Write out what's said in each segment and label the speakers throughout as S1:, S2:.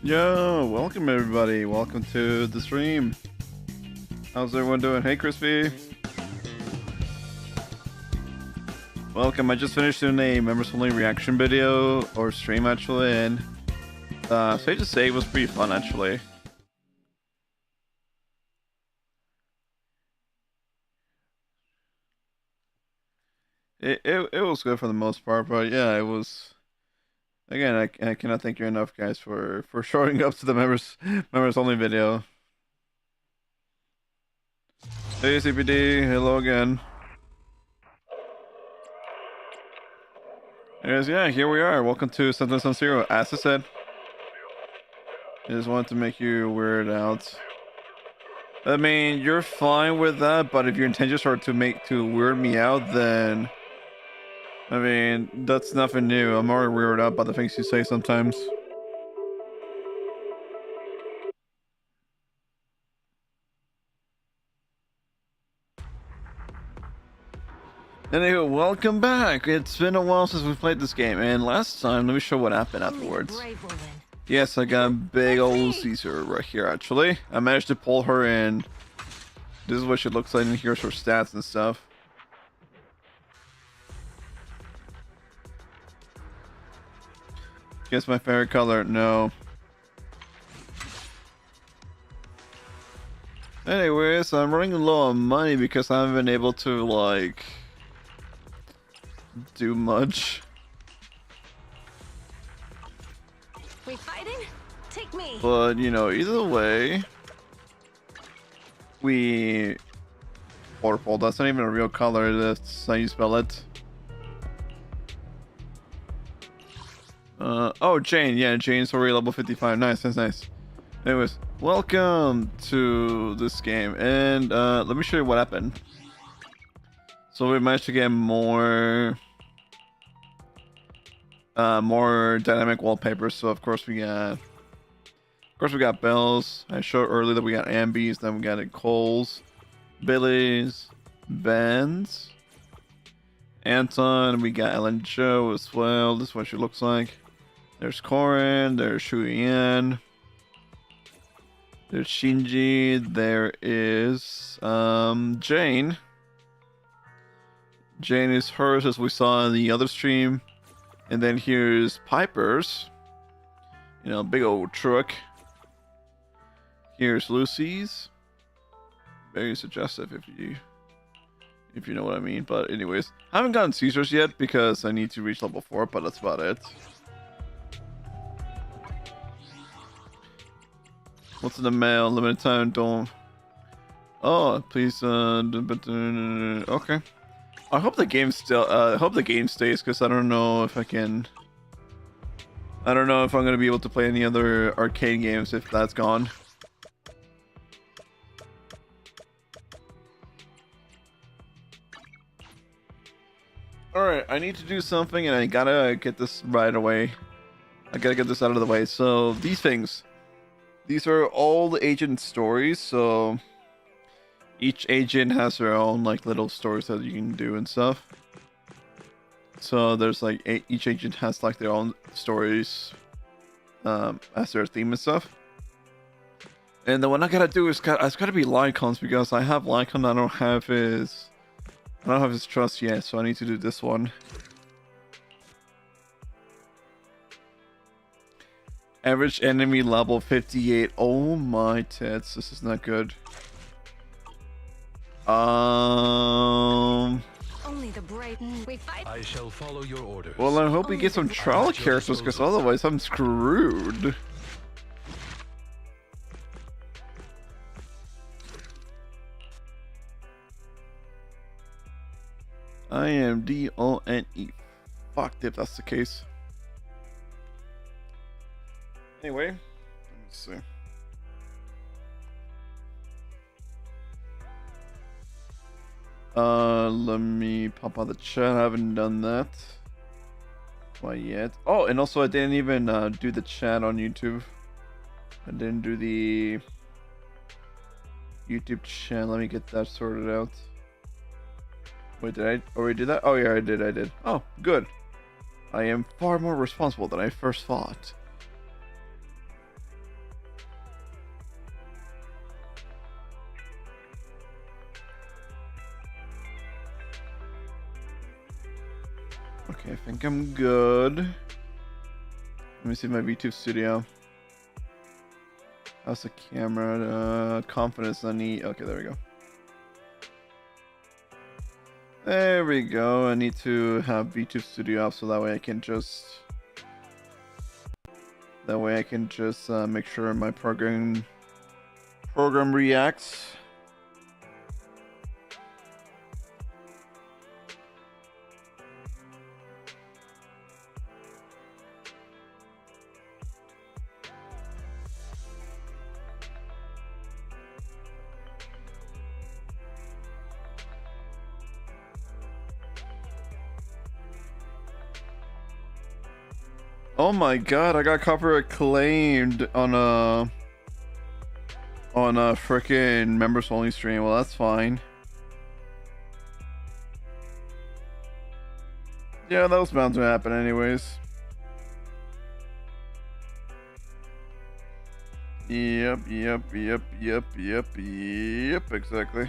S1: Yo, welcome everybody. Welcome to the stream. How's everyone doing? Hey, Crispy. Welcome. I just finished doing a members only reaction video or stream actually, and safe to say it was pretty fun actually. It was good for the most part, but yeah, it was. Again, I cannot thank you enough, guys, for showing up to the members only video. Hey, CPD. Hello again. Anyways, yeah, here we are. Welcome to Zenless on Zero. As I said, I just wanted to make you weird out. I mean, you're fine with that, but if your intentions are to weird me out, then I mean, that's nothing new. I'm already weirded out by the things you say sometimes. Anyway, welcome back. It's been a while since we played this game, and last time, let me show what happened afterwards. Yes, I got big old Caesar right here, actually. I managed to pull her in. This is what she looks like, and here's her stats and stuff. Guess my favorite color? No. Anyways, I'm running low on money because I haven't been able to, like, do much.
S2: We fighting? Take me.
S1: But, you know, either way, we... Purple, that's not even a real color, that's how you spell it. Oh, Jane, yeah, Jane's already level 55, nice. Anyways, welcome to this game, and let me show you what happened. So we managed to get more dynamic wallpapers, so of course we got Bells. I showed earlier that we got Ambies, then we got Coles, Billy's, Ben's, Anton, we got Ellen Joe as well. This is what she looks like. There's Corin, there's Shuyan, there's Shinji, there is Jane. Jane is hers as we saw in the other stream. And then here's Piper's. You know, big old truck. Here's Lucy's. Very suggestive if you know what I mean. But anyways, I haven't gotten Caesar's yet because I need to reach level 4, but that's about it. What's in the mail? Limited time, don't... Oh, please, okay. I hope the game still, I hope the game stays, because I don't know if I can... I don't know if I'm going to be able to play any other arcade games if that's gone. Alright, I need to do something, and I gotta get this right away. I gotta get this out of the way. So, these things. These are all the agent stories, so... Each agent has their own, like, little stories that you can do and stuff. So, there's, like, each agent has, like, their own stories as their theme and stuff. And then what I gotta do is, it's gotta be Lycon's, because I have Lycon, I don't have his trust yet, so I need to do this one. Average enemy level 58. Oh my tits, this is not good.
S2: Only the brave. We fight.
S3: I shall follow your orders.
S1: Well, I hope we get some trial characters, because otherwise I'm screwed. I am D-O-N-E. Fucked if that's the case. Anyway, let me see. Let me pop out the chat. I haven't done that quite yet. Oh, and also I didn't even do the chat on YouTube. I didn't do the YouTube chat. Let me get that sorted out. Wait, did I already do that? Oh yeah, I did. Oh, good. I am far more responsible than I first thought. think I'm good. Let me see my VTube studio. How's the camera? Confidence I need. Okay, there we go. There we go. I need to have VTube studio up so that way I can just. That way I can just make sure my program reacts. Oh my god, I got copyright claimed on a frickin' members only stream. Well, that's fine. Yeah, that was bound to happen anyways. Yep, exactly.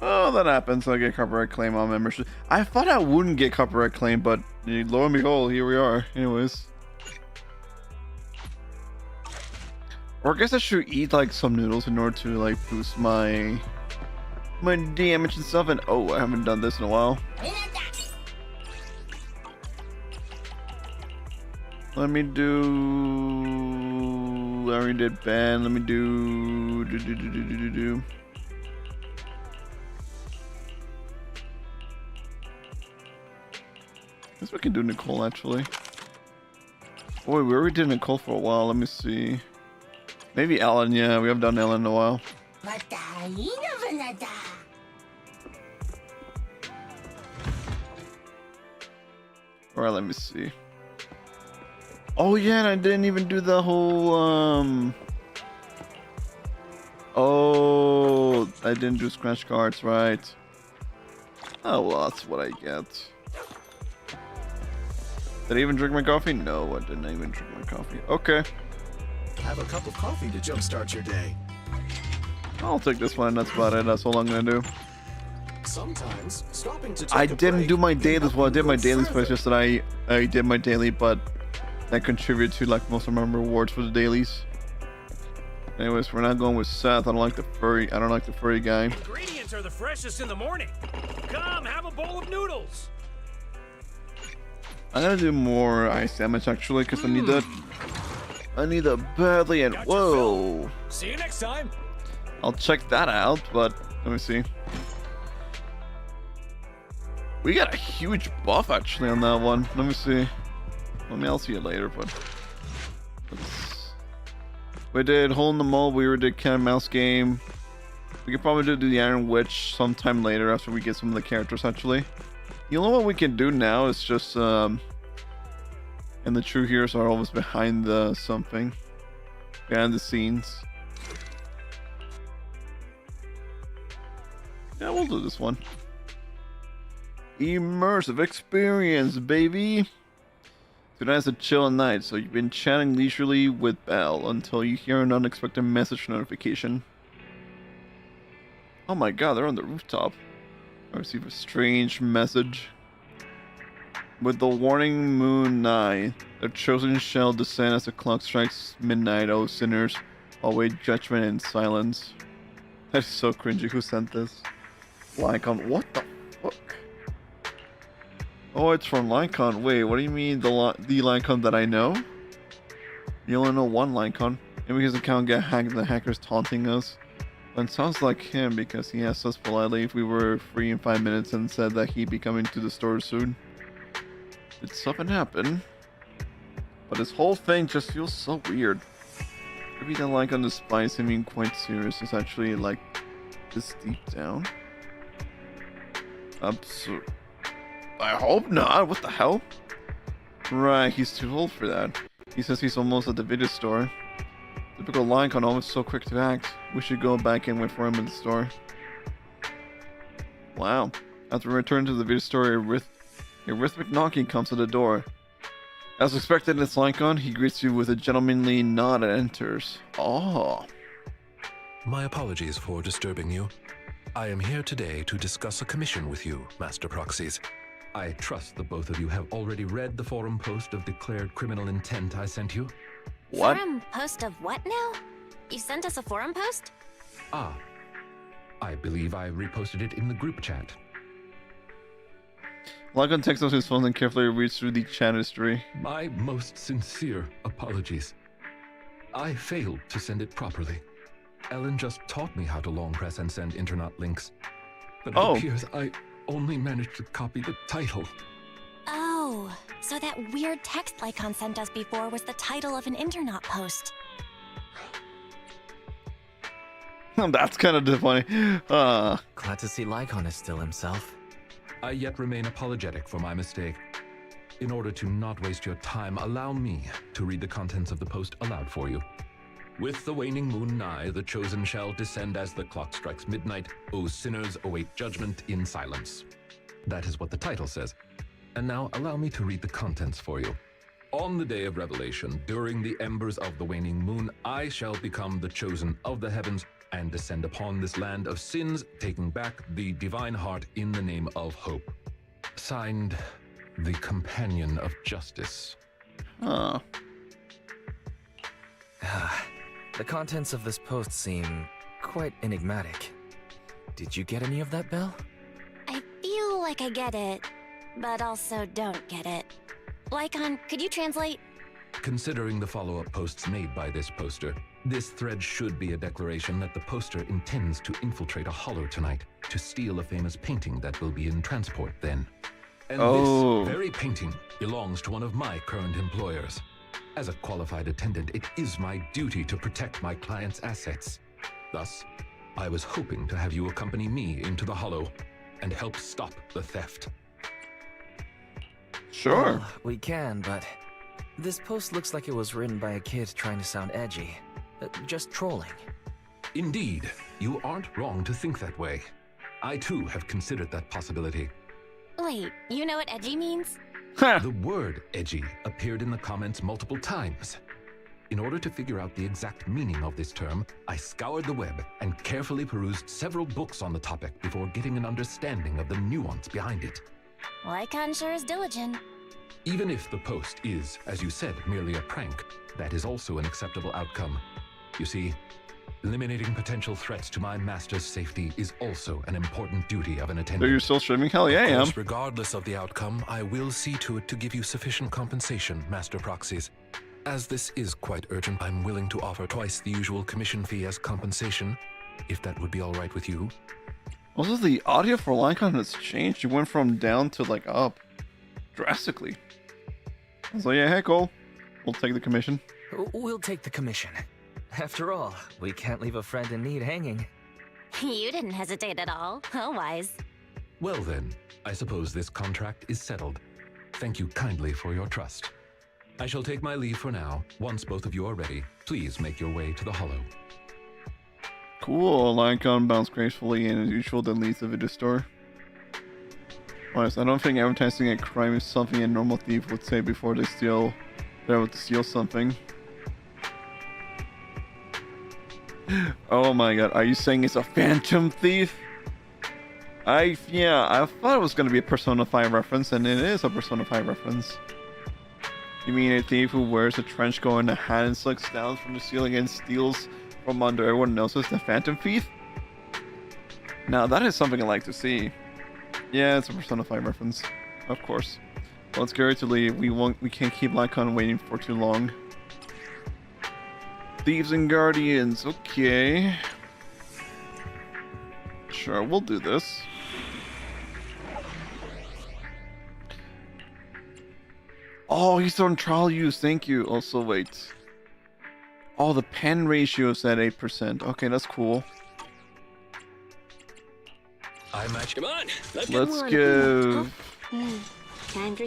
S1: Oh, that happens. I get copyright claim on membership. I thought I wouldn't get copyright claim, but lo and behold, here we are. Anyways. Or I guess I should eat like some noodles in order to like boost my damage and stuff. And oh, I haven't done this in a while. Let me do. I already did Ben. Let me do. I guess we can do Nicole actually. Oh wait, we already did Nicole for a while. Let me see. Maybe Ellen. Yeah, we haven't done Ellen in a while. Alright, let me see. Oh yeah, and I didn't even do the whole oh, I didn't do scratch cards, right? Oh well, that's what I get. Did I even drink my coffee? No, I didn't even drink my coffee. Okay.
S3: Have a cup of coffee to jumpstart your day.
S1: I'll take this one. That's about it. That's all I'm gonna do.
S3: Sometimes stopping to take
S1: I
S3: a
S1: didn't
S3: break
S1: do my
S3: may
S1: dailies.
S3: help
S1: Well, I
S3: you
S1: did my
S3: go
S1: dailies, but it's
S3: further.
S1: just that I did my daily, but that contributed to like most of my rewards for the dailies. Anyways, we're not going with Seth. I don't like the furry. I don't like the furry guy.
S4: Ingredients are the freshest in the morning. Come, have a bowl of noodles.
S1: I'm gonna do more ice damage actually, because I need that. I need that badly. And
S4: Got your
S1: whoa,
S4: fill. See you next time.
S1: I'll check that out. But let me see. We got a huge buff actually on that one. Let me see. I mean, I'll see it later, but we did Hole in the Mole. We did Cat and Mouse game. We could probably do the Iron Witch sometime later after we get some of the characters actually. You know what we can do now is just and the true heroes are always behind the something, behind the scenes. Yeah, we'll do this one. Immersive experience, baby. Tonight's a chill night, so you've been chatting leisurely with Belle until you hear an unexpected message notification. Oh my god, they're on the rooftop. I receive a strange message. With the warning moon nigh, the chosen shall descend as the clock strikes midnight, O sinners. Await judgment in silence. That is so cringy. Who sent this? Lycon. What the fuck? Oh, it's from Lycon. Wait, what do you mean the Lycon that I know? You only know one Lycon. Maybe his account got hacked and the hacker's taunting us. But it sounds like him because he asked us politely if we were free in 5 minutes and said that he'd be coming to the store soon. Did something happen? But this whole thing just feels so weird. Maybe the Lycon despite seeming quite serious is actually like this deep down. Absurd. I hope not. What the hell? Right, he's too old for that. He says he's almost at the video store. Typical Lycon, always so quick to act. We should go back and wait for him in the store. Wow. After we return to the video store, a rhythmic knocking comes to the door. As expected, it's Lycon. He greets you with a gentlemanly nod and enters. Oh.
S5: My apologies for disturbing you. I am here today to discuss a commission with you, Master Proxies. I trust the both of you have already read the forum post of declared criminal intent I sent you.
S1: What?
S2: Forum post of what now? You sent us a forum post?
S5: Ah, I believe I reposted it in the group chat.
S1: Lycon takes out his phone and carefully reads through the chat history.
S5: My most sincere apologies. I failed to send it properly. Ellen just taught me how to long press and send internet links. But it appears I only managed to copy the title.
S2: Oh, so that weird text Lycon sent us before was the title of an internet post.
S1: That's kind of disappointing.
S6: Glad to see Lycon is still himself.
S5: I yet remain apologetic for my mistake. In order to not waste your time, allow me to read the contents of the post aloud for you. With the waning moon nigh, the chosen shall descend as the clock strikes midnight. O sinners, await judgment in silence. That is what the title says. And now allow me to read the contents for you. On the day of revelation, during the embers of the waning moon, I shall become the chosen of the heavens and descend upon this land of sins, taking back the divine heart in the name of hope. Signed, the Companion of Justice.
S1: Huh.
S6: The contents of this post seem quite enigmatic. Did you get any of that, Belle?
S2: I feel like I get it, but also don't get it. Lycon, could you translate?
S5: Considering the follow-up posts made by this poster, this thread should be a declaration that the poster intends to infiltrate a hollow tonight to steal a famous painting that will be in transport then. And this very painting belongs to one of my current employers. As a qualified attendant, it is my duty to protect my client's assets. Thus, I was hoping to have you accompany me into the hollow and help stop the theft.
S1: Sure.
S6: Well, we can, but this post looks like it was written by a kid trying to sound edgy. Just trolling.
S5: Indeed, you aren't wrong to think that way. I too have considered that possibility.
S2: Wait, you know what edgy means?
S5: The word edgy appeared in the comments multiple times. In order to figure out the exact meaning of this term, I scoured the web and carefully perused several books on the topic before getting an understanding of the nuance behind it.
S2: Lycon sure is diligent.
S5: Even if the post is, as you said, merely a prank, that is also an acceptable outcome. You see, eliminating potential threats to my master's safety is also an important duty of an attendant.
S1: So you're still streaming? Hell yeah, I am.
S5: Regardless of the outcome, I will see to it to give you sufficient compensation, Master Proxies. As this is quite urgent, I'm willing to offer twice the usual commission fee as compensation, if that would be all right with you.
S1: Also, the audio for Lycon has changed. You went from down to like up drastically. So yeah, hey Cole, we'll take the commission.
S6: We'll take the commission. After all, we can't leave a friend in need hanging.
S2: You didn't hesitate at all. How wise.
S5: Well then, I suppose this contract is settled. Thank you kindly for your trust. I shall take my leave for now. Once both of you are ready, please make your way to the hollow.
S1: Cool. Lycon bounced gracefully and as usual then leaves the video store. Honest, I don't think advertising a crime is something a normal thief would say before they're able to steal something. Oh my god, are you saying it's a phantom thief? I thought it was gonna be a Persona 5 reference, and it is a Persona 5 reference. You mean a thief who wears a trench coat and a hat and slicks down from the ceiling and steals from under everyone else's, the phantom thief? Now that is something I like to see. Yeah, it's a Persona 5 reference, of course. Well, let's get ready to leave. We can't keep Lycon waiting for too long. Thieves and Guardians, okay. Sure, we'll do this. Oh, he's on trial use, thank you. Also, wait. Oh, the pen ratio is at 8%. Okay, that's cool.
S4: I match. Come on,
S1: Let's give...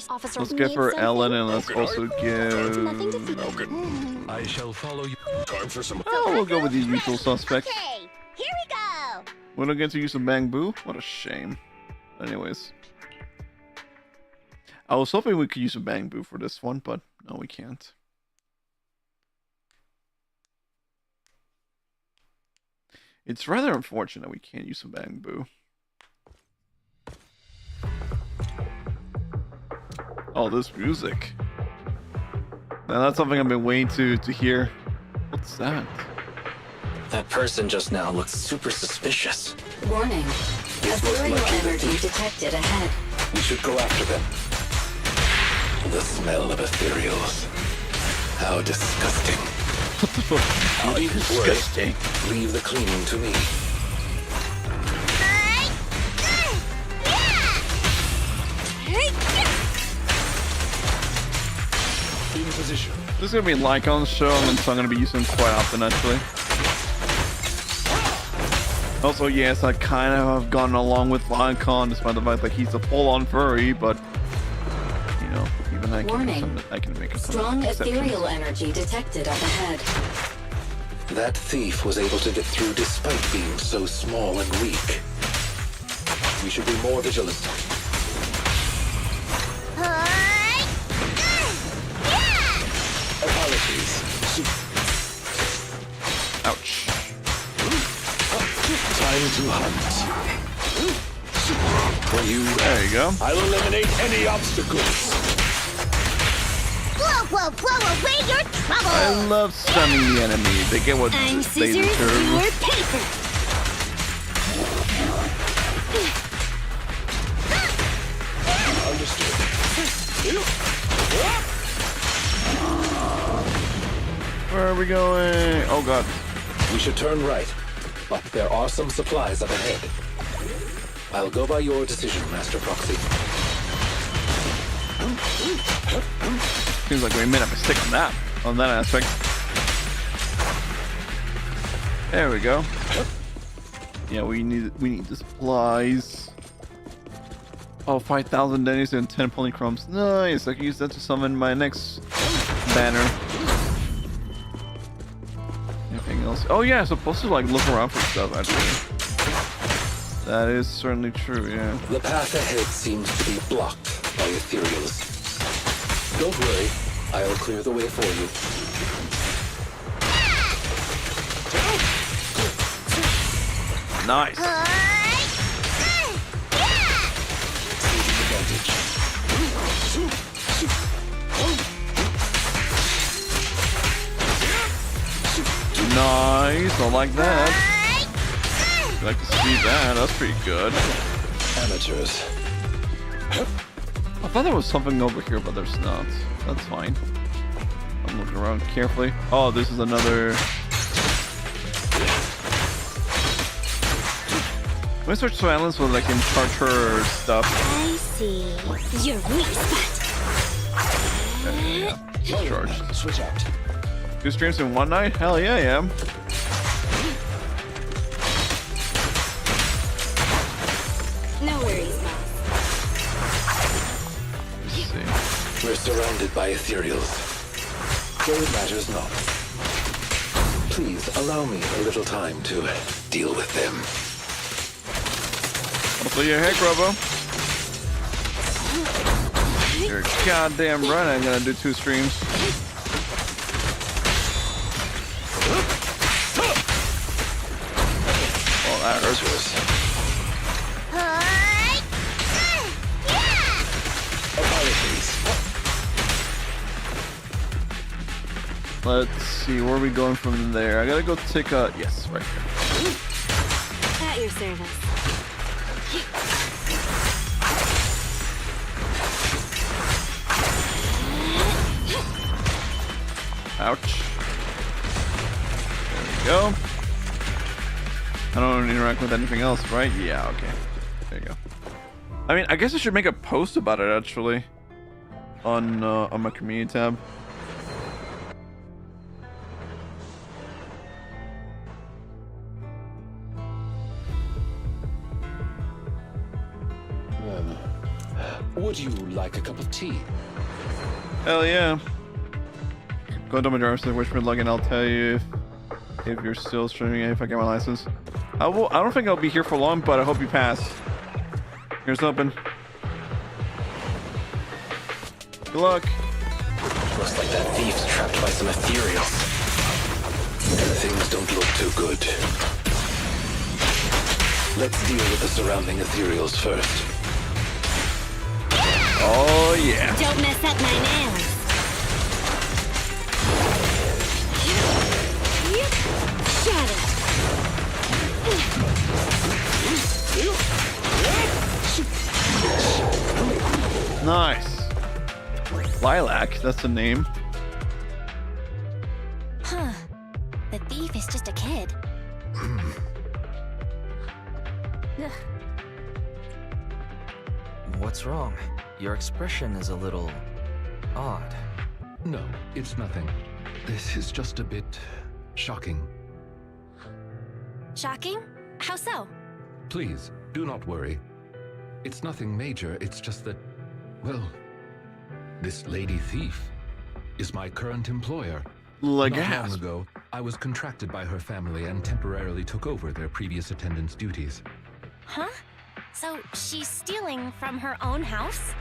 S2: Officer
S1: Let's give her Ellen, and let's
S4: Okay.
S1: also
S2: Nothing to
S1: give...
S2: see.
S5: I shall follow you.
S4: Time for some.
S1: Oh, we'll go with the usual suspects.
S2: Okay, here we go.
S1: We don't get to use a bamboo? What a shame. Anyways. I was hoping we could use a bamboo for this one, but no, we can't. It's rather unfortunate we can't use some bamboo. Oh, this music. Now that's something I've been waiting to hear. What's that?
S6: That person just now looked super suspicious.
S7: Warning. Ethereal energy detected ahead.
S3: We should go after them. The smell of ethereals. How disgusting.
S1: What the fuck?
S3: How
S1: disgusting.
S3: Leave the cleaning to me. In position.
S1: This is gonna be Lycon's show, and so I'm gonna be using him quite often actually. Also, yes, I kind of have gone along with Lycon, despite the fact that he's a full-on furry, but you know, even I can make some
S7: Strong ethereal
S1: exceptions.
S7: energy detected up ahead.
S3: That thief was able to get through despite being so small and weak. We should be more vigilant. Apologies.
S1: Ouch.
S3: Time to hunt. For you,
S1: There you go.
S3: I'll eliminate any obstacles.
S2: Blow, blow, blow away your trouble!
S1: I love stunning the enemy. They get what
S2: I'm
S1: they
S2: scissors,
S1: deserve.
S2: you're paper!
S3: Understood.
S1: Where are we going? Oh god.
S3: We should turn right, but there are some supplies up ahead. I'll go by your decision, Master Proxy.
S1: Seems like we made a mistake on that aspect. There we go. Yeah, we need the supplies. Oh, 5,000 dennies and 10 polychromes. Nice. I can use that to summon my next banner. Anything else? Oh yeah, I'm supposed to like look around for stuff actually. That is certainly true. Yeah.
S3: The path ahead seems to be blocked by ethereals. Don't worry, I'll clear the way for you.
S1: Nice.
S3: Taking advantage.
S1: Nice. I like that. I'd like to see that. That's pretty good.
S3: Amateurs.
S1: I thought there was something over here, but there's not. That's fine. I'm looking around carefully. Oh, this is another... Let me search silence so that I can charge her stuff.
S2: I see. Your weak spot.
S1: Yeah, she's charged.
S3: Switch out.
S1: 2 streams in one night? Hell yeah, I am.
S7: No worries, boss.
S1: Let's see.
S3: We're surrounded by ethereals. Though it matters not. Please allow me a little time to deal with them.
S1: Also, your heck, Robo. You're goddamn right I'm gonna do 2 streams. Oh, that hurts.
S3: Apologies.
S1: Let's see, where are we going from there? I gotta go take a... Yes, right here.
S7: At your service.
S1: Ouch. There we go. I don't interact with anything else, right? Yeah, okay. There you go. I mean, I guess I should make a post about it, actually. On my community tab.
S3: Would you like a cup of tea?
S1: Hell yeah. Go to my driver's license login. I'll tell you if you're still streaming if I get my license. I don't think I'll be here for long, but I hope you pass. Here's open. Good luck.
S3: Looks like that thief's trapped by some ethereals. Things don't look too good. Let's deal with the surrounding ethereals first.
S1: Oh yeah.
S7: Don't mess up my nails. Shatter.
S1: Nice. Lilac, that's the name.
S2: Huh. The thief is just a kid. Ugh.
S6: What's wrong? Your expression is a little odd.
S5: No, it's nothing. This is just a bit shocking.
S2: Shocking? How so?
S5: Please, do not worry. It's nothing major, it's just that, well, this lady thief is my current employer.
S1: Like
S5: Not long
S1: ass.
S5: ago, I was contracted by her family and temporarily took over their previous attendance duties.
S2: Huh? So she's stealing from her own house?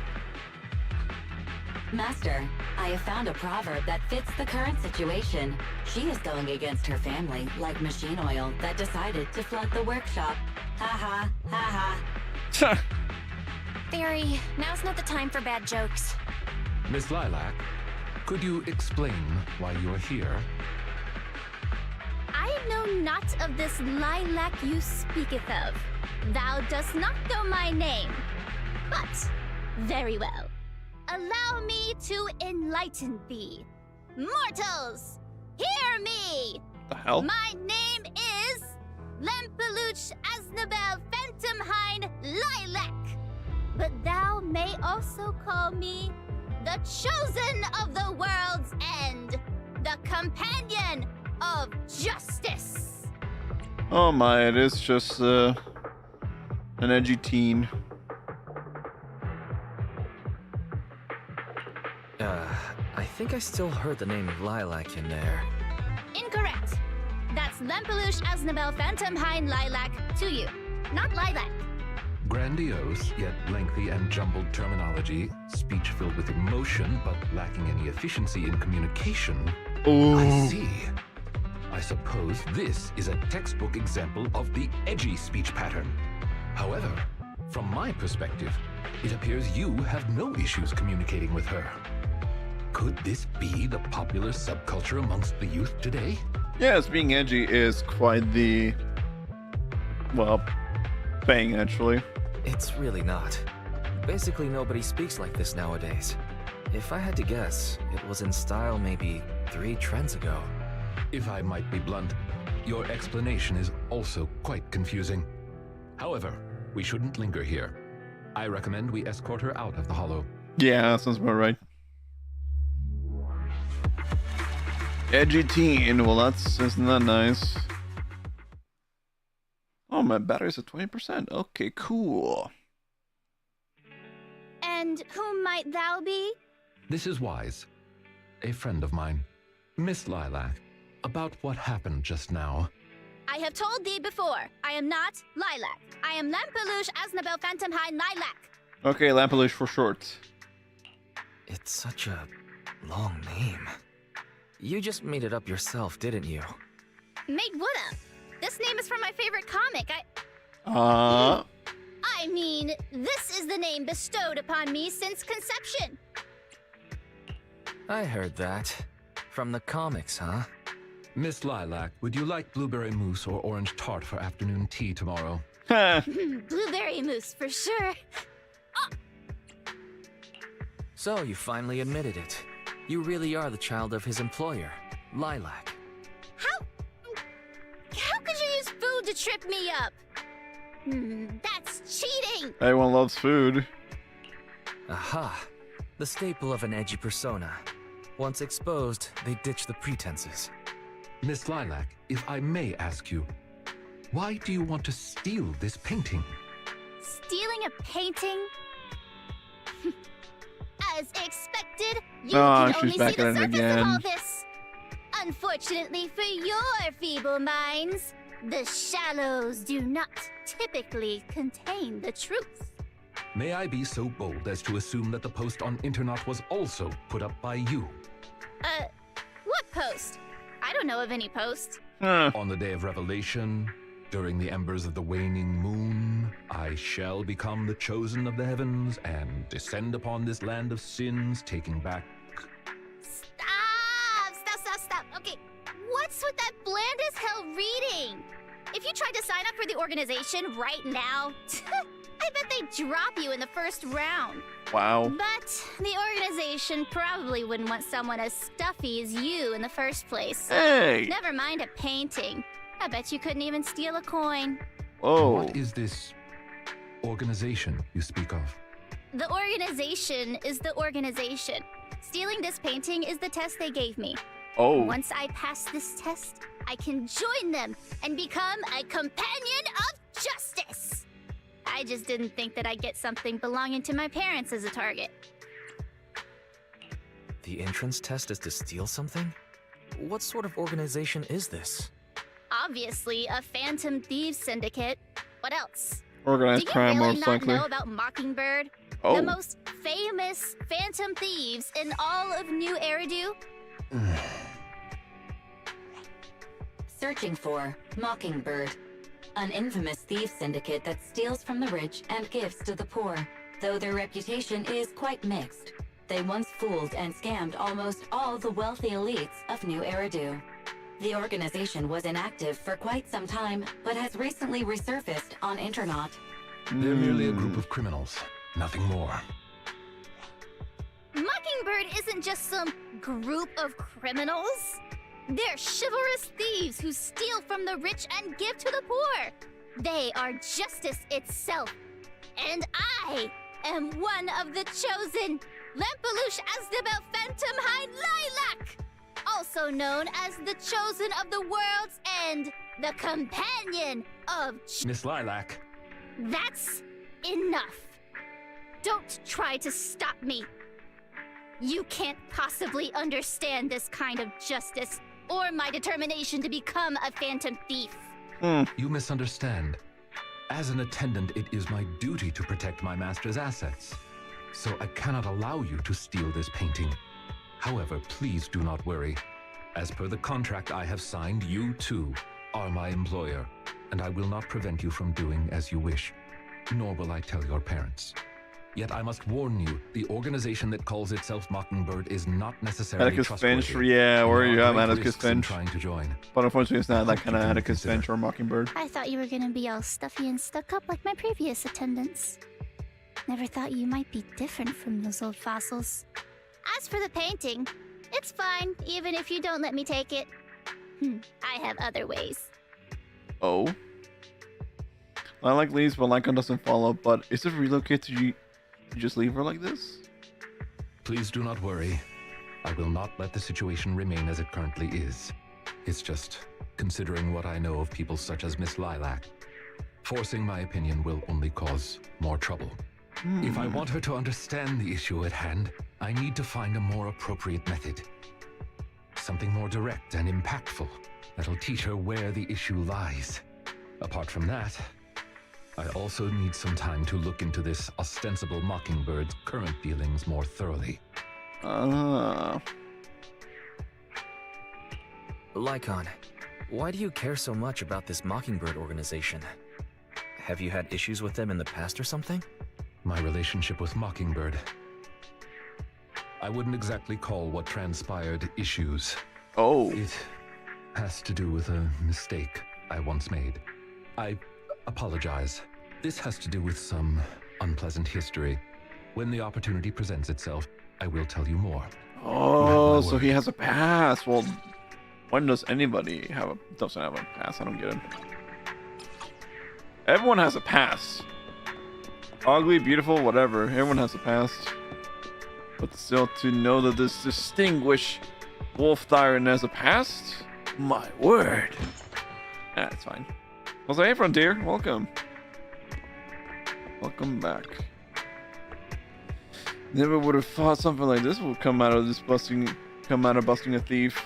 S7: Master, I have found a proverb that fits the current situation. She is going against her family, like machine oil that decided to flood the workshop. Ha ha, ha ha.
S2: Fairy, now's not the time for bad jokes.
S5: Miss Lilac, could you explain why you are here?
S8: I know not of this lilac you speaketh of. Thou dost not know my name. But, very well. Allow me to enlighten thee. Mortals, hear me!
S1: The hell?
S8: My name is Lempeluch Aznabel Phantomhine Lilac. But thou may also call me the Chosen of the World's End, the Companion of Justice.
S1: Oh my, it is just an edgy teen.
S6: I think I still heard the name of Lilac in there.
S8: Incorrect. That's Lempeluch Aznabel Phantomhine Lilac to you, not Lilac.
S5: Grandiose, yet lengthy and jumbled terminology, speech filled with emotion but lacking any efficiency in communication. I see. I suppose this is a textbook example of the edgy speech pattern. However, from my perspective, it appears you have no issues communicating with her. Could this be the popular subculture amongst the youth today?
S1: Yes, being edgy is quite the, well, thing actually.
S6: It's really not. Basically, nobody speaks like this nowadays. If I had to guess, it was in style maybe 3 trends ago.
S5: If I might be blunt, your explanation is also quite confusing. However, we shouldn't linger here. I recommend we escort her out of the hollow.
S1: Yeah, that sounds about right. Edgy teen, well isn't that nice? Oh, my battery's at 20%. Okay, cool.
S8: And whom might thou be?
S5: This is Wise, a friend of mine. Miss Lilac, about what happened just now.
S8: I have told thee before, I am not Lilac. I am Lempeluch Aznabel Phantomhine Lilac.
S1: Okay, Lampeluche for short.
S6: It's such a long name. You just made it up yourself, didn't you?
S8: Made what up? This name is from my favorite comic. I mean, this is the name bestowed upon me since conception.
S6: I heard that. From the comics, huh?
S5: Miss Lilac, would you like blueberry mousse or orange tart for afternoon tea tomorrow?
S8: Blueberry mousse for sure.
S6: So you finally admitted it. You really are the child of his employer, Lilac.
S8: How could you use food to trip me up? That's cheating!
S1: Everyone loves food.
S6: Aha! The staple of an edgy persona. Once exposed, they ditch the pretenses.
S5: Miss Lilac, if I may ask you, why do you want to steal this painting?
S8: Stealing a painting? As expected, you
S1: Oh,
S8: can
S1: she's
S8: only see
S1: back
S8: the
S1: at it
S8: surface
S1: again.
S8: of all this. Unfortunately for your feeble minds, the shallows do not typically contain the truth.
S5: May I be so bold as to assume that the post on Internet was also put up by you?
S8: What post? I don't know of any post.
S1: Huh.
S5: On the day of revelation, During the embers of the waning moon, I shall become the chosen of the heavens and descend upon this land of sins, taking back...
S8: Stop. Okay, what's with that bland as hell reading? If you tried to sign up for the organization right now, I bet they'd drop you in the first round.
S1: Wow.
S8: But the organization probably wouldn't want someone as stuffy as you in the first place.
S1: Hey!
S8: Never mind a painting. I bet you couldn't even steal a coin.
S1: Oh.
S5: What is this organization you speak of?
S8: The organization is the organization. Stealing this painting is the test they gave me.
S1: Oh.
S8: Once I pass this test, I can join them and become a companion of justice. I just didn't think that I'd get something belonging to my parents as a target.
S6: The entrance test is to steal something? What sort of organization is this?
S8: Obviously, a phantom thieves syndicate. What else?
S1: Organized
S8: Do you
S1: crime,
S8: really
S1: most
S8: not
S1: likely.
S8: know about Mockingbird?
S1: Oh.
S8: The most famous phantom thieves in all of New Eridu?
S7: Searching for Mockingbird, an infamous thief syndicate that steals from the rich and gives to the poor. Though their reputation is quite mixed, they once fooled and scammed almost all the wealthy elites of New Eridu. The organization was inactive for quite some time, but has recently resurfaced on Internet.
S5: They're merely a group of criminals, nothing more.
S8: Mockingbird isn't just some group of criminals. They're chivalrous thieves who steal from the rich and give to the poor. They are justice itself. And I am one of the chosen. Lempelush Asdabel Phantom Hind Lilac, also known as the chosen of the world's end, the companion of...
S5: Miss Lilac.
S8: That's enough. Don't try to stop me. You can't possibly understand this kind of justice or my determination to become a phantom thief.
S5: You misunderstand. As an attendant, it is my duty to protect my master's assets. So I cannot allow you to steal this painting. However, please do not worry. As per the contract I have signed, you too are my employer, and I will not prevent you from doing as you wish, nor will I tell your parents. Yet I must warn you, the organization that calls itself Mockingbird is not necessarily
S1: Atticus
S5: trustworthy.
S1: Finch, yeah, where you have
S5: Great
S1: Atticus
S5: risks in
S1: Finch.
S5: trying to join.
S1: But unfortunately, it's not that kind of
S5: You can
S1: Atticus
S5: consider.
S1: Finch or Mockingbird.
S8: I thought you were gonna be all stuffy and stuck up like my previous attendants. Never thought you might be different from those old fossils. As for the painting, it's fine, even if you don't let me take it. I have other ways.
S1: Oh. Lilac leaves, but Lycon doesn't follow. But is it relocate to you just leave her like this?
S5: Please do not worry. I will not let the situation remain as it currently is. It's just, considering what I know of people such as Miss Lilac, forcing my opinion will only cause more trouble. If I want her to understand the issue at hand, I need to find a more appropriate method. Something more direct and impactful that'll teach her where the issue lies. Apart from that, I also need some time to look into this ostensible Mockingbird's current dealings more thoroughly.
S6: Lycon, why do you care so much about this Mockingbird organization? Have you had issues with them in the past or something?
S5: My relationship with Mockingbird. I wouldn't exactly call what transpired issues.
S1: Oh.
S5: It has to do with a mistake I once made. I apologize. This has to do with some unpleasant history. When the opportunity presents itself, I will tell you more.
S1: Oh, so he has a pass. Well, when does anybody doesn't have a pass? I don't get it. Everyone has a pass. Ugly, beautiful, whatever. Everyone has a past. But still, to know that this distinguished Wolf Tyrant has a past? My word. That's fine. I was like, hey, Frontier, welcome. Welcome back. Never would have thought something like this would come out of busting a thief.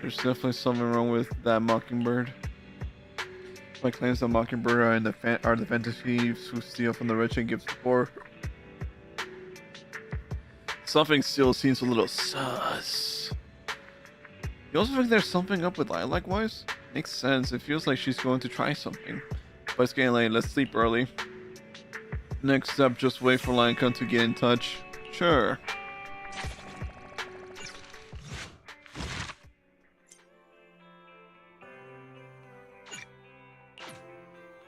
S1: There's definitely something wrong with that Mockingbird. My claims that Mockingbird are the fantasy thieves who steal from the rich and give to the poor. Something still seems a little sus. You also think there's something up with Lilac Wise? Makes sense. It feels like she's going to try something. But it's getting late. Let's sleep early. Next up, just wait for Lanka to get in touch. Sure.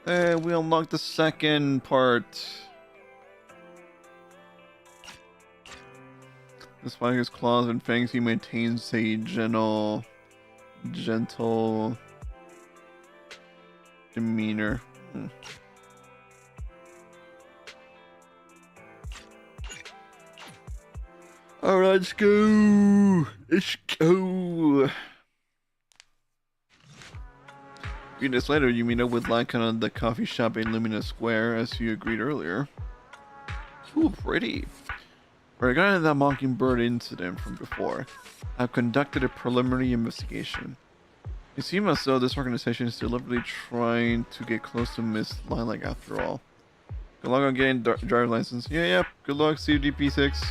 S1: And we unlocked the second part. Despite his claws and fangs, he maintains a gentle demeanor. Alright, let's go! Let's go! A few days later, you meet up with Lycan at the coffee shop in Lumina Square, as you agreed earlier. Ooh, pretty. Regarding that Mockingbird incident from before, I've conducted a preliminary investigation. It seems as though this organization is deliberately trying to get close to Miss Lilac after all. Good luck on getting driver's license. Yeah, good luck, CDP6.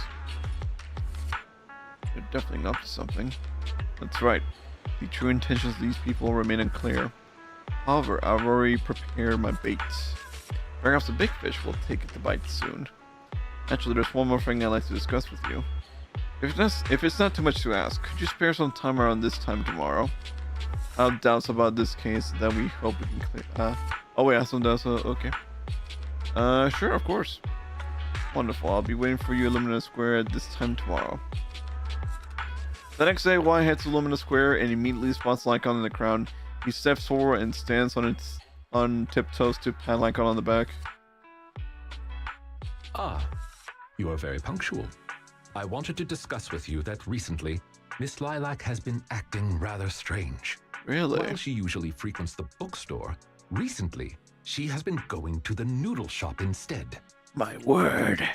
S1: They're definitely up to something. That's right. The true intentions of these people remain unclear. However, I've already prepared my bait. Perhaps the big fish will take it to bite soon. Actually, there's one more thing I'd like to discuss with you. If it's not too much to ask, could you spare some time around this time tomorrow? I have doubts about this case that we hope we can clear. Oh wait, I have some doubts. Okay. Sure, of course. Wonderful. I'll be waiting for you at Lumina Square at this time tomorrow. The next day, Y heads to Lumina Square and immediately spots Lycon in the crowd. He steps forward and stands on tiptoes to pat Lycon on the back.
S5: Ah, you are very punctual. I wanted to discuss with you that recently, Miss Lilac has been acting rather strange.
S1: Really?
S5: While she usually frequents the bookstore, recently, she has been going to the noodle shop instead.
S1: My word.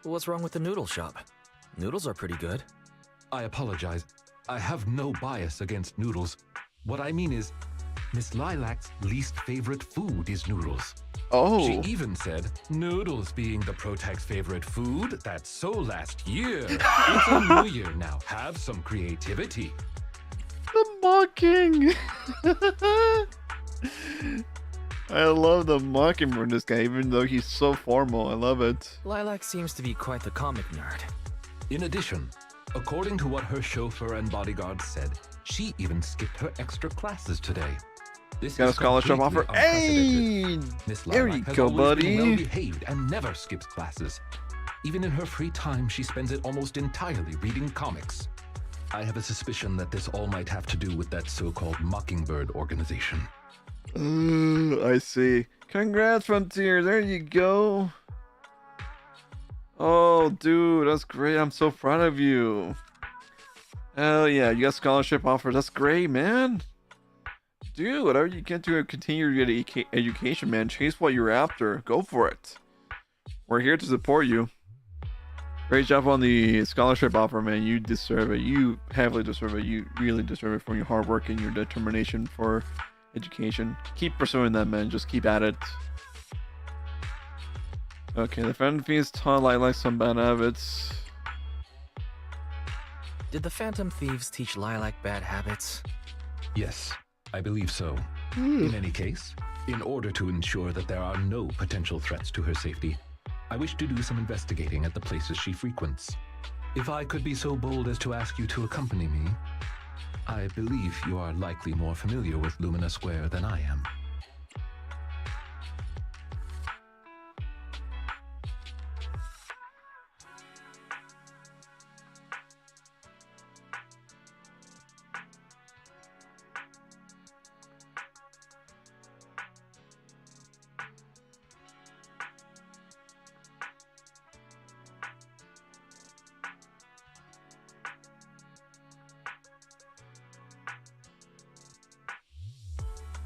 S6: What's wrong with the noodle shop? Noodles are pretty good.
S5: I apologize. I have no bias against noodles. What I mean is, Miss Lilac's least favorite food is noodles.
S1: Oh.
S5: She even said, noodles being the Protec's favorite food, that's so last year. It's a new year now. Have some creativity.
S1: The mocking. I love the mocking from this guy, even though he's so formal. I love it.
S6: Lilac seems to be quite the comic nerd.
S5: In addition, according to what her chauffeur and bodyguard said, she even skipped her extra classes today. This
S1: Got a
S5: is
S1: scholarship offer.
S5: completely
S1: Hey,
S5: unprecedented. Miss
S1: there
S5: Lilac
S1: you
S5: has
S1: go,
S5: always been
S1: buddy.
S5: well behaved and never skips classes. Even in her free time, she spends it almost entirely reading comics. I have a suspicion that this all might have to do with that so-called Mockingbird organization.
S1: I see. Congrats, Frontier. There you go. Oh, dude, that's great. I'm so proud of you. Hell yeah, you got scholarship offers. That's great, man. Dude, whatever you can do to continue your education, man. Chase what you're after. Go for it. We're here to support you. Great job on the scholarship offer, man. You deserve it. You heavily deserve it. You really deserve it for your hard work and your determination for education. Keep pursuing that, man. Just keep at it. Okay, the Phantom Thieves taught Lilac some bad habits.
S6: Did the Phantom Thieves teach Lilac bad habits?
S5: Yes, I believe so. In any case, in order to ensure that there are no potential threats to her safety, I wish to do some investigating at the places she frequents. If I could be so bold as to ask you to accompany me, I believe you are likely more familiar with Lumina Square than I am.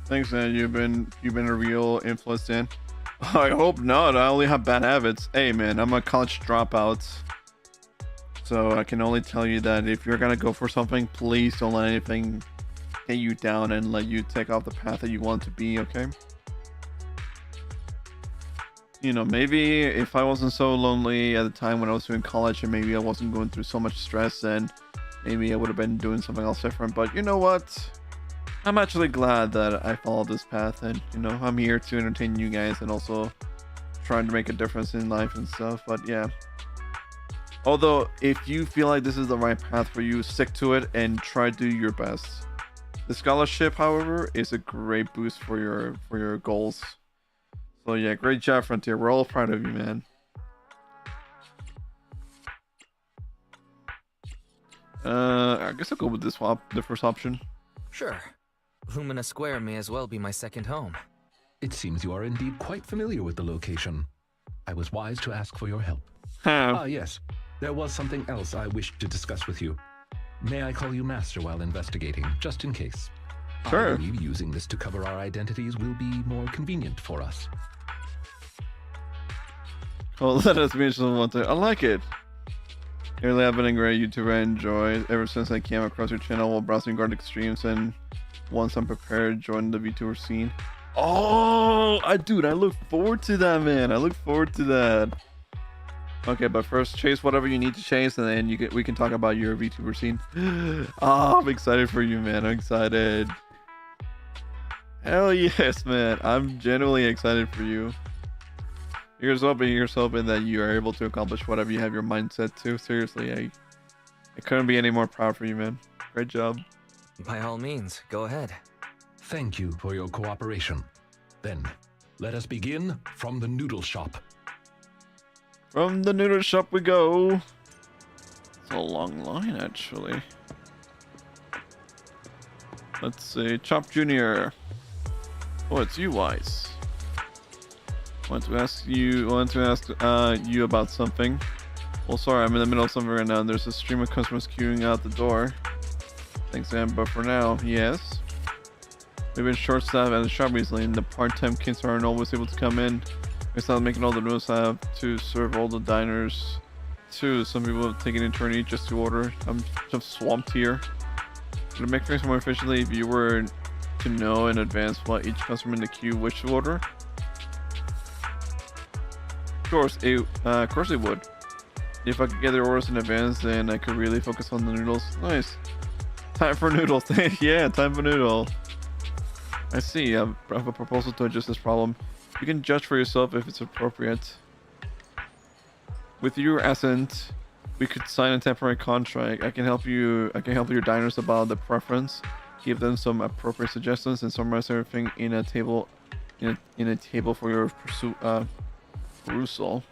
S1: Thanks, man. You've been a real influence, Dan. I hope not. I only have bad habits. Hey, man, I'm a college dropout. So I can only tell you that if you're gonna go for something, please don't let anything get you down and let you take off the path that you want to be, okay? You know, maybe if I wasn't so lonely at the time when I was doing college and maybe I wasn't going through so much stress, then maybe I would have been doing something else different. But you know what? I'm actually glad that I followed this path, and you know, I'm here to entertain you guys and also trying to make a difference in life and stuff. But yeah. Although, if you feel like this is the right path for you, stick to it and try to do your best. The scholarship, however, is a great boost for your goals. So yeah, great job, Frontier. We're all proud of you, man. I guess I'll go with this swap, the first option.
S6: Sure. Lumina Square may as well be my second home.
S5: It seems you are indeed quite familiar with the location. I was wise to ask for your help.
S1: Huh.
S5: Ah, yes. There was something else I wished to discuss with you. May I call you Master while investigating, just in case?
S1: Sure.
S5: I believe using this to cover our identities will be more convenient for us.
S1: Well, let us mention one thing. I like it. You really have been a great YouTuber I enjoy ever since I came across your channel while browsing Gartic streams, and once I'm prepared, join the VTuber scene. Oh, dude, I look forward to that, man. I look forward to that. Okay, but first, chase whatever you need to chase, and then we can talk about your VTuber scene. Oh, I'm excited for you, man. I'm excited. Hell yes, man. I'm genuinely excited for you. Here's hoping that you are able to accomplish whatever you have your mind set to. Seriously, I couldn't be any more proud for you, man. Great job.
S6: By all means, go ahead.
S5: Thank you for your cooperation. Then, let us begin from the noodle shop.
S1: From the noodle shop we go. It's a long line, actually. Let's see, Chop Junior. Oh, it's you, Wise. Want to ask you about something. Well, sorry, I'm in the middle of something right now. There's a stream of customers queuing out the door. Thanks, Sam. But for now, yes. We've been short-staffed at the shop recently, and the part-time kids aren't always able to come in. We started making all the noodles I have to serve all the diners. Too, some people have taken an eternity just to order. I'm just swamped here. Would it make things more efficiently if you were to know in advance what each customer in the queue wished to order? Of course it would. If I could get their orders in advance, then I could really focus on the noodles. Nice. Time for noodles. Yeah, time for noodle. I see. I have a proposal to adjust this problem. You can judge for yourself if it's appropriate. With your assent, we could sign a temporary contract. I can help your diners about the preference, give them some appropriate suggestions, and summarize everything in a table for your perusal.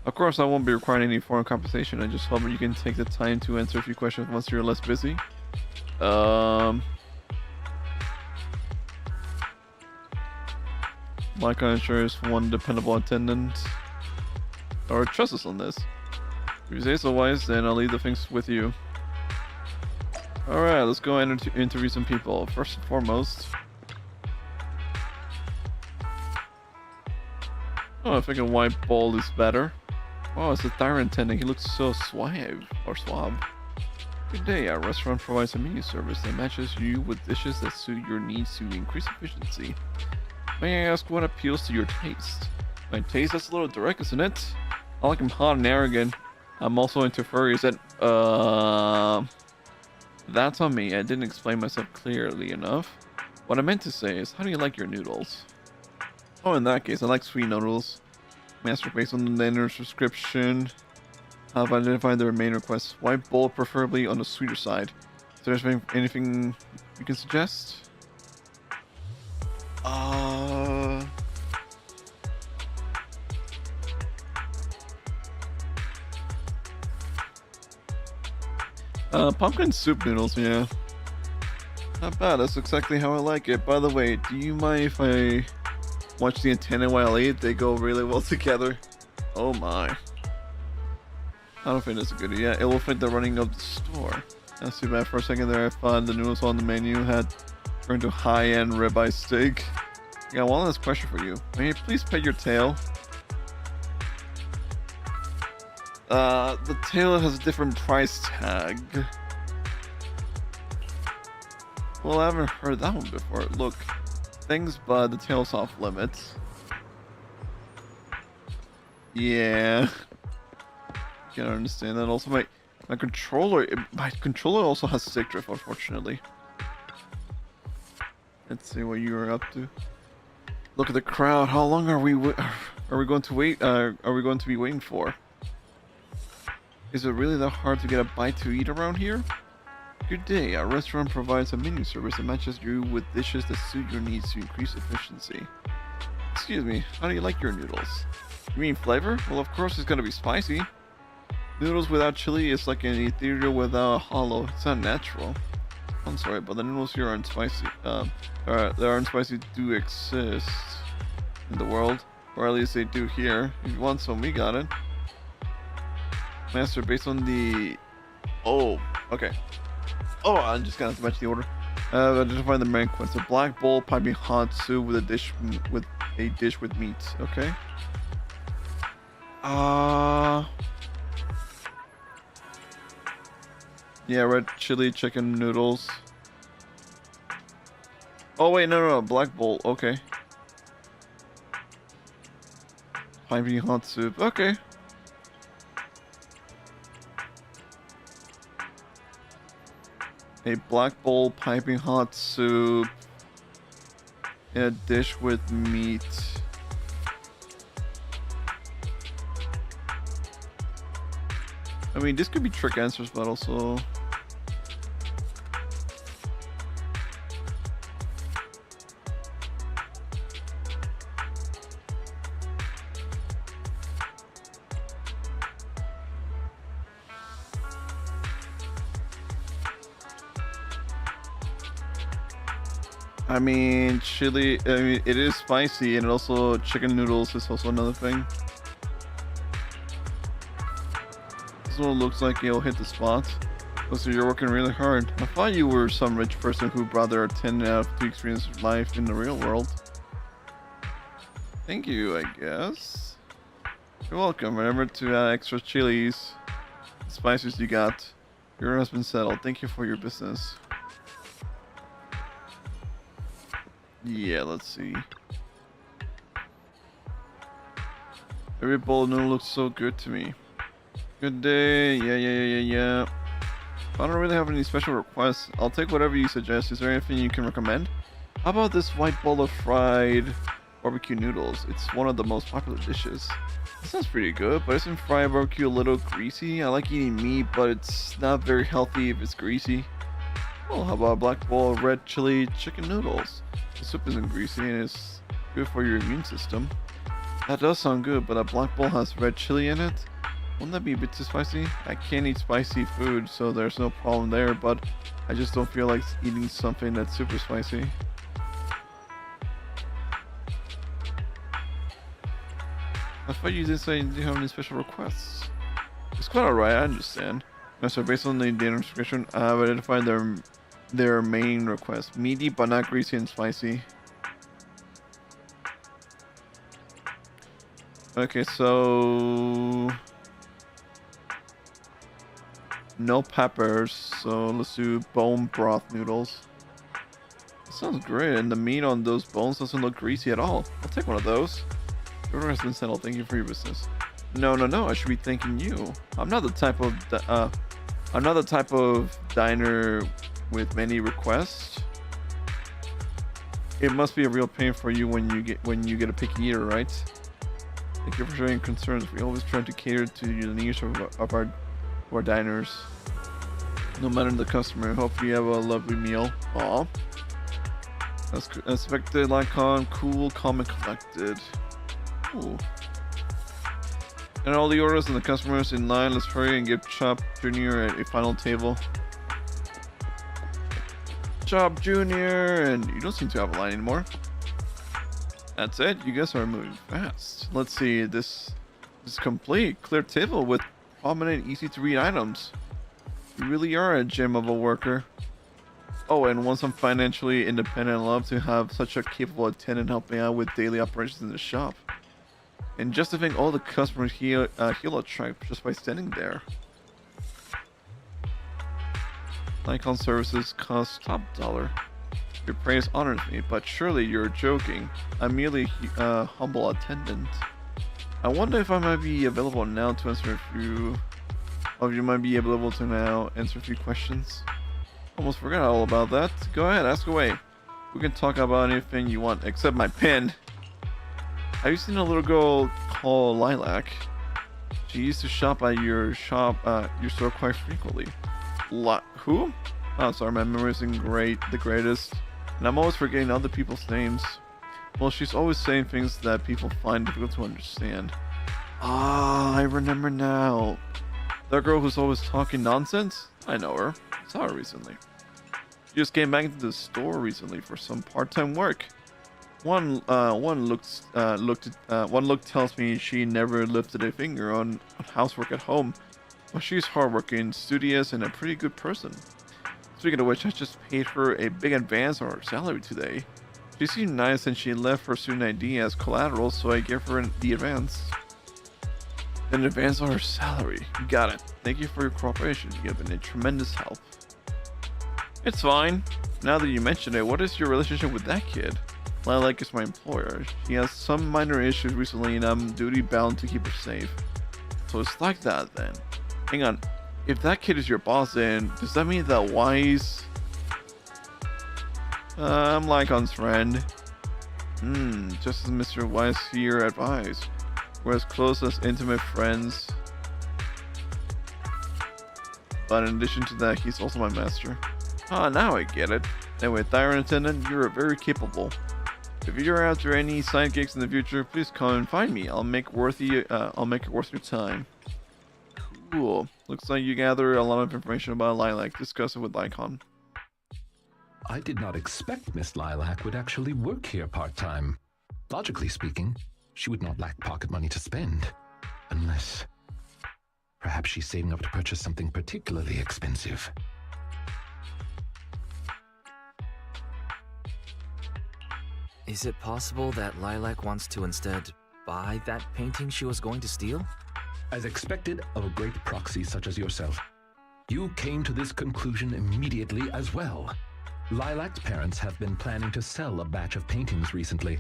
S1: Of course, I won't be requiring any foreign compensation. I just hope you can take the time to answer a few questions once you're less busy. My kind ensures one dependable attendant. Or trust us on this. If you say so, Wise, then I'll leave the things with you. Alright, let's go and interview some people. First and foremost. Oh, I think a white ball is better. Oh, it's a tyrant attendant. He looks so suave. Good day. Our restaurant provides a menu service that matches you with dishes that suit your needs to increase efficiency. May I ask what appeals to your taste? My taste is a little direct, isn't it? I like him hot and arrogant. I'm also into furries and that's on me. I didn't explain myself clearly enough. What I meant to say is, how do you like your noodles? Oh, in that case, I like sweet noodles. Master based on the dinner's description. How have I identified their main requests? White bowl, preferably on the sweeter side. Is there anything you can suggest? Pumpkin soup noodles, yeah. Not bad, that's exactly how I like it. By the way, do you mind if I watch the antenna while I eat? They go really well together. Oh my. I don't think that's a good idea. It will fit the running of the store. That's too bad. For a second there, I thought the noodles on the menu had turned to high-end ribeye steak. I got one last question for you. May you please pet your tail? The tail has a different price tag. Well, I haven't heard that one before. Look, thanks, but the tail's off limits. Yeah. Can't understand that. Also, My controller also has stick drift, unfortunately. Let's see what you are up to. Look at the crowd. How long are we going to wait? Are we going to be waiting for? Is it really that hard to get a bite to eat around here? Good day. Our restaurant provides a menu service that matches you with dishes that suit your needs to increase efficiency. Excuse me, how do you like your noodles? You mean flavor? Well, of course it's gonna be spicy. Noodles without chili is like an ethereal without a hollow. It's not natural. I'm sorry, but the noodles here aren't spicy. There aren't spicy do exist in the world, or at least they do here. If you want some, we got it. Master, based on the... Oh, okay. Oh, I'm just gonna have to match the order. Identify the main request. A black bowl piping hot soup with a dish with meat. Okay. Yeah, red chili chicken noodles. Oh wait, no, black bowl. Okay. Piping hot soup. Okay. A black bowl piping hot soup in a dish with meat. I mean, this could be trick answers, but also... I mean, chili, I mean, it is spicy, and also chicken noodles is also another thing. This one looks like it'll hit the spot. So you're working really hard. I thought you were some rich person who brought their 10 out of 2 experience life in the real world. Thank you, I guess. You're welcome. Remember to add extra chilies. The spices you got. Your order has been settled. Thank you for your business. Yeah, let's see. Every bowl of noodle looks so good to me. Good day. Yeah. I don't really have any special requests. I'll take whatever you suggest. Is there anything you can recommend? How about this white bowl of fried barbecue noodles? It's one of the most popular dishes. It sounds pretty good, but isn't fried barbecue a little greasy? I like eating meat, but it's not very healthy if it's greasy. Well, how about a black bowl of red chili chicken noodles? The soup isn't greasy and it's good for your immune system. That does sound good, but a black bowl has red chili in it? Wouldn't that be a bit too spicy? I can't eat spicy food, so there's no problem there, but I just don't feel like eating something that's super spicy. I thought you did say you didn't have any special requests. It's quite alright, I understand. So based on the dinner description, I've identified their main request. Meaty but not greasy and spicy. Okay, so... no peppers, so let's do bone broth noodles. That sounds great, and the meat on those bones doesn't look greasy at all. I'll take one of those. Your order has been settled. Thank you for your business. No, I should be thanking you. I'm not the type of diner with many requests. It must be a real pain for you when you get a picky eater, right? Thank you for showing concerns. We always try to cater to the needs of our diners, no matter the customer. Hope you have a lovely meal. Aw. That's expected, icon, cool, calm, and collected. Ooh. And all the orders and the customers in line. Let's hurry and give Chop Jr. a final table. Chop Jr. And you don't seem to have a line anymore. That's it. You guys are moving fast. Let's see. This is complete. Clear table with prominent, easy to read items. You really are a gem of a worker. Oh, and once I'm financially independent, I'd love to have such a capable attendant help me out with daily operations in the shop. And just to think all the customers he'll attract just by standing there. Icon services cost top dollar. Your praise honors me, but surely you're joking. I'm merely a humble attendant. I wonder if I might be available now to answer a few Oh, you might be able to now answer a few questions. Almost forgot all about that. Go ahead, ask away. We can talk about anything you want, except my pin. Have you seen a little girl called Lilac? She used to shop at your store quite frequently. Who? Oh, sorry, my memory isn't the greatest, and I'm always forgetting other people's names. Well, she's always saying things that people find difficult to understand. Ah, I remember now. That girl who's always talking nonsense? I know her. I saw her recently. She just came back into the store recently for some part-time work. One look tells me she never lifted a finger on housework at home, but she's hardworking, studious, and a pretty good person. Speaking of which, I just paid her a big advance on her salary today. She seemed nice and she left her student ID as collateral, so I gave her the advance. An advance on her salary. Got it. Thank you for your cooperation. You have been a tremendous help. It's fine. Now that you mention it, what is your relationship with that kid? Lilac is my employer. She has some minor issues recently and I'm duty bound to keep her safe. So it's like that then. Hang on. If that kid is your boss, then does that mean that Wise... I'm Lycon's friend. Just as Mr. Wise here advised. We're as close as intimate friends. But in addition to that, he's also my master. Ah, now I get it. Anyway, Tyrant Attendant, you're very capable. If you're after any side gigs in the future, please come and find me. I'll make it worth your time. Cool. Looks like you gather a lot of information about Lilac. Discuss it with Lycon.
S5: I did not expect Miss Lilac would actually work here part-time. Logically speaking, she would not lack pocket money to spend. Unless... perhaps she's saving up to purchase something particularly expensive.
S6: Is it possible that Lilac wants to instead buy that painting she was going to steal?
S5: As expected of a great proxy such as yourself, you came to this conclusion immediately as well. Lilac's parents have been planning to sell a batch of paintings recently.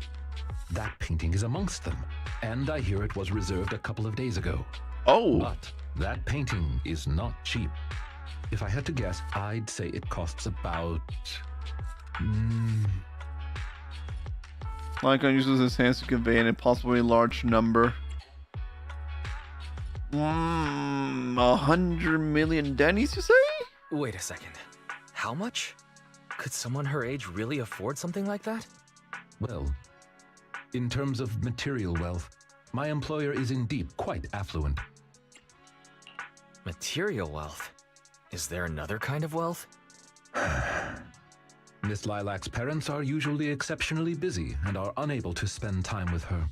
S5: That painting is amongst them, and I hear it was reserved a couple of days ago.
S1: Oh!
S5: But that painting is not cheap. If I had to guess, I'd say it costs about...
S1: Lycon uses his hands to convey an impossibly large number. 100 million dennies, you say?
S6: Wait a second. How much? Could someone her age really afford something like that?
S5: Well, in terms of material wealth, my employer is indeed quite affluent.
S6: Material wealth? Is there another kind of wealth?
S5: Miss Lilac's parents are usually exceptionally busy and are unable to spend time with her.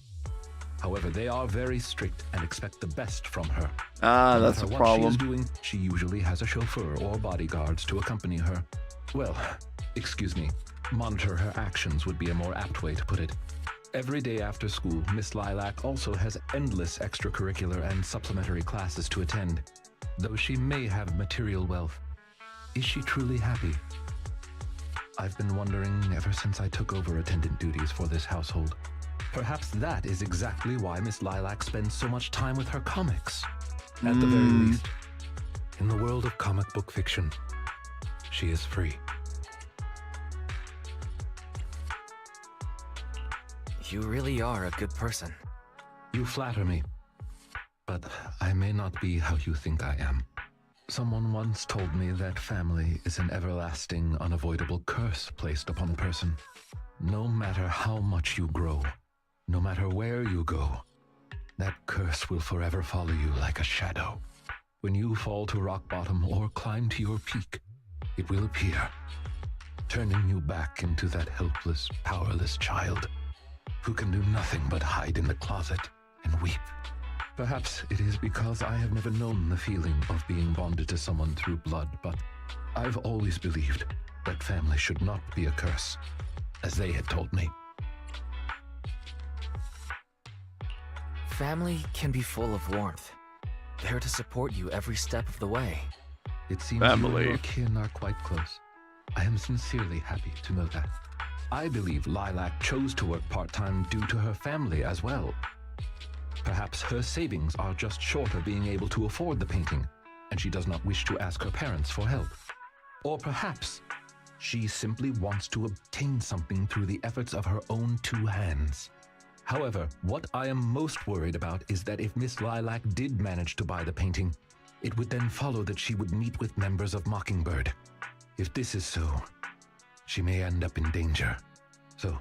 S5: However, they are very strict and expect the best from her.
S1: Ah, that's a
S5: no matter
S1: problem.
S5: what she is doing, she usually has a chauffeur or bodyguards to accompany her. Well, excuse me, monitor her actions would be a more apt way to put it. Every day after school, Miss Lilac also has endless extracurricular and supplementary classes to attend. Though she may have material wealth, is she truly happy? I've been wondering ever since I took over attendant duties for this household. Perhaps that is exactly why Miss Lilac spends so much time with her comics. At the very least, in the world of comic book fiction, she is free.
S6: You really are a good person.
S5: You flatter me, but I may not be how you think I am. Someone once told me that family is an everlasting, unavoidable curse placed upon a person. No matter how much you grow, no matter where you go, that curse will forever follow you like a shadow. When you fall to rock bottom or climb to your peak, it will appear, turning you back into that helpless, powerless child who can do nothing but hide in the closet and weep. Perhaps it is because I have never known the feeling of being bonded to someone through blood, but I've always believed that family should not be a curse, as they had told me.
S6: Family can be full of warmth, there to support you every step of the way.
S5: It seems
S1: Family.
S5: you and your kin are quite close. I am sincerely happy to know that. I believe Lilac chose to work part-time due to her family as well. Perhaps her savings are just short of being able to afford the painting, and she does not wish to ask her parents for help. Or perhaps she simply wants to obtain something through the efforts of her own two hands. However, what I am most worried about is that if Miss Lilac did manage to buy the painting, it would then follow that she would meet with members of Mockingbird. If this is so, she may end up in danger. So,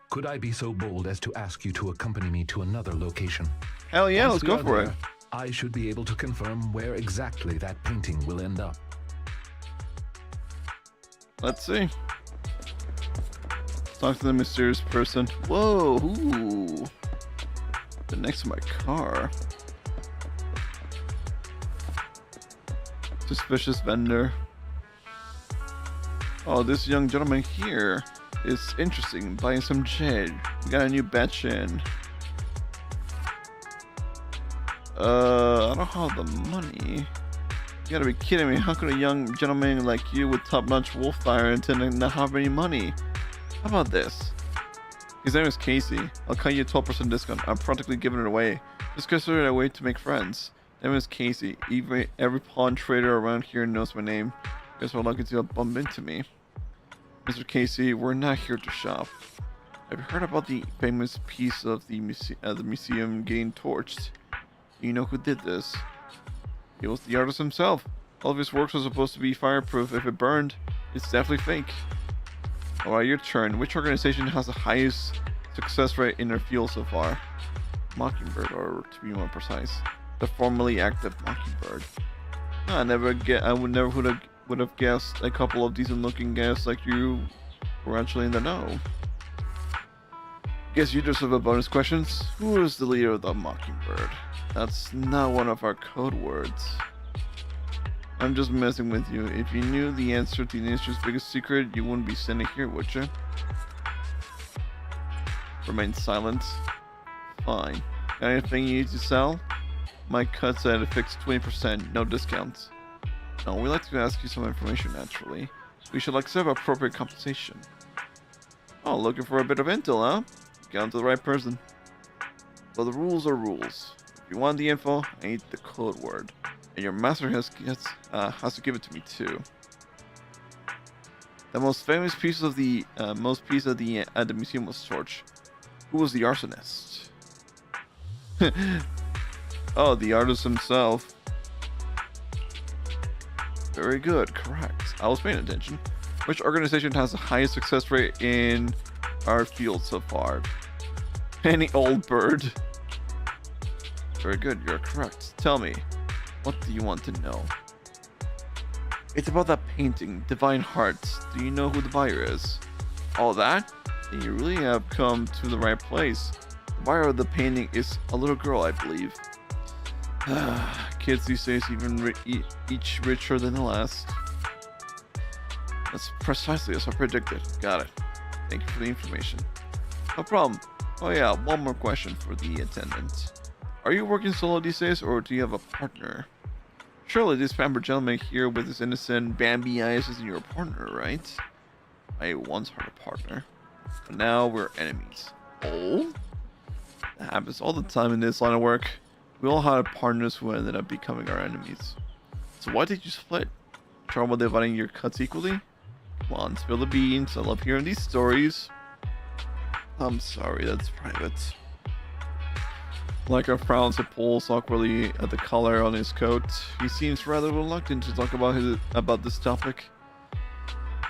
S5: could I be so bold as to ask you to accompany me to another location?
S1: Hell yeah,
S5: Once
S1: let's
S5: we
S1: go
S5: are
S1: for it.
S5: there, I should be able to confirm where exactly that painting will end up.
S1: Let's see. Talk to the mysterious person. Whoa, ooh. Been next to my car. Suspicious vendor. Oh, this young gentleman here is interesting. Buying some jade. We got a new batch in. I don't have the money. You gotta be kidding me. How could a young gentleman like you with top-notch wolf fire intend to not have any money? How about this? His name is Casey. I'll cut you a 12% discount. I'm practically giving it away. Just consider it a way to make friends. Name is Casey. Every pawn trader around here knows my name. Guess we're lucky to bump into me. Mr. Casey, we're not here to shop. Have you heard about the famous piece of the museum getting torched? You know who did this? It was the artist himself. All of his works were supposed to be fireproof. If it burned, it's definitely fake. Alright, your turn. Which organization has the highest success rate in their field so far? Mockingbird, or to be more precise, the formerly active Mockingbird. I would have guessed a couple of decent-looking guys like you were actually in the know. Guess you deserve a bonus questions. Who is the leader of the Mockingbird? That's not one of our code words. I'm just messing with you. If you knew the answer to the industry's biggest secret, you wouldn't be sitting here, would you? Remain silent. Fine. Got anything you need to sell? My cut's at a fixed 20%, no discounts. No, we'd like to ask you some information, naturally. We should accept appropriate compensation. Oh, looking for a bit of intel, huh? Got onto the right person. But the rules are rules. If you want the info, I need the code word. And your master has to give it to me too. The most famous piece of the at the museum was torched. Who was the arsonist? Oh, the artist himself. Very good, correct. I was paying attention. Which organization has the highest success rate in our field so far? Any old bird. Very good, you're correct. Tell me, what do you want to know? It's about that painting, Divine Hearts. Do you know who the buyer is? All that? Then you really have come to the right place. The buyer of the painting is a little girl, I believe. Kids these days each richer than the last. That's precisely as I predicted. Got it. Thank you for the information. No problem. Oh yeah, one more question for the attendant. Are you working solo these days, or do you have a partner? Surely this pampered gentleman here with his innocent Bambi eyes isn't your partner, right? I once had a partner, but now we're enemies. Oh? That happens all the time in this line of work. We all had partners who ended up becoming our enemies. So why did you split? Trouble dividing your cuts equally? Come on, spill the beans. I love hearing these stories. I'm sorry, that's private. Like frowns and pulls awkwardly at the collar on his coat. He seems rather reluctant to talk about this topic.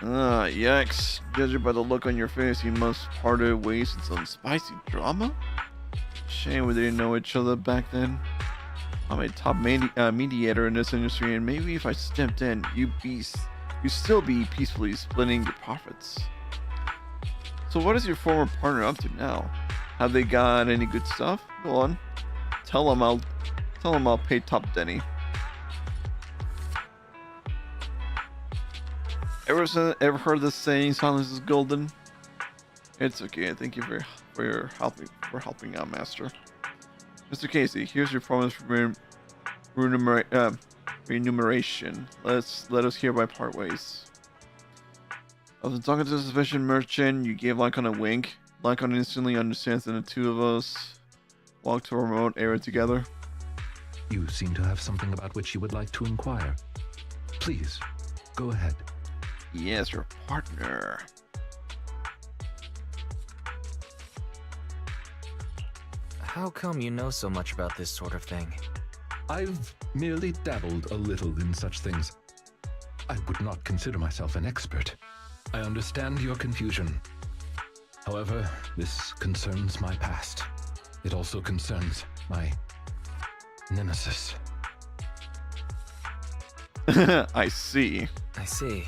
S1: Yikes. Judging by the look on your face, you must have parted ways in some spicy drama? Shame we didn't know each other back then. I'm a top mediator in this industry, and maybe if I stepped in, you'd still be peacefully splitting your profits. So what is your former partner up to now? Have they got any good stuff? Go on. Tell him I'll pay top Denny. Ever heard the saying silence is golden? It's okay. Thank you for helping out, Master. Mr. Casey, here's your promise for remuneration. Let us hereby part ways. I was talking to the sufficient merchant. You gave Lycon a wink. Lycon instantly understands that the two of us walk to a remote area together.
S5: You seem to have something about which you would like to inquire. Please, go ahead.
S1: Yes, your partner.
S6: How come you know so much about this sort of thing?
S5: I've merely dabbled a little in such things. I would not consider myself an expert. I understand your confusion. However, this concerns my past. It also concerns my nemesis.
S1: I see.
S6: I see.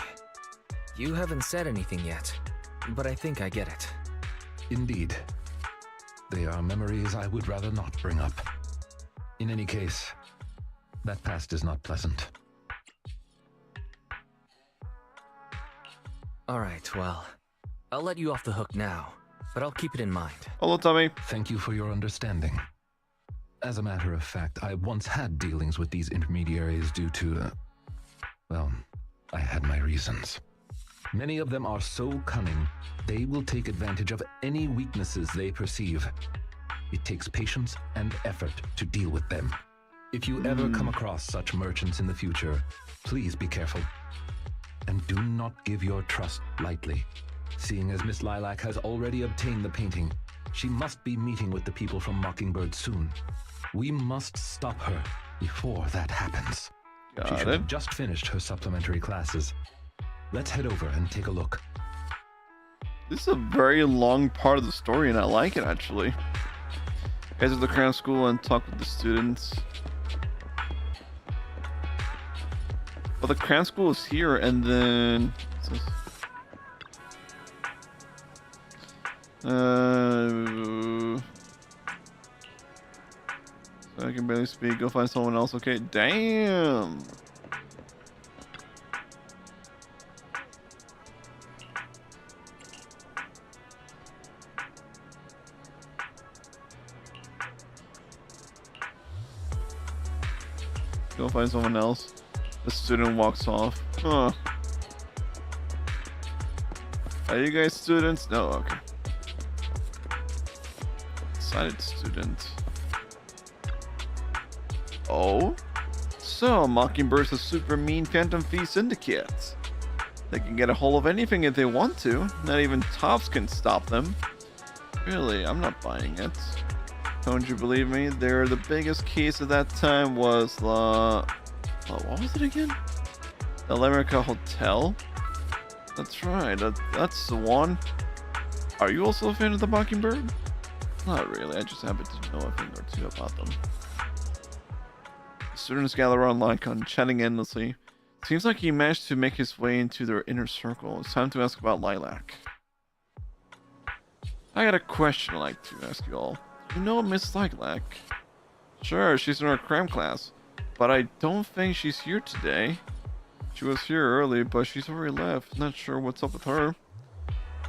S6: You haven't said anything yet, but I think I get it.
S5: Indeed. They are memories I would rather not bring up. In any case, that past is not pleasant.
S6: Alright, well, I'll let you off the hook now, but I'll keep it in mind.
S1: Hello, Tommy.
S5: Thank you for your understanding. As a matter of fact, I once had dealings with these intermediaries due to, well, I had my reasons. Many of them are so cunning, they will take advantage of any weaknesses they perceive. It takes patience and effort to deal with them. If you ever come across such merchants in the future, please be careful. And do not give your trust lightly. Seeing as Miss Lilac has already obtained the painting, she must be meeting with the people from Mockingbird soon. We must stop her before that happens. She should have just finished her supplementary classes. Let's head over and take a look.
S1: This is a very long part of the story, and I like it, actually. Head to the cram school and talk with the students. Well, the cram school is here, and then... I can barely speak. Go find someone else. Okay, damn. Go find someone else. The student walks off. Huh. Are you guys students? No, okay. Excited student. Oh? So, Mockingbirds a super mean Phantom Fee syndicate. They can get a hold of anything if they want to. Not even Tops can stop them. Really, I'm not buying it. Don't you believe me? They're the biggest case at that time was the... what was it again? The America Hotel? That's right, that's the one. Are you also a fan of the Mockingbird? Not really, I just happen to know a thing or two about them. Students gather around Lycon, chatting endlessly. Seems like he managed to make his way into their inner circle. It's time to ask about Lilac. I got a question I'd like to ask you all. Do you know Miss Lilac? Sure, she's in our cram class, but I don't think she's here today. She was here early, but she's already left. Not sure what's up with her.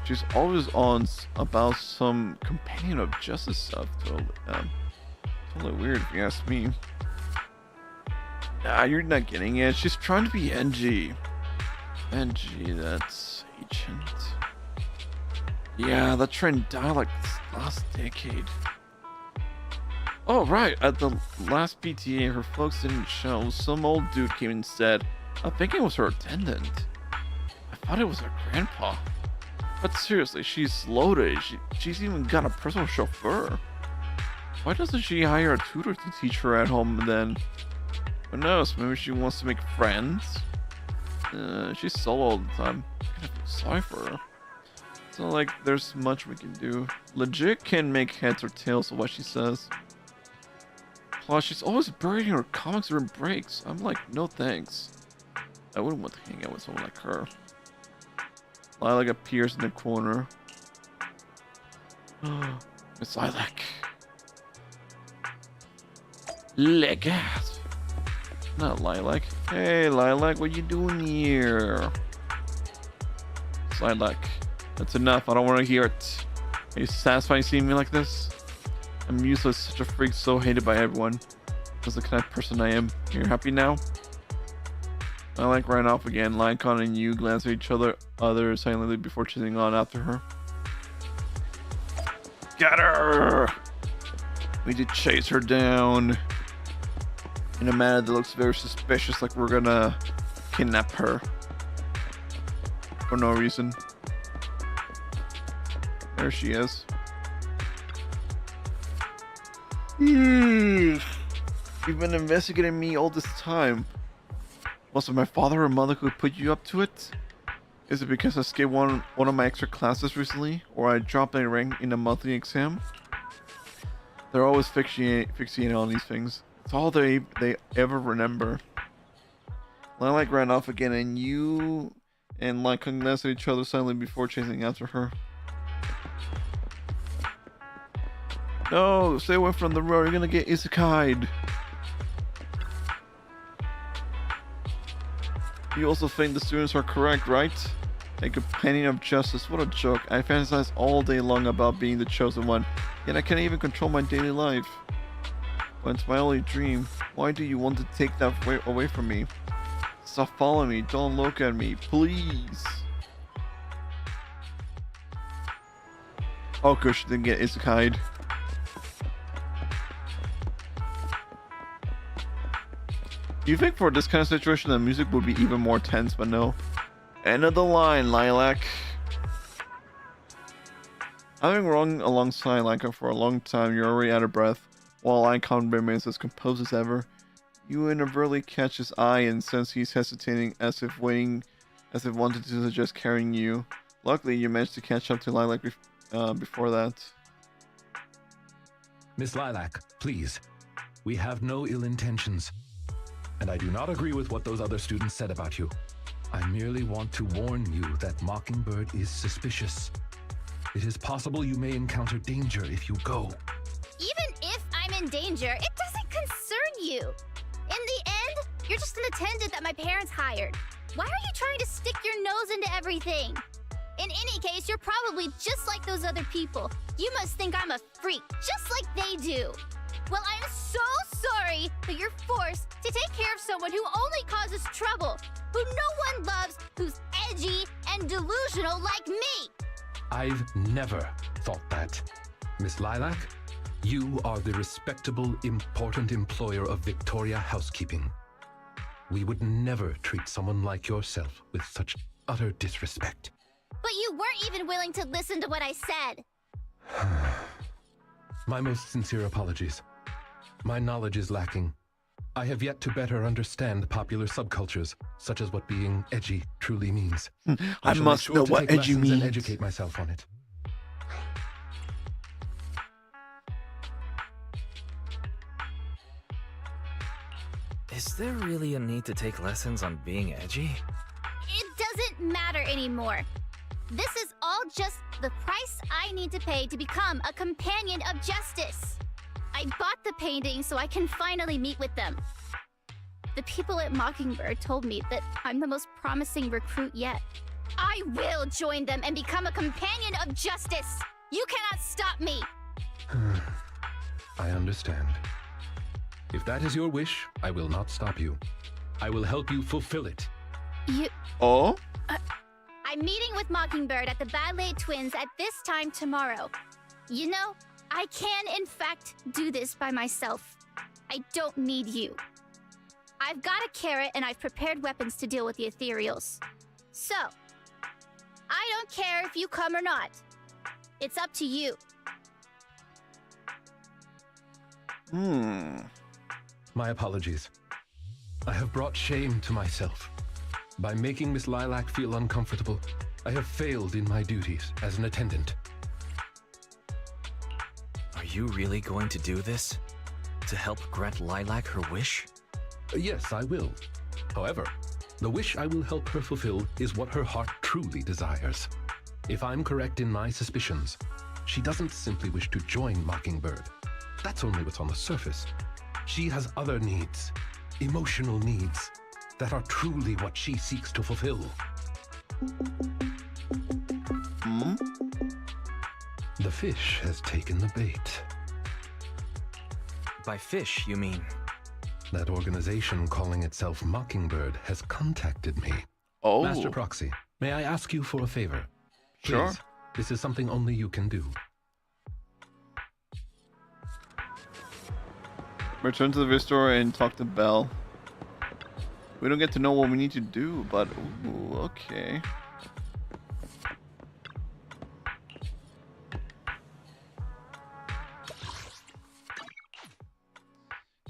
S1: She's always on about some companion of justice stuff. Totally weird if you ask me. Nah, you're not getting it. She's trying to be NG. NG, that's ancient. Yeah, that trend died like last decade. Oh, right. At the last PTA, her folks didn't show. Some old dude came instead. I think it was her attendant. I thought it was her grandpa. But seriously, she's loaded. She's even got a personal chauffeur. Why doesn't she hire a tutor to teach her at home then? Who knows? Maybe she wants to make friends? She's solo all the time. I kind of feel sorry for her. It's not like there's much we can do. Legit can make heads or tails of what she says. Plus, she's always burying her comics during breaks. I'm like, no thanks. I wouldn't want to hang out with someone like her. Lilac appears in the corner. Miss Lilac. Lilac. Not Lilac. Hey, Lilac, what you doing here? Miss Lilac. That's enough. I don't want to hear it. Are you satisfied seeing me like this? I'm useless, such a freak, so hated by everyone. That's the kind of person I am. You're happy now? Lilac ran off again. Lycon and you glance at each other silently before chasing on after her. Get her! We need to chase her down. in a manner that looks very suspicious, like we're gonna kidnap her for no reason. There she is. You've been investigating me all this time. Was it my father or mother who put you up to it? Is it because I skipped one of my extra classes recently, or I dropped a rank in a monthly exam? They're always fixating on these things. It's all they ever remember. Lilac ran off again, and you and Light glanced at each other silently before chasing after her. No, stay away from the road. You're gonna get isekai'd. You also think the students are correct, right? A companion of justice. What a joke. I fantasize all day long about being the chosen one, yet I can't even control my daily life. When it's my only dream, why do you want to take that away from me? Stop following me. Don't look at me, please. Oh, good, she didn't get isekai'd. You think for this kind of situation the music would be even more tense, but no. End of the line, Lilac. I've been running alongside Lilac for a long time. You're already out of breath, while Icon remains as composed as ever. You inadvertently catch his eye and sense he's hesitating, as if wanted to suggest carrying you. Luckily, you managed to catch up to Lilac before that.
S5: Miss Lilac, please. We have no ill intentions. And I do not agree with what those other students said about you. I merely want to warn you that Mockingbird is suspicious. It is possible you may encounter danger if you go.
S8: Even if I'm in danger, it doesn't concern you. In the end, you're just an attendant that my parents hired. Why are you trying to stick your nose into everything? In any case, you're probably just like those other people. You must think I'm a freak, just like they do. Well, I'm so sorry that you're forced to take care of someone who only causes trouble, who no one loves, who's edgy and delusional like me.
S5: I've never thought that. Miss Lilac, you are the respectable, important employer of Victoria Housekeeping. We would never treat someone like yourself with such utter disrespect.
S8: But you weren't even willing to listen to what I said.
S5: My most sincere apologies. My knowledge is lacking. I have yet to better understand popular subcultures, such as what being edgy truly means.
S1: I
S5: shall
S1: must
S5: make sure
S1: know
S5: to
S1: what
S5: take
S1: edgy
S5: lessons
S1: means.
S5: and educate myself on it.
S6: Is there really a need to take lessons on being edgy?
S8: It doesn't matter anymore. This is all just the price I need to pay to become a companion of justice. I bought the painting so I can finally meet with them. The people at Mockingbird told me that I'm the most promising recruit yet. I will join them and become a companion of justice. You cannot stop me.
S5: I understand. If that is your wish, I will not stop you. I will help you fulfill it.
S1: Oh?
S8: I'm meeting with Mockingbird at the Ballet Twins at this time tomorrow. You know, I can, in fact, do this by myself. I don't need you. I've got a carrot and I've prepared weapons to deal with the ethereals. So, I don't care if you come or not. It's up to you.
S5: My apologies. I have brought shame to myself. By making Miss Lilac feel uncomfortable, I have failed in my duties as an attendant.
S6: Are you really going to do this? To help grant Lilac her wish?
S5: Yes, I will. However, the wish I will help her fulfill is what her heart truly desires. If I'm correct in my suspicions, she doesn't simply wish to join Mockingbird. That's only what's on the surface. She has other needs, emotional needs, that are truly what she seeks to fulfill. The fish has taken the bait.
S6: By fish, you mean?
S5: That organization calling itself Mockingbird has contacted me.
S1: Oh.
S5: Master Proxy, may I ask you for a favor?
S1: Sure.
S5: Please, this is something only you can do.
S1: Return to the visitor and talk to Belle. We don't get to know what we need to do, but ooh, okay.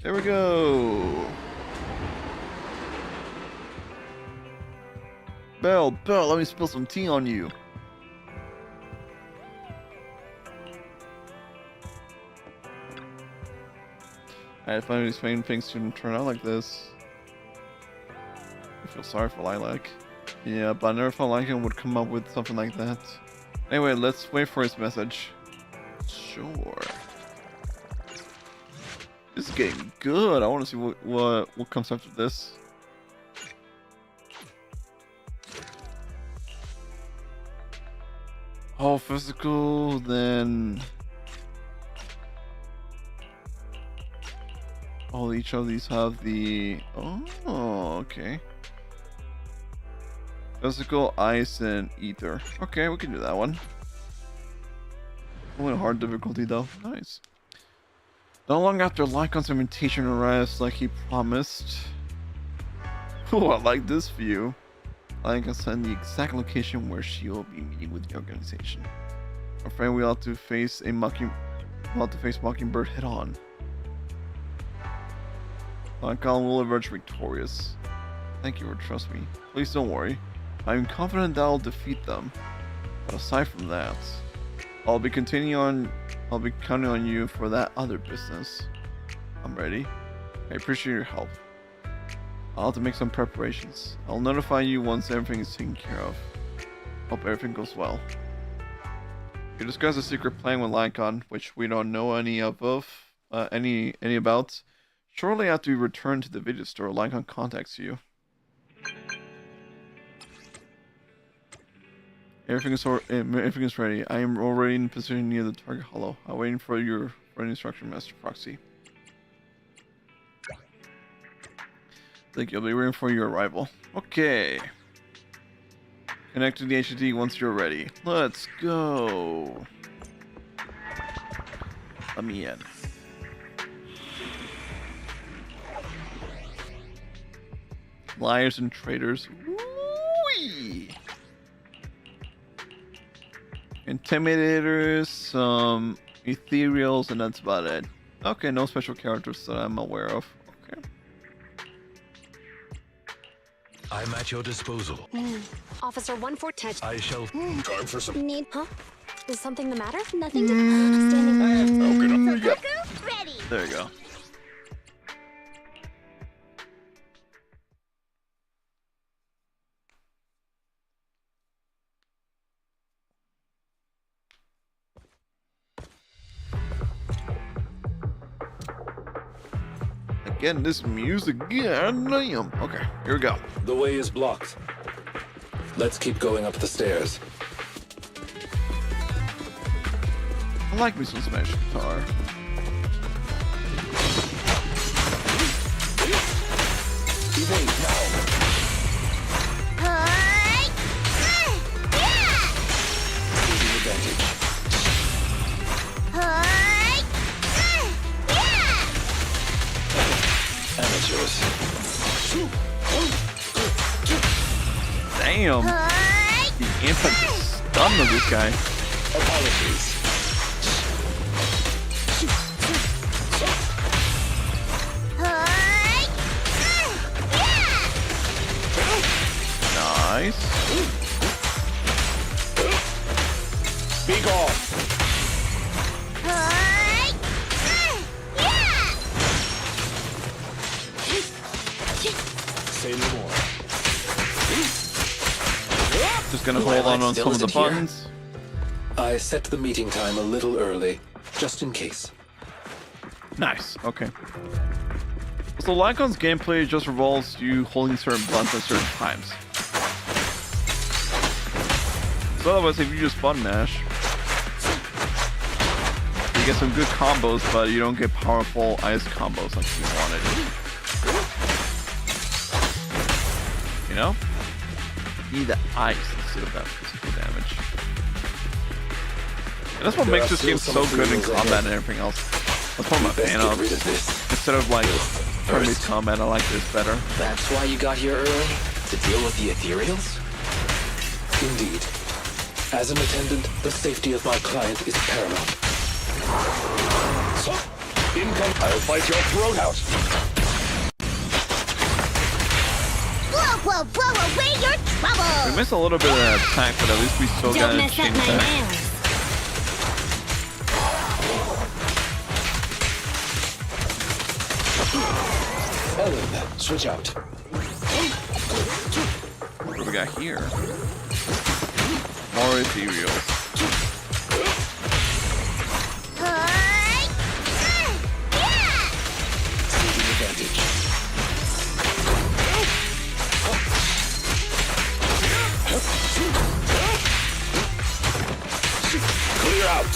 S1: There we go. Belle, let me spill some tea on you. I find these fame things shouldn't turn out like this. I feel sorry for Lilac. Yeah, but I never thought Lilac would come up with something like that. Anyway, let's wait for his message. Sure. This is getting good. I want to see what comes after this. All physical, then all each of these have the okay. Physical, ice, and ether. Okay, we can do that one. Only hard difficulty though. Nice. Not long after Lycon's invitation arrives, like he promised. Oh, I like this view. Lycon sent the exact location where she will be meeting with the organization. I'm afraid we ought to face Mockingbird head on. Lycon will emerge victorious. Thank you for trusting me. Please don't worry. I'm confident that I'll defeat them. But aside from that, I'll be counting on you for that other business. I'm ready. I appreciate your help. I'll have to make some preparations. I'll notify you once everything is taken care of. Hope everything goes well. You discuss a secret plan with Lycon, which we don't know any about. Shortly after you return to the video store, Lycon contacts you. Everything is ready. I am already in position near the target hollow. I'm waiting for an instruction, Master Proxy. Think you'll be waiting for your arrival. Okay. Connect to the HDD once you're ready. Let's go. Let me in. Liars and traitors. Whee! Intimidators, some ethereals, and that's about it. Okay, no special characters that I'm aware of. Okay.
S5: I'm at your disposal.
S9: Officer 142.
S5: I shall.
S3: Time for some.
S8: Need
S9: Huh? Is something the matter?
S8: nothing to standing.
S1: Yeah.
S8: Ready.
S1: There you go. Again, this music, god damn. Okay, here we go.
S3: The way is blocked. Let's keep going up the stairs.
S1: I like me some Smash guitar.
S3: Evade now. Taking advantage. Amateurs.
S1: Damn. The impact is stun of this guy.
S3: Apologies.
S1: Nice.
S3: Be gone. Say no more.
S1: Just gonna hold on some of the buttons.
S3: I set the meeting time a little early, just in case.
S1: Nice. Okay. So Lycon's gameplay just revolves you holding certain buttons at certain times. So otherwise, if you just button mash, you get some good combos, but you don't get powerful ice combos like you wanted. You know? You need the ice instead of that physical damage. And that's what makes this game so good in combat and everything else. That's what I'm a fan
S3: Get
S1: of.
S3: rid of this.
S1: Instead of like turn-based combat, I like this better.
S3: That's why you got here early? To deal with the ethereals? Indeed. As an attendant, the safety of my client is paramount. So, income, I'll bite your throat out.
S8: Blow, blow away your trouble!
S1: We missed a little bit of that attack, but at least we still got
S2: Don't
S1: a
S2: mess up
S1: chain
S2: my
S1: attack.
S2: nails.
S3: Ellen, switch out.
S1: What do we got here? More ethereals.
S3: Taking advantage. Clear out.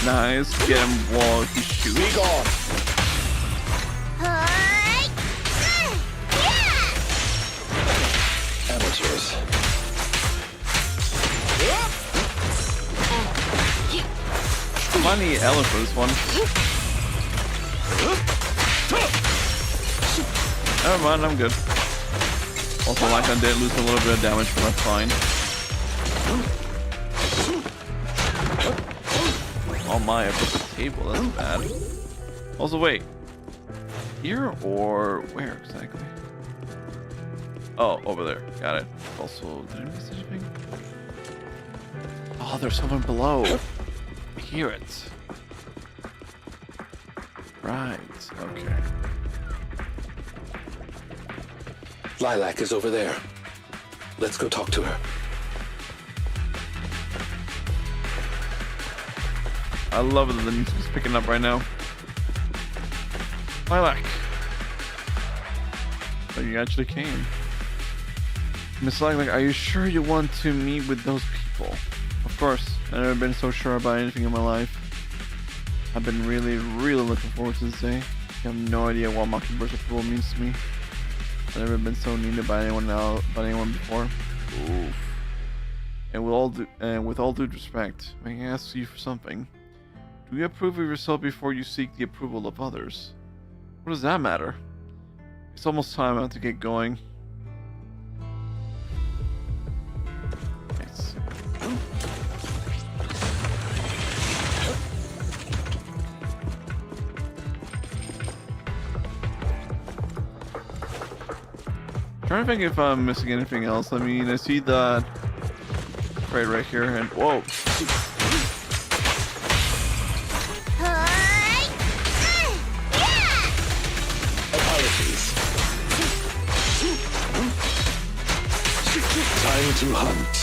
S1: Nice. Get him while he shoots.
S3: Be gone. Amateurs.
S1: Money Ellen for this one. Never mind, I'm good. Also, like I did lose a little bit of damage, but that's fine. Oh my, I broke the table. That's bad. Also, wait. Here or where exactly? Oh, over there. Got it. Also, did I miss anything? Oh, there's someone below. I hear it. Right. Okay.
S3: Lilac is over there. Let's go talk to her.
S1: I love it that the music's picking up right now. Lilac. So you actually came. Miss Lilac, are you sure you want to meet with those people? Of course. I've never been so sure about anything in my life. I've been really looking forward to this day. You have no idea what Mockingbird's approval means to me. I've never been so needed by anyone before. Oof. And with all due respect, may I ask you for something? Do you approve of yourself before you seek the approval of others? What does that matter? It's almost time I have to get going. Nice. Trying to think if I'm missing anything else. I mean, I see that right here, and whoa.
S3: Time to hunt.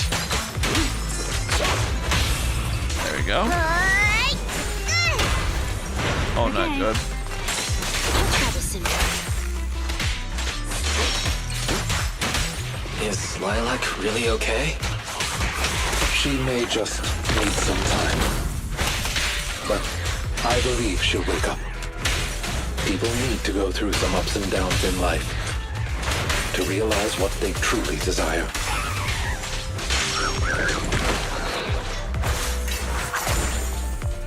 S1: There we go. Oh, not good.
S6: Is Lilac really okay?
S3: She may just need some time. But I believe she'll wake up. People need to go through some ups and downs in life to realize what they truly desire.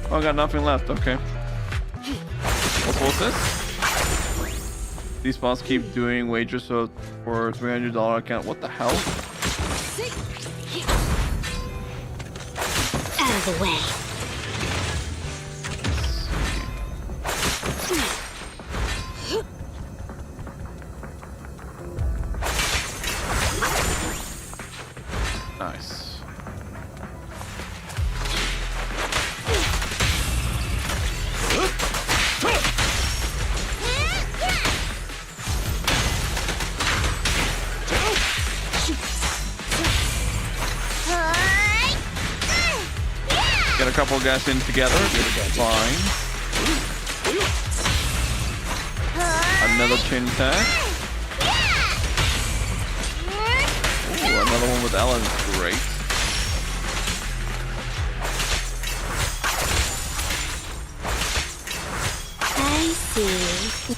S1: Oh, I got nothing left. Okay. What's this? These spots keep doing wagers so for $300 account. What the hell?
S2: Out of the way.
S1: Nice. Get a couple guys in together. Fine. Another chain attack. Ooh, another one with Ellen. Great.
S2: I see.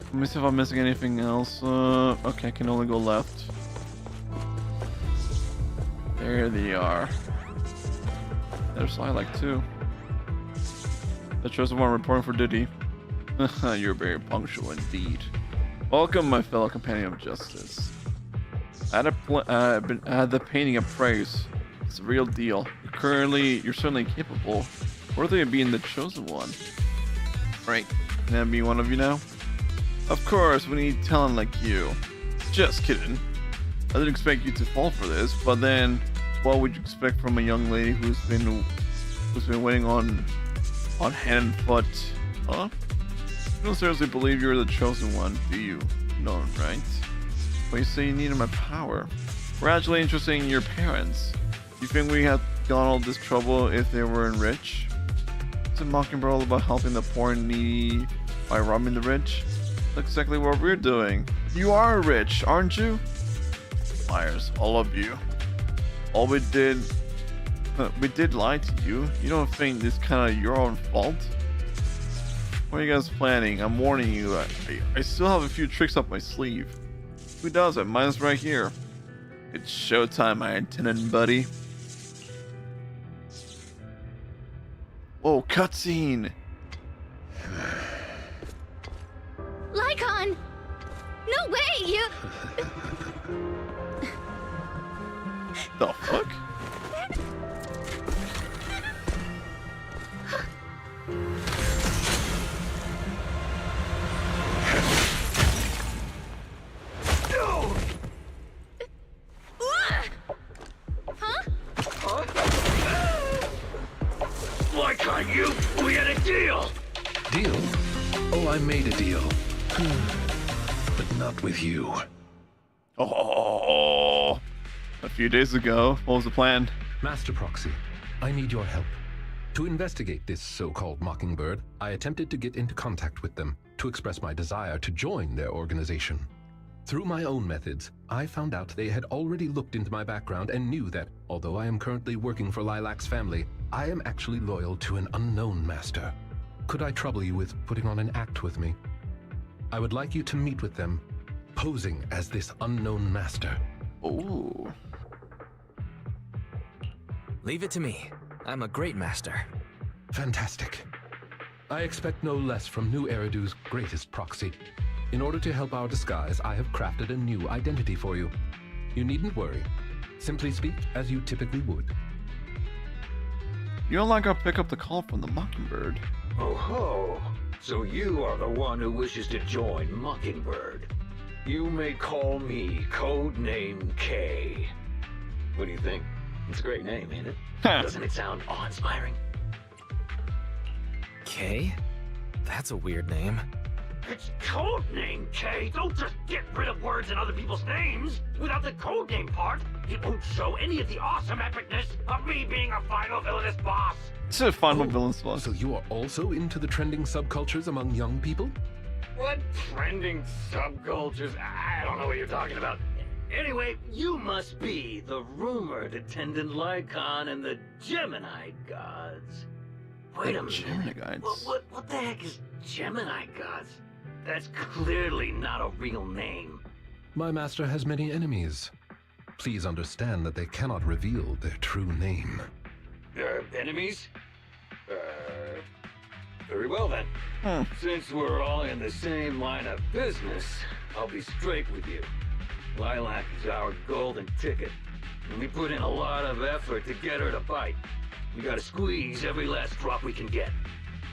S1: Let me see if I'm missing anything else. Okay, I can only go left. There they are. There's Lilac too. The chosen one reporting for duty. You're very punctual indeed. Welcome, my fellow companion of justice. I had the painting of praise. It's a real deal. You're certainly capable, worthy of being the chosen one. Right? Can I be one of you now? Of course, we need talent like you. Just kidding. I didn't expect you to fall for this, but then, what would you expect from a young lady who's been waiting on hand and foot? Huh? You don't seriously believe you're the chosen one, do you? No, right? But you say you needed my power. We're actually interested in your parents. You think we had gone all this trouble if they weren't rich? Isn't Mockingbird all about helping the poor and needy by robbing the rich? That's exactly what we're doing. You are rich, aren't you? Liars, all of you. All we did lie to you. You don't think this kind of your own fault? What are you guys planning? I'm warning you. I still have a few tricks up my sleeve. Who doesn't? Mine's right here. It's showtime, my attendant buddy. Whoa, cutscene!
S8: Lycon! No way, you...
S1: The fuck?
S4: Why can't you? We had a deal!
S5: Deal? Oh, I made a deal. But not with you.
S1: Oh, a few days ago. What was the plan?
S5: Master Proxy, I need your help. To investigate this so-called Mockingbird, I attempted to get into contact with them to express my desire to join their organization. Through my own methods, I found out they had already looked into my background and knew that, although I am currently working for Lilac's family, I am actually loyal to an unknown master. Could I trouble you with putting on an act with me? I would like you to meet with them, posing as this unknown master.
S1: Ooh.
S6: Leave it to me. I'm a great master.
S5: Fantastic. I expect no less from New Eridu's greatest proxy. In order to help our disguise, I have crafted a new identity for you. You needn't worry. Simply speak as you typically would.
S1: You don't like I'll pick up the call from the Mockingbird.
S4: Oh ho! So you are the one who wishes to join Mockingbird. You may call me Codename K. What do you think? It's a great name, ain't it? Doesn't it sound awe-inspiring?
S6: K? That's a weird name.
S4: It's Codename K! Don't just get rid of words in other people's names! Without the codename part, it won't show any of the awesome epicness of me being a final villainous boss!
S1: It's a final villain's boss.
S5: So you are also into the trending subcultures among young people?
S4: What trending subcultures? I don't know what you're talking about. Anyway, you must be the rumored attendant Lycon and the Gemini gods. Wait a minute.
S1: Gemini gods?
S4: What the heck is Gemini gods? That's clearly not a real name.
S5: My master has many enemies. Please understand that they cannot reveal their true name.
S4: Enemies? Very well then. Since we're all in the same line of business, I'll be straight with you. Lilac is our golden ticket, and we put in a lot of effort to get her to bite. We gotta squeeze every last drop we can get.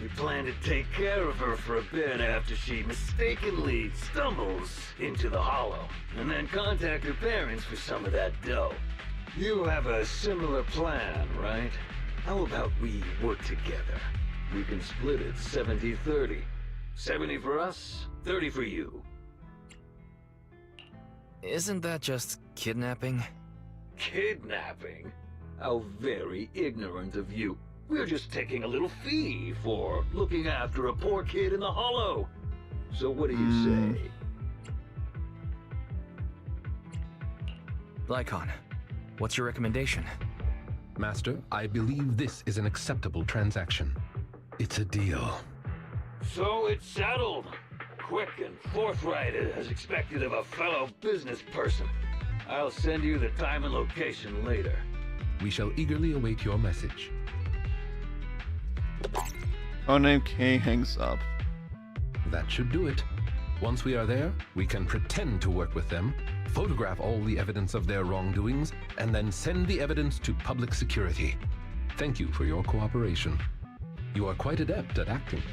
S4: We plan to take care of her for a bit after she mistakenly stumbles into the hollow, and then contact her parents for some of that dough. You have a similar plan, right? How about we work together? We can split it 70-30. 70 for us, 30 for you.
S6: Isn't that just kidnapping?
S4: Kidnapping? How very ignorant of you. We're just taking a little fee for looking after a poor kid in the hollow. So what do you say?
S6: Lycon, what's your recommendation?
S5: Master, I believe this is an acceptable transaction. It's a deal.
S4: So it's settled. Quick and forthright as expected of a fellow business person. I'll send you the time and location later.
S5: We shall eagerly await your message.
S1: Codename K hangs up.
S5: That should do it. Once we are there, we can pretend to work with them, photograph all the evidence of their wrongdoings, and then send the evidence to public security. Thank you for your cooperation. You are quite adept at acting.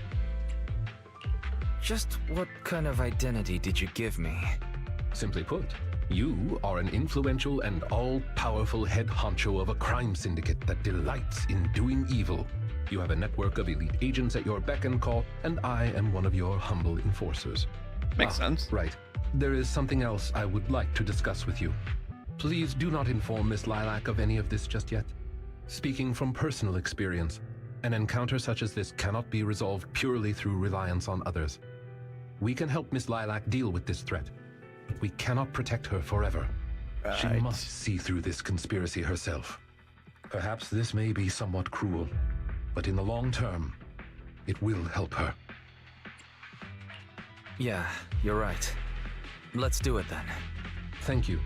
S6: Just what kind of identity did you give me?
S5: Simply put, you are an influential and all-powerful head honcho of a crime syndicate that delights in doing evil. You have a network of elite agents at your beck and call, and I am one of your humble enforcers.
S1: Makes sense.
S5: Right. There is something else I would like to discuss with you. Please do not inform Miss Lilac of any of this just yet. Speaking from personal experience, an encounter such as this cannot be resolved purely through reliance on others. We can help Miss Lilac deal with this threat, but we cannot protect her forever. She
S1: Right.
S5: must see through this conspiracy herself. Perhaps this may be somewhat cruel, but in the long term, it will help her.
S6: Yeah, you're right. Let's do it then.
S5: Thank you.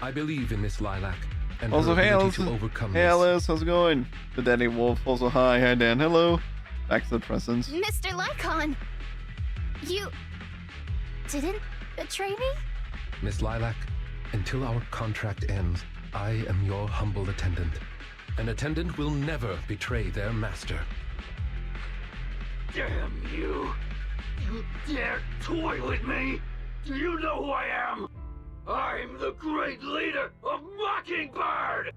S5: I believe in Miss Lilac and
S1: Also,
S5: her
S1: hey,
S5: ability
S1: Alice.
S5: to overcome
S1: Hey,
S5: this.
S1: Alice, how's it going? The Daddy Wolf. Also, hi. Hi, Dan. Hello. Back to the presents.
S8: Mr. Lycon, you didn't betray me?
S5: Miss Lilac, until our contract ends, I am your humble attendant. An attendant will never betray their master.
S4: Damn you! You dare toy with me? Do you know who I am? I'm the great leader of Mockingbird!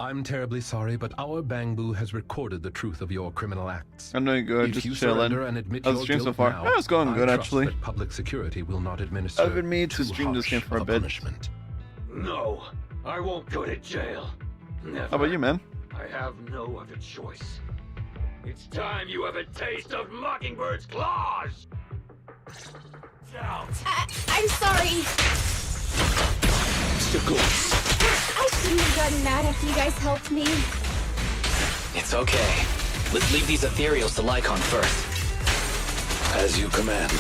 S5: I'm terribly sorry, but our Bangbu has recorded the truth of your criminal acts.
S1: I'm doing good.
S5: If
S1: Just
S5: you
S1: chilling.
S5: surrender and admit
S1: How's
S5: your
S1: the stream so
S5: guilt
S1: far?
S5: now,
S1: Yeah, it's going good,
S5: I trust
S1: actually.
S5: that public security will not administer
S1: I've been meaning to
S5: too
S1: stream this game
S5: harsh
S1: for a
S5: of
S1: bit.
S5: punishment.
S4: No, I won't go to jail. Never.
S1: How about you, man?
S4: I have no other choice. It's time you have a taste of Mockingbird's claws! Out.
S8: I'm sorry. I shouldn't have gotten mad after you guys helped me.
S3: It's okay. Let's leave these ethereals to Lycon first. As you command.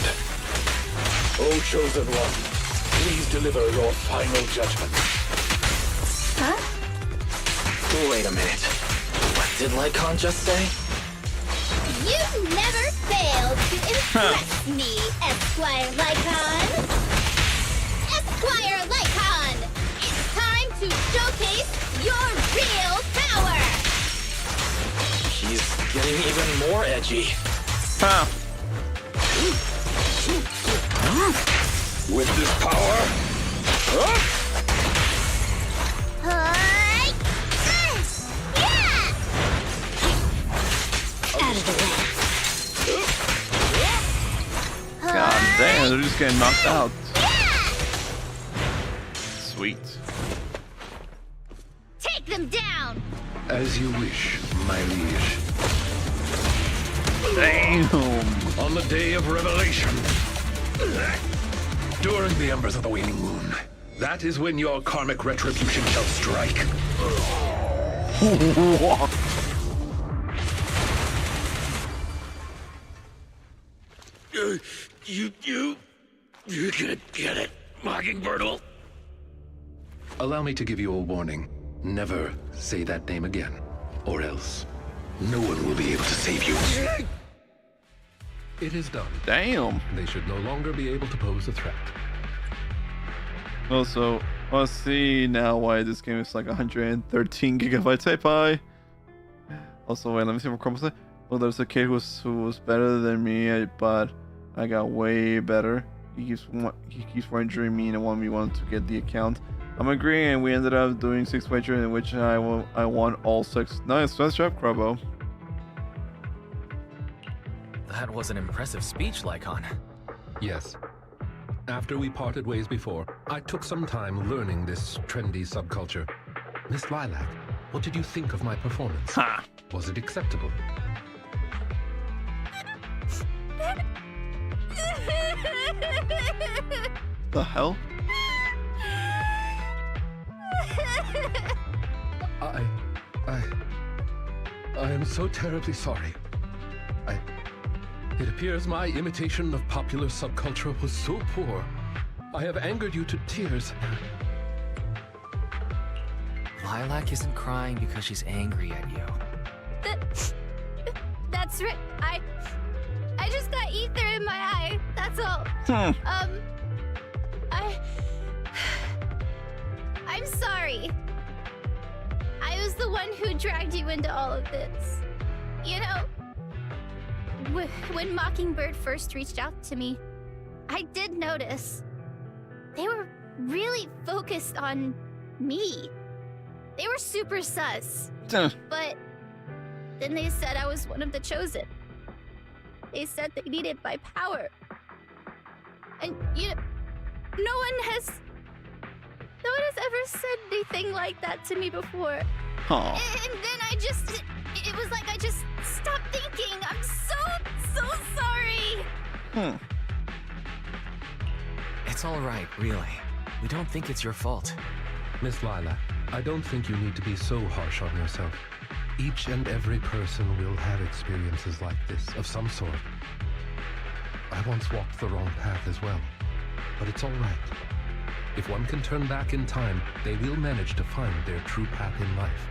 S3: O Chosen One, please deliver your final judgment.
S8: Huh?
S3: Wait a minute. What did Lycon just say?
S8: You never failed to impress me, Esquire Lycon. Esquire Lycon, it's time to showcase your real power.
S3: He's getting even more edgy.
S1: Huh.
S3: With this power,
S8: Yeah! Out of the way.
S1: God damn, they're just getting knocked out.
S8: Yeah!
S1: Sweet.
S8: Take them down!
S5: As you wish, my liege.
S1: Damn.
S5: On the day of revelation, during the embers of the waning moon, that is when your karmic retribution shall strike.
S4: You're gonna get it, Mockingbird will.
S5: Allow me to give you a warning. Never say that name again, or else no one will be able to save you. It is done.
S1: Damn.
S5: They should no longer be able to pose a threat.
S1: Also, let's see now why this game is like 113 gigabytes. Hey, pie. Also, wait, let me see what Crumble say. Well, there's a kid who was better than me, but I got way better. He keeps wandering me and wanted me to get the account. I'm agreeing, and we ended up doing 6 wagers in which I won all 6. Nice job, Crubbo.
S6: That was an impressive speech, Lycon.
S5: Yes. After we parted ways before, I took some time learning this trendy subculture. Miss Lilac, what did you think of my performance?
S1: Ha!
S5: Was it acceptable?
S1: The hell?
S5: I am so terribly sorry. It appears my imitation of popular subculture was so poor. I have angered you to tears.
S6: Lilac isn't crying because she's angry at you.
S8: That's right. I just got ether in my eye. That's all. I'm sorry. I was the one who dragged you into all of this. You know, when Mockingbird first reached out to me, I did notice they were really focused on me. They were super sus. But then they said I was one of the chosen. They said they needed my power. And you know, no one has ever said anything like that to me before.
S1: Aw.
S8: And then it was like I just stopped thinking. I'm so sorry.
S6: It's all right, really. We don't think it's your fault.
S5: Miss Lilac, I don't think you need to be so harsh on yourself. Each and every person will have experiences like this, of some sort. I once walked the wrong path as well, but it's all right. If one can turn back in time, they will manage to find their true path in life.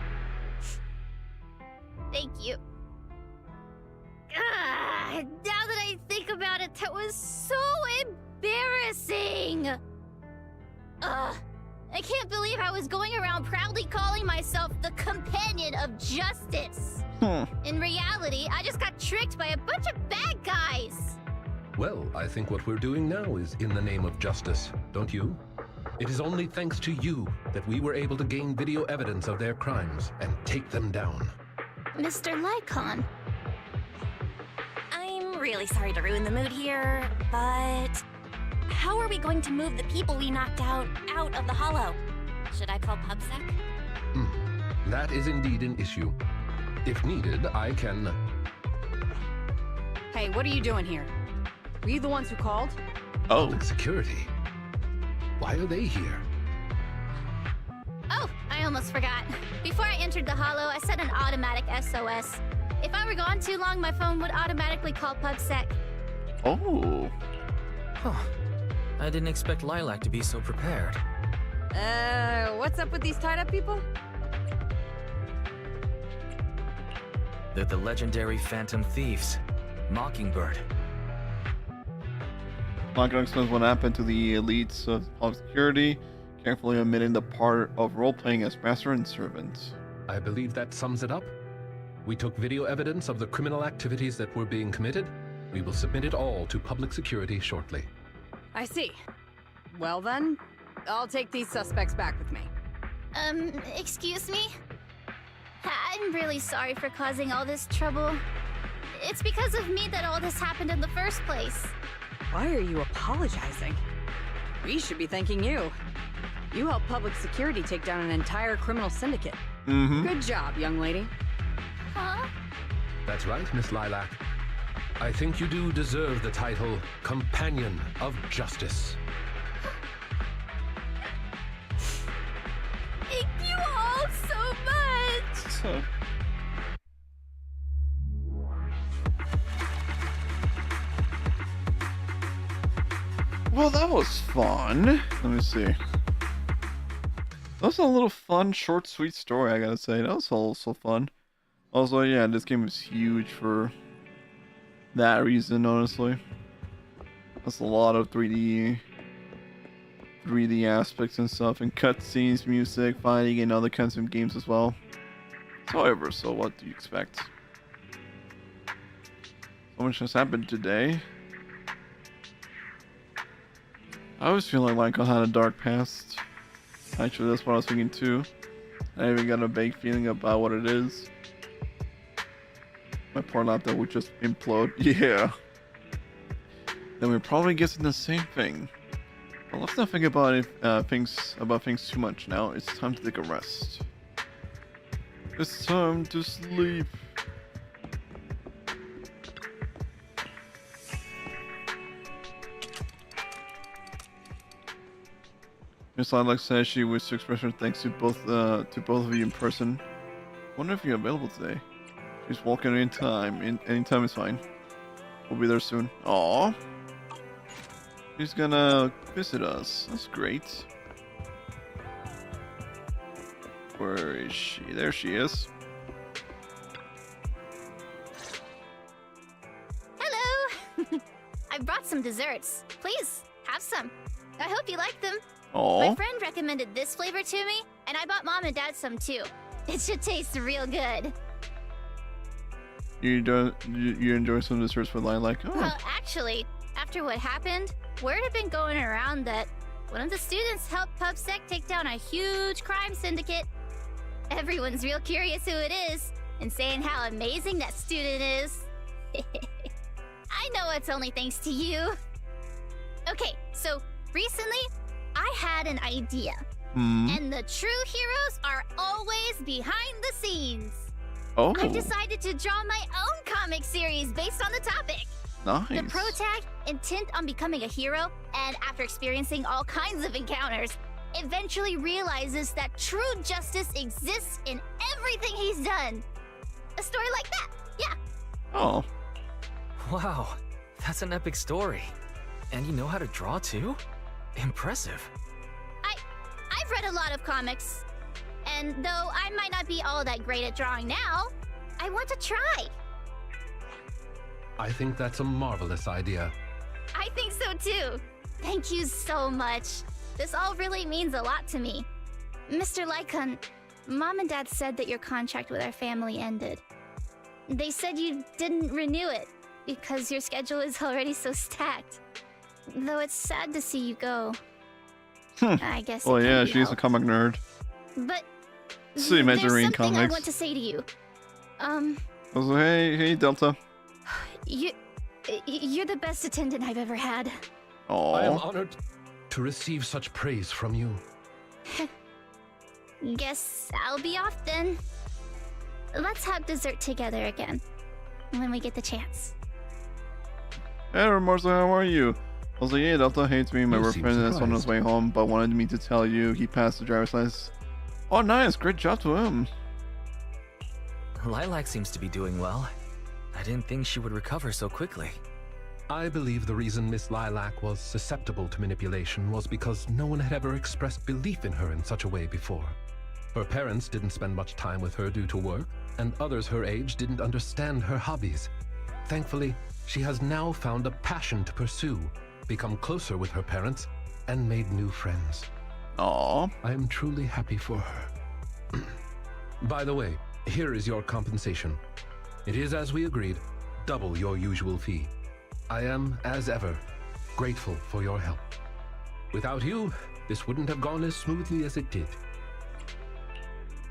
S8: Thank you. Now that I think about it, that was so embarrassing. I can't believe I was going around proudly calling myself the companion of justice. In reality, I just got tricked by a bunch of bad guys.
S5: Well, I think what we're doing now is in the name of justice, don't you? It is only thanks to you that we were able to gain video evidence of their crimes and take them down.
S8: Mr. Lycon.
S2: I'm really sorry to ruin the mood here, but how are we going to move the people we knocked out of the hollow? Should I call PubSec?
S5: That is indeed an issue. If needed, I can...
S10: Hey, what are you doing here? Were you the ones who called?
S1: Oh.
S5: Public security. Why are they here?
S8: Oh, I almost forgot. Before I entered the hollow, I set an automatic SOS. If I were gone too long, my phone would automatically call PubSec.
S1: Oh.
S6: Huh. I didn't expect Lilac to be so prepared.
S10: What's up with these tied-up people?
S6: They're the legendary Phantom Thieves. Mockingbird.
S1: Mockingbird explains what happened to the elites of security, carefully omitting the part of role-playing as master and servant.
S5: I believe that sums it up. We took video evidence of the criminal activities that were being committed. We will submit it all to public security shortly.
S10: I see. Well then, I'll take these suspects back with me.
S8: Excuse me? I'm really sorry for causing all this trouble. It's because of me that all this happened in the first place.
S10: Why are you apologizing? We should be thanking you. You helped public security take down an entire criminal syndicate. Good job, young lady.
S8: Huh?
S5: That's right, Miss Lilac. I think you do deserve the title Companion of Justice.
S8: Thank you all so much!
S1: Well, that was fun. Let me see. That was a little fun, short, sweet story, I gotta say. That was also fun. Also, yeah, this game is huge for that reason, honestly. That's a lot of 3D aspects and stuff, and cutscenes, music, fighting, and other kinds of games as well. However, so what do you expect? So much has happened today. I always feel like I had a dark past. Actually, that's what I was thinking too. I even got a vague feeling about what it is. My poor laptop would just implode. Yeah. Then we're probably guessing the same thing. But let's not think about things too much now. It's time to take a rest. It's time to sleep. Miss Lilac says she wishes to express her thanks to both of you in person. Wonder if you're available today. She's walking anytime. Anytime is fine. We'll be there soon. Aww. She's gonna visit us. That's great. Where is she? There she is.
S8: Hello! I brought some desserts. Please, have some. I hope you like them.
S1: Oh.
S8: My friend recommended this flavor to me, and I bought Mom and Dad some too. It should taste real good.
S1: You enjoy some desserts with Lilac? Oh.
S8: Well, actually, after what happened, word had been going around that one of the students helped PubSec take down a huge crime syndicate. Everyone's real curious who it is, and saying how amazing that student is. I know it's only thanks to you. Okay, so recently, I had an idea. And the true heroes are always behind the scenes.
S1: Oh.
S8: I've decided to draw my own comic series based on the topic.
S1: Nice.
S8: The protag, intent on becoming a hero, and after experiencing all kinds of encounters, eventually realizes that true justice exists in everything he's done. A story like that, yeah.
S1: Oh.
S6: Wow, that's an epic story. And you know how to draw too? Impressive.
S8: I've read a lot of comics, and though I might not be all that great at drawing now, I want to try.
S5: I think that's a marvelous idea.
S8: I think so too. Thank you so much. This all really means a lot to me. Mr. Lycon, Mom and Dad said that your contract with our family ended. They said you didn't renew it because your schedule is already so stacked. Though it's sad to see you go. I guess.
S1: Well, yeah, she's
S8: helped.
S1: a comic nerd.
S8: But
S1: See,
S8: there's
S1: Margarine
S8: something I
S1: comics.
S8: want to say to you.
S1: I was like, hey, Delta.
S8: You're the best attendant I've ever had.
S1: Oh.
S5: I am honored to receive such praise from you.
S8: Guess I'll be off then. Let's have dessert together again when we get the chance.
S1: Hey, Remorso, how are you? I was like, yeah, Delta hates me. My
S5: You seem
S1: boyfriend is on his
S5: surprised.
S1: way home, but wanted me to tell you he passed the driver's license. Oh, nice. Great job to him.
S6: Lilac seems to be doing well. I didn't think she would recover so quickly.
S5: I believe the reason Miss Lilac was susceptible to manipulation was because no one had ever expressed belief in her in such a way before. Her parents didn't spend much time with her due to work, and others her age didn't understand her hobbies. Thankfully, she has now found a passion to pursue, become closer with her parents, and made new friends.
S1: Aww.
S5: I am truly happy for her. By the way, here is your compensation. It is, as we agreed, double your usual fee. I am, as ever, grateful for your help. Without you, this wouldn't have gone as smoothly as it did.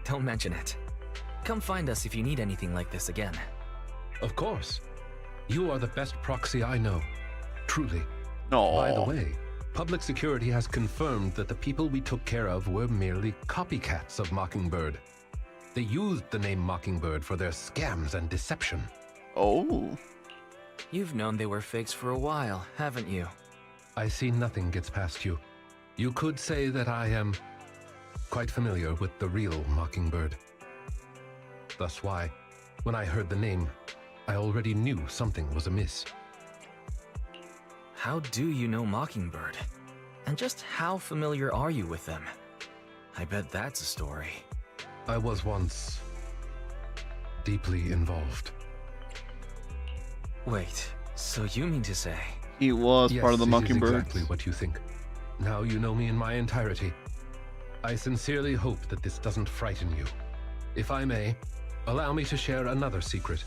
S6: Don't mention it. Come find us if you need anything like this again.
S5: Of course. You are the best proxy I know. Truly.
S1: Aww.
S5: By the way, public security has confirmed that the people we took care of were merely copycats of Mockingbird. They used the name Mockingbird for their scams and deception.
S1: Oh.
S6: You've known they were fakes for a while, haven't you?
S5: I see nothing gets past you. You could say that I am quite familiar with the real Mockingbird. Thus why, when I heard the name, I already knew something was amiss.
S6: How do you know Mockingbird? And just how familiar are you with them? I bet that's a story.
S5: I was once deeply involved.
S6: Wait, so you mean to say...
S1: He was
S5: Yes,
S1: part of the
S5: it is
S1: Mockingbirds.
S5: exactly what you think. Now you know me in my entirety. I sincerely hope that this doesn't frighten you. If I may, allow me to share another secret.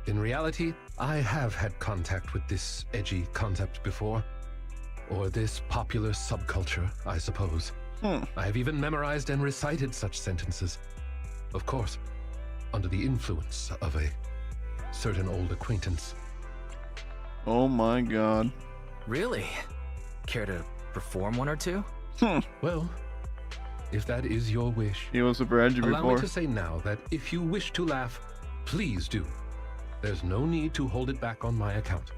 S5: In reality, I have had contact with this edgy concept before. Or this popular subculture, I suppose. I have even memorized and recited such sentences. Of course, under the influence of a certain old acquaintance.
S1: Oh my god.
S6: Really? Care to perform one or two?
S5: Well, if that is your wish,
S1: He was super edgy
S5: allow
S1: before.
S5: me to say now that if you wish to laugh, please do. There's no need to hold it back on my account.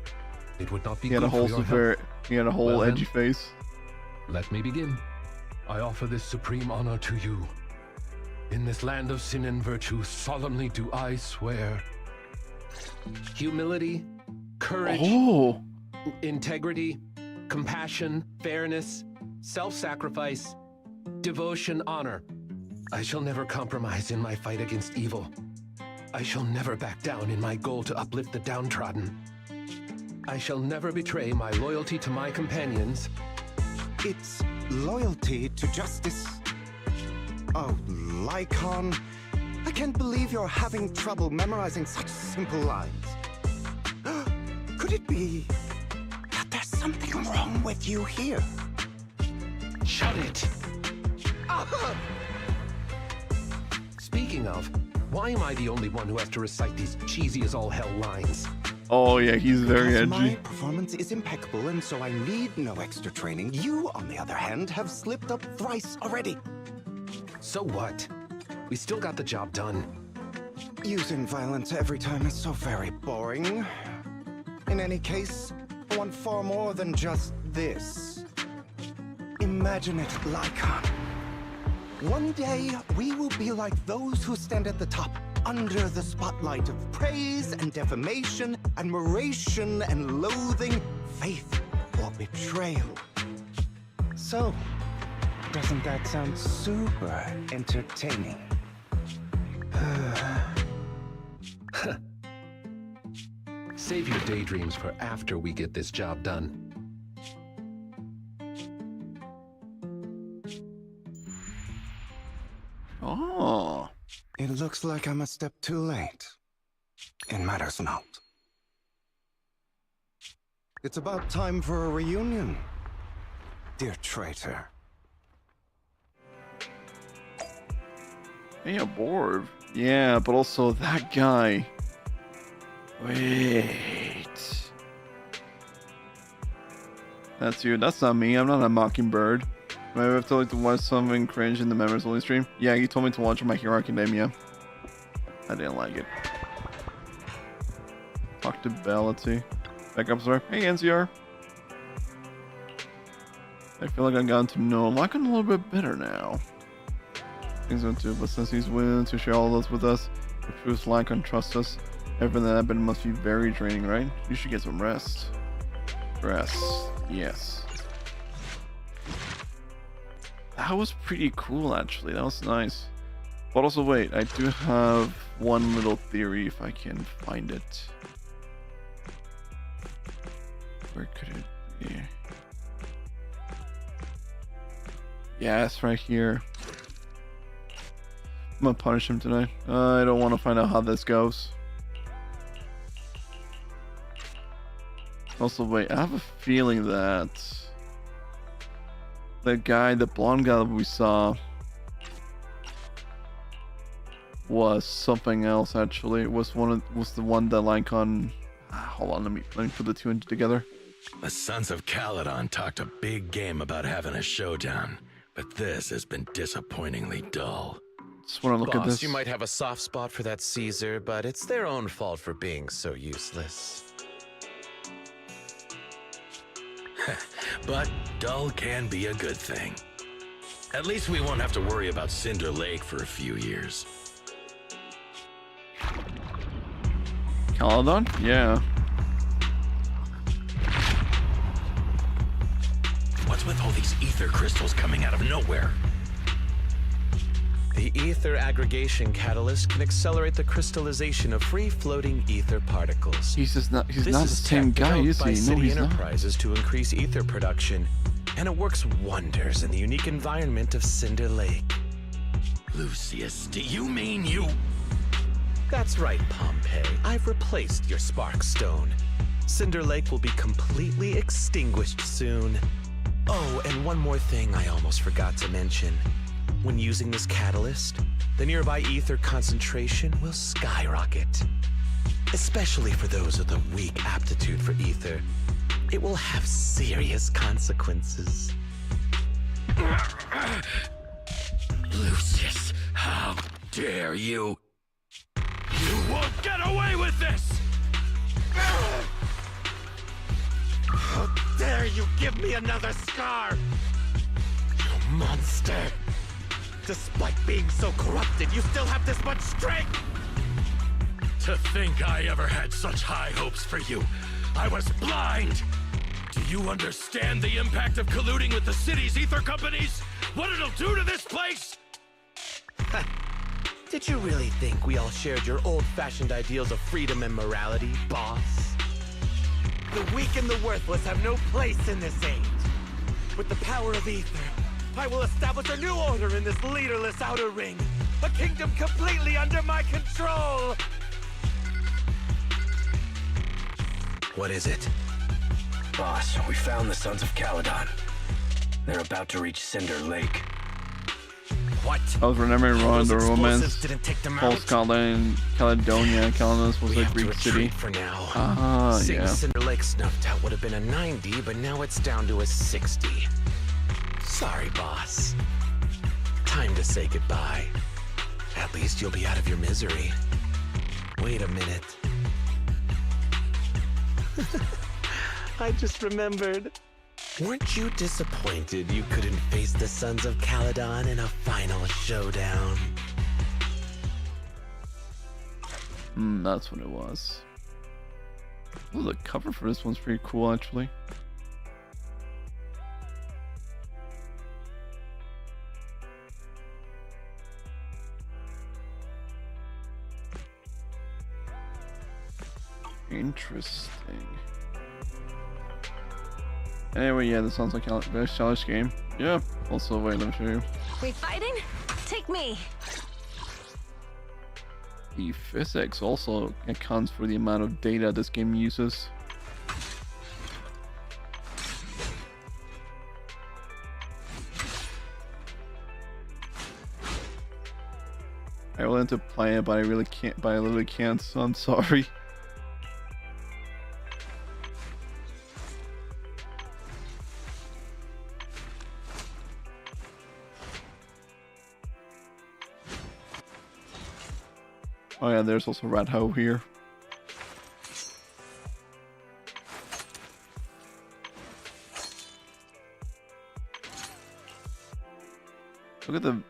S5: It would not be
S1: He had
S5: good
S1: a whole
S5: for your
S1: super,
S5: health.
S1: he had a whole
S5: Well then.
S1: edgy face.
S5: Let me begin. I offer this supreme honor to you. In this land of sin and virtue, solemnly do I swear. Humility, courage,
S1: Oh.
S5: integrity, compassion, fairness, self-sacrifice, devotion, honor. I shall never compromise in my fight against evil. I shall never back down in my goal to uplift the downtrodden. I shall never betray my loyalty to my companions.
S11: It's loyalty to justice. Oh, Lycon, I can't believe you're having trouble memorizing such simple lines. Could it be that there's something wrong with you here?
S5: Shut it! Speaking of, why am I the only one who has to recite these cheesy as all hell lines?
S1: Oh yeah, he's very edgy.
S11: My performance is impeccable, and so I need no extra training. You, on the other hand, have slipped up thrice already.
S5: So what? We still got the job done.
S11: Using violence every time is so very boring. In any case, I want far more than just this. Imagine it, Lycon. One day, we will be like those who stand at the top, under the spotlight of praise and defamation, admiration and loathing, faith or betrayal. So, doesn't that sound super entertaining?
S5: Save your daydreams for after we get this job done.
S1: Oh.
S11: It looks like I'm a step too late. It matters not. It's about time for a reunion, dear traitor.
S1: Hey, a board. Yeah, but also that guy. Wait. That's you. That's not me. I'm not a mockingbird. Maybe I have to like to watch something cringe in the members only stream. Yeah, he told me to watch My Hero Academia. I didn't like it. Talk to Bellity. Back up, sorry. Hey, NCR. I feel like I've gotten to know Lycon a little bit better now. Things went to, but since he's willing to share all this with us, it proves Lycon trusts us. Everything that happened must be very draining, right? You should get some rest. Rest. Yes. That was pretty cool, actually. That was nice. But also, wait, I do have one little theory if I can find it. Where could it be? Yeah, it's right here. I'm gonna punish him tonight. I don't want to find out how this goes. Also, wait, I have a feeling that the guy, the blonde guy that we saw, was something else. Actually, it was the one that Lycon. Hold on, let me put the two together.
S12: The Sons of Caledon talked a big game about having a showdown, but this has been disappointingly dull.
S1: Just want to look at this.
S13: You might have a soft spot for that Caesar, but it's their own fault for being so useless.
S12: But dull can be a good thing. At least we won't have to worry about Cinder Lake for a few years.
S1: Caledon? Yeah.
S12: What's with all these ether crystals coming out of nowhere?
S13: The ether aggregation catalyst can accelerate the crystallization of free-floating ether particles.
S1: He's not the same guy, is he? No, he's not.
S13: Enterprises to increase ether production, and it works wonders in the unique environment of Cinder Lake.
S12: Lucius, do you mean you?
S13: That's right, Pompeii. I've replaced your spark stone. Cinder Lake will be completely extinguished soon. Oh, and one more thing I almost forgot to mention. When using this catalyst, the nearby ether concentration will skyrocket. Especially for those with a weak aptitude for ether, it will have serious consequences.
S12: Lucius, how dare you? You won't get away with this!
S13: How dare you give me another scar! You monster! Despite being so corrupted, you still have this much strength!
S12: To think I ever had such high hopes for you. I was blind! Do you understand the impact of colluding with the city's ether companies? What it'll do to this place?
S13: Did you really think we all shared your old-fashioned ideals of freedom and morality, boss? The weak and the worthless have no place in this age. With the power of ether, I will establish a new order in this leaderless outer ring. A kingdom completely under my control! What is it?
S14: Boss, we found the Sons of Caledon. They're about to reach Cinder Lake.
S13: What?
S1: I was remembering wrong. The romance.
S13: Didn't take them
S1: Post Caledonia. Caledonis was a Greek city.
S13: For now.
S1: Ah,
S13: Seeing
S1: yeah.
S13: Cinder Lake snuffed out would have been a 90, but now it's down to a 60. Sorry, boss. Time to say goodbye. At least you'll be out of your misery. Wait a minute. I just remembered. Weren't you disappointed you couldn't face the Sons of Caledon in a final showdown?
S1: That's what it was. Ooh, the cover for this one's pretty cool, actually. Interesting. Anyway, yeah, this sounds like a very childish game. Yeah. Also, wait, let me show you.
S10: We fighting? Take me.
S1: The physics also accounts for the amount of data this game uses. I wanted to play it, but I really can't. But I literally can't. So I'm sorry. Oh yeah, there's also Rat Ho here. Look at the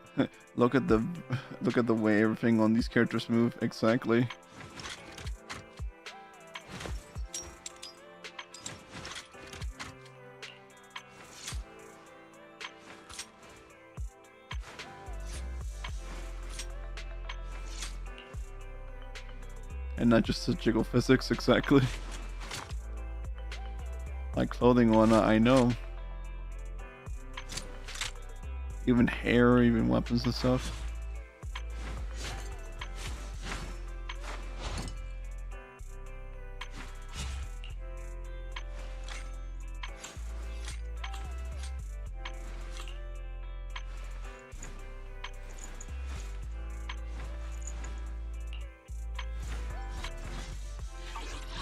S1: look at the way everything on these characters move. Exactly. And not just the jiggle physics, exactly. Like clothing one, I know. Even hair, even weapons and stuff.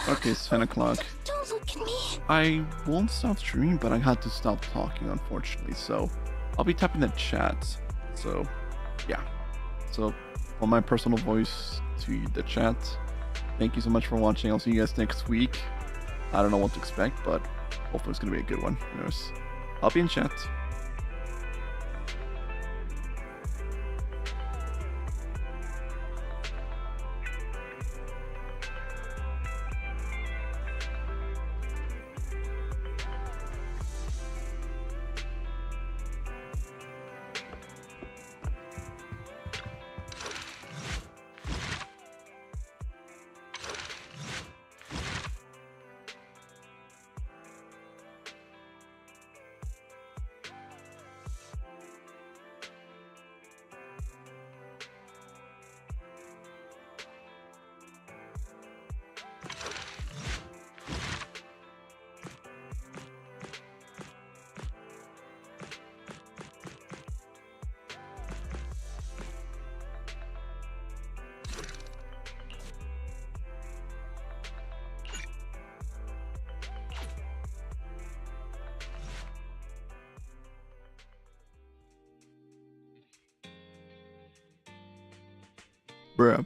S1: Okay, it's 10 o'clock.
S8: Don't look at me.
S1: I won't stop streaming, but I had to stop talking, unfortunately. So I'll be tapping the chat. So yeah. So on my personal voice to the chat, thank you so much for watching. I'll see you guys next week. I don't know what to expect, but hopefully it's gonna be a good one. Who knows? I'll be in chat. Bruh.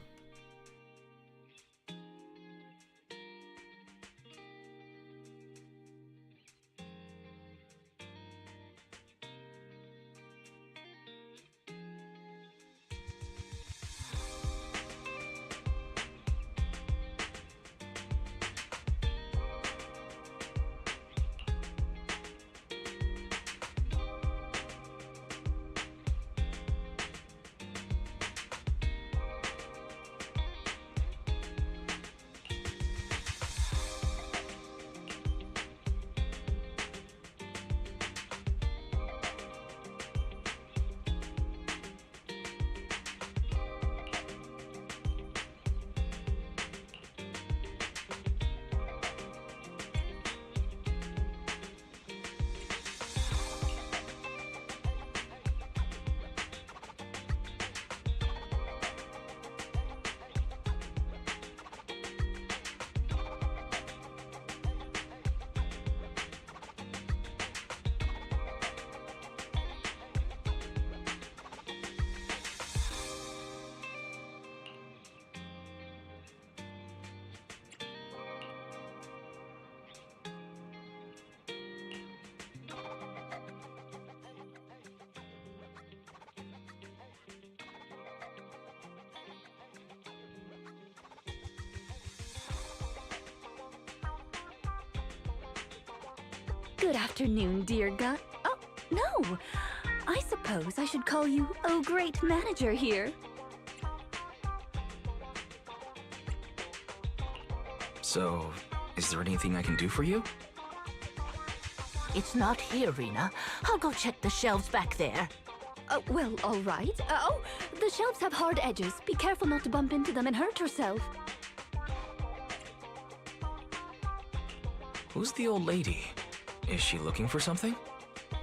S15: Good afternoon, dear Oh, no! I suppose I should call you, oh great manager here.
S6: So, is there anything I can do for you?
S16: It's not here, Rena. I'll go check the shelves back there.
S15: Well, all right. Oh, the shelves have hard edges. Be careful not to bump into them and hurt yourself.
S6: Who's the old lady? Is she looking for something?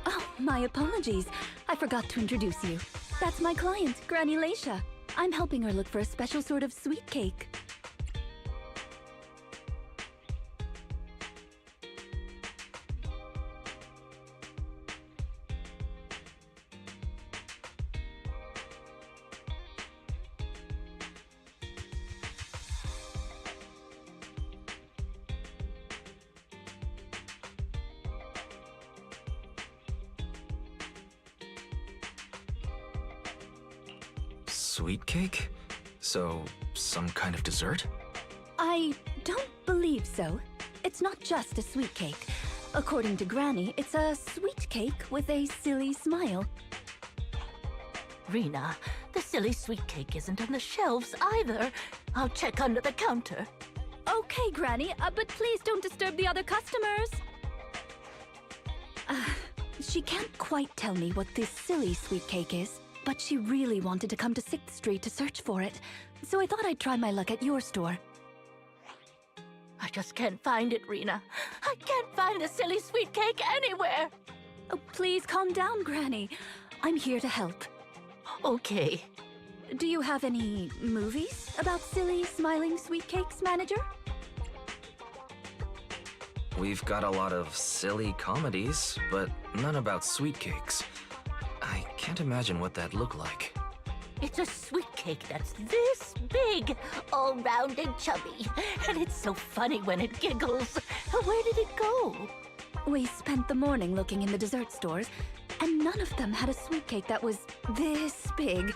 S15: Oh, my apologies. I forgot to introduce you. That's my client, Granny Leisha. I'm helping her look for a special sort of sweet cake.
S6: Sweet cake? So, some kind of dessert?
S15: I don't believe so. It's not just a sweet cake. According to Granny, it's a sweet cake with a silly smile.
S16: Rena, the silly sweet cake isn't on the shelves either. I'll check under the counter.
S15: Okay, Granny, but please don't disturb the other customers. She can't quite tell me what this silly sweet cake is, but she really wanted to come to 6th Street to search for it, so I thought I'd try my luck at your store.
S16: I just can't find it, Rena. I can't find the silly sweet cake anywhere.
S15: Oh, please calm down, Granny. I'm here to help.
S16: Okay.
S15: Do you have any movies about silly, smiling sweet cakes, manager?
S6: We've got a lot of silly comedies, but none about sweet cakes. I can't imagine what that'd look like.
S16: It's a sweet cake that's this big, all round and chubby. And it's so funny when it giggles. Where did it go?
S15: We spent the morning looking in the dessert stores, and none of them had a sweet cake that was this big.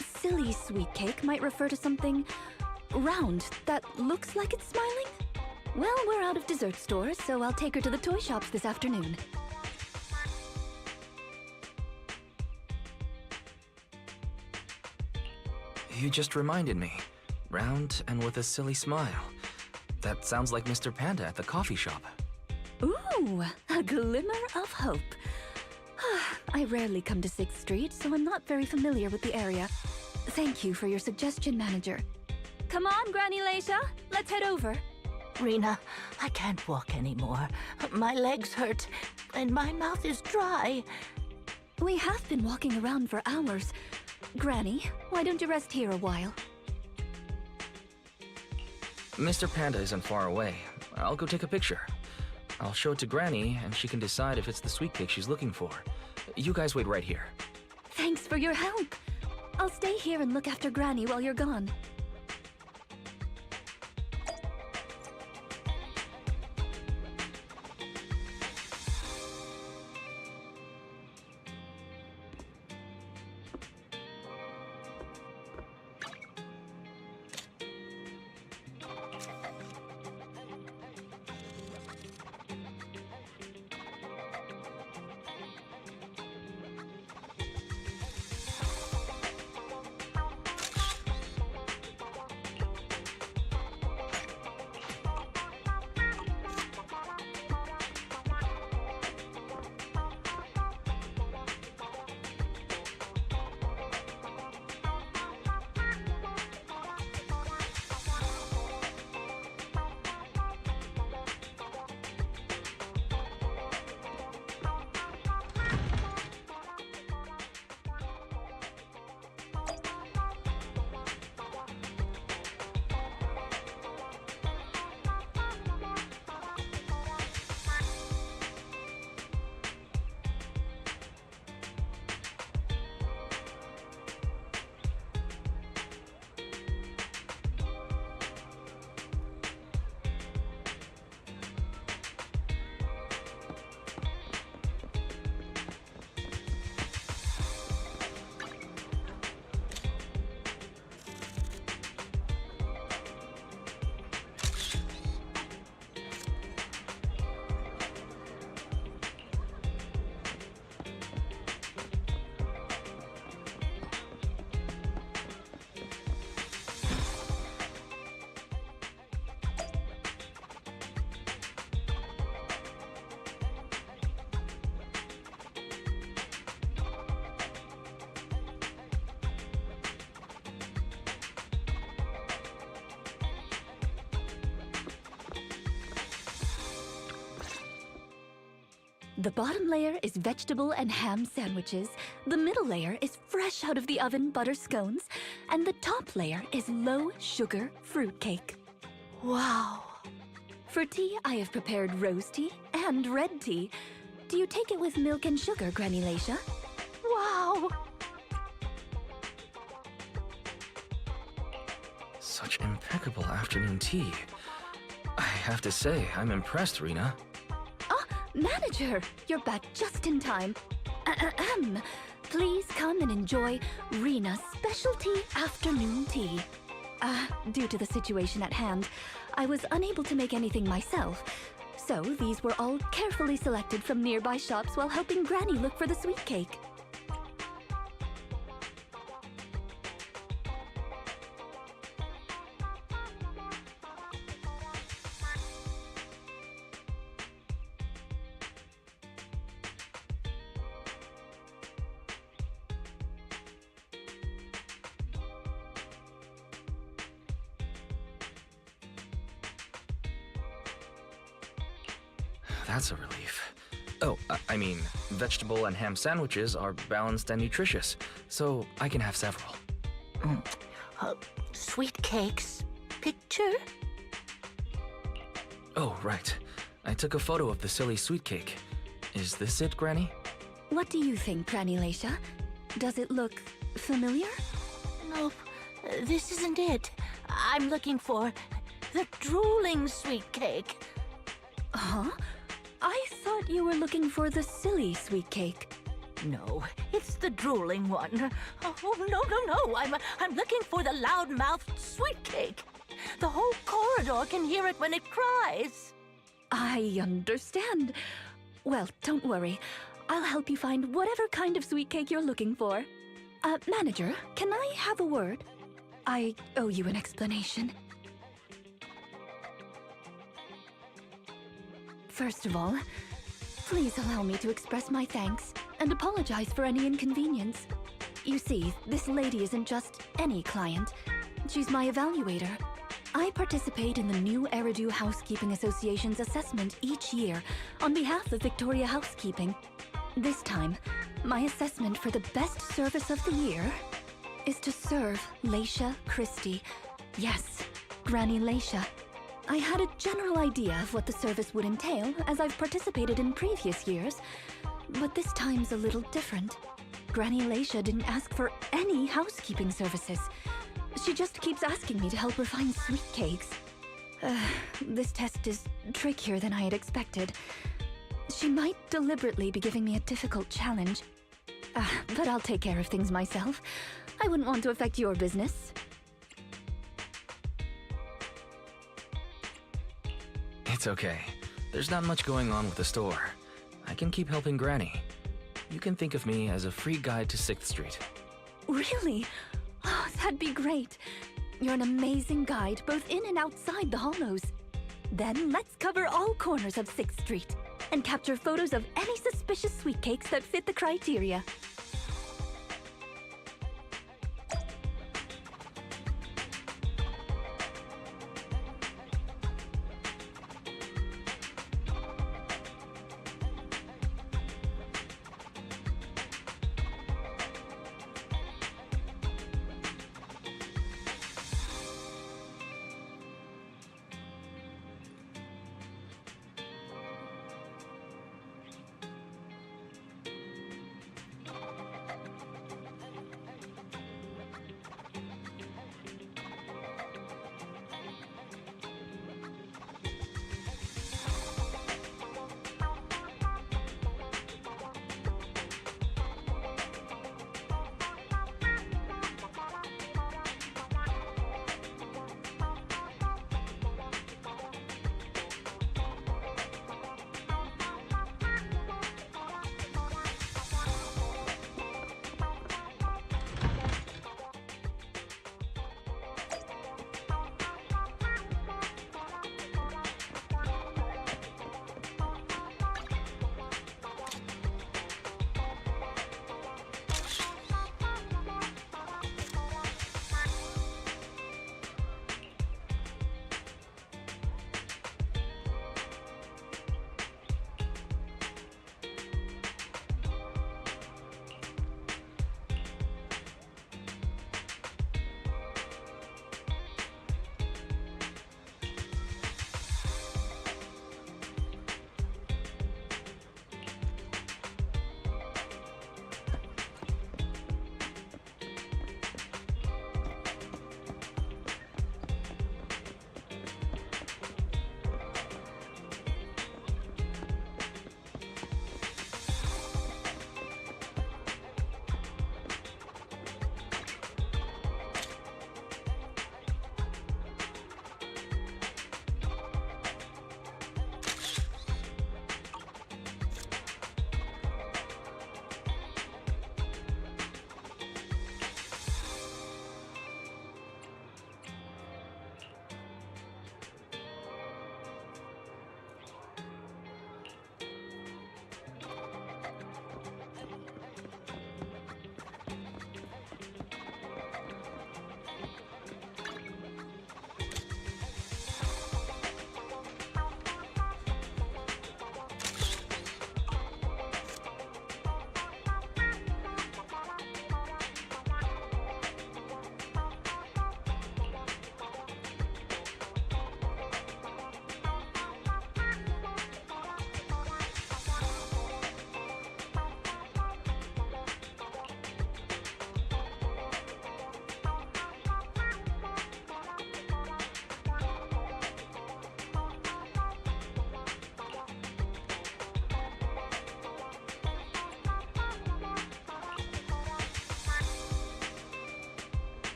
S15: Silly sweet cake might refer to something round that looks like it's smiling? Well, we're out of dessert stores, so I'll take her to the toy shops this afternoon.
S6: You just reminded me. Round and with a silly smile. That sounds like Mr. Panda at the coffee shop.
S15: Ooh, a glimmer of hope. I rarely come to 6th Street, so I'm not very familiar with the area. Thank you for your suggestion, manager. Come on, Granny Leisha, let's head over.
S16: Rena, I can't walk anymore. My legs hurt, and my mouth is dry.
S15: We have been walking around for hours. Granny, why don't you rest here a while?
S6: Mr. Panda isn't far away. I'll go take a picture. I'll show it to Granny, and she can decide if it's the sweet cake she's looking for. You guys wait right here.
S15: Thanks for your help. I'll stay here and look after Granny while you're gone. The bottom layer is vegetable and ham sandwiches, the middle layer is fresh out of the oven butter scones, and the top layer is low-sugar fruitcake.
S16: Wow.
S15: For tea, I have prepared rose tea and red tea. Do you take it with milk and sugar, Granny Laisha?
S16: Wow.
S6: Such impeccable afternoon tea. I have to say, I'm impressed, Rena.
S15: Manager, you're back just in time. Please come and enjoy Rena's specialty afternoon tea. Due to the situation at hand, I was unable to make anything myself, so these were all carefully selected from nearby shops while helping Granny look for the sweet cake.
S6: That's a relief. Oh, I mean, vegetable and ham sandwiches are balanced and nutritious, so I can have several.
S16: Sweet cakes. Picture?
S6: Oh, right. I took a photo of the silly sweet cake. Is this it, Granny?
S15: What do you think, Granny Laisha? Does it look familiar?
S16: Nope. This isn't it. I'm looking for the drooling sweet cake.
S15: Huh? I thought you were looking for the silly sweet cake.
S16: No, it's the drooling one. Oh, no. I'm looking for the loud-mouthed sweet cake. The whole corridor can hear it when it cries.
S15: I understand. Well, don't worry. I'll help you find whatever kind of sweet cake you're looking for. Manager, can I have a word? I owe you an explanation. First of all, please allow me to express my thanks and apologize for any inconvenience. You see, this lady isn't just any client. She's my evaluator. I participate in the new Eridu Housekeeping Association's assessment each year on behalf of Victoria Housekeeping. This time, my assessment for the best service of the year is to serve Laisha Christie. Yes, Granny Laisha. I had a general idea of what the service would entail, as I've participated in previous years, but this time's a little different. Granny Laisha didn't ask for any housekeeping services. She just keeps asking me to help her find sweet cakes. This test is trickier than I had expected. She might deliberately be giving me a difficult challenge. But I'll take care of things myself. I wouldn't want to affect your business.
S6: It's okay. There's not much going on with the store. I can keep helping Granny. You can think of me as a free guide to 6th Street.
S15: Really? Oh, that'd be great. You're an amazing guide, both in and outside the hollows. Then let's cover all corners of 6th Street and capture photos of any suspicious sweet cakes that fit the criteria.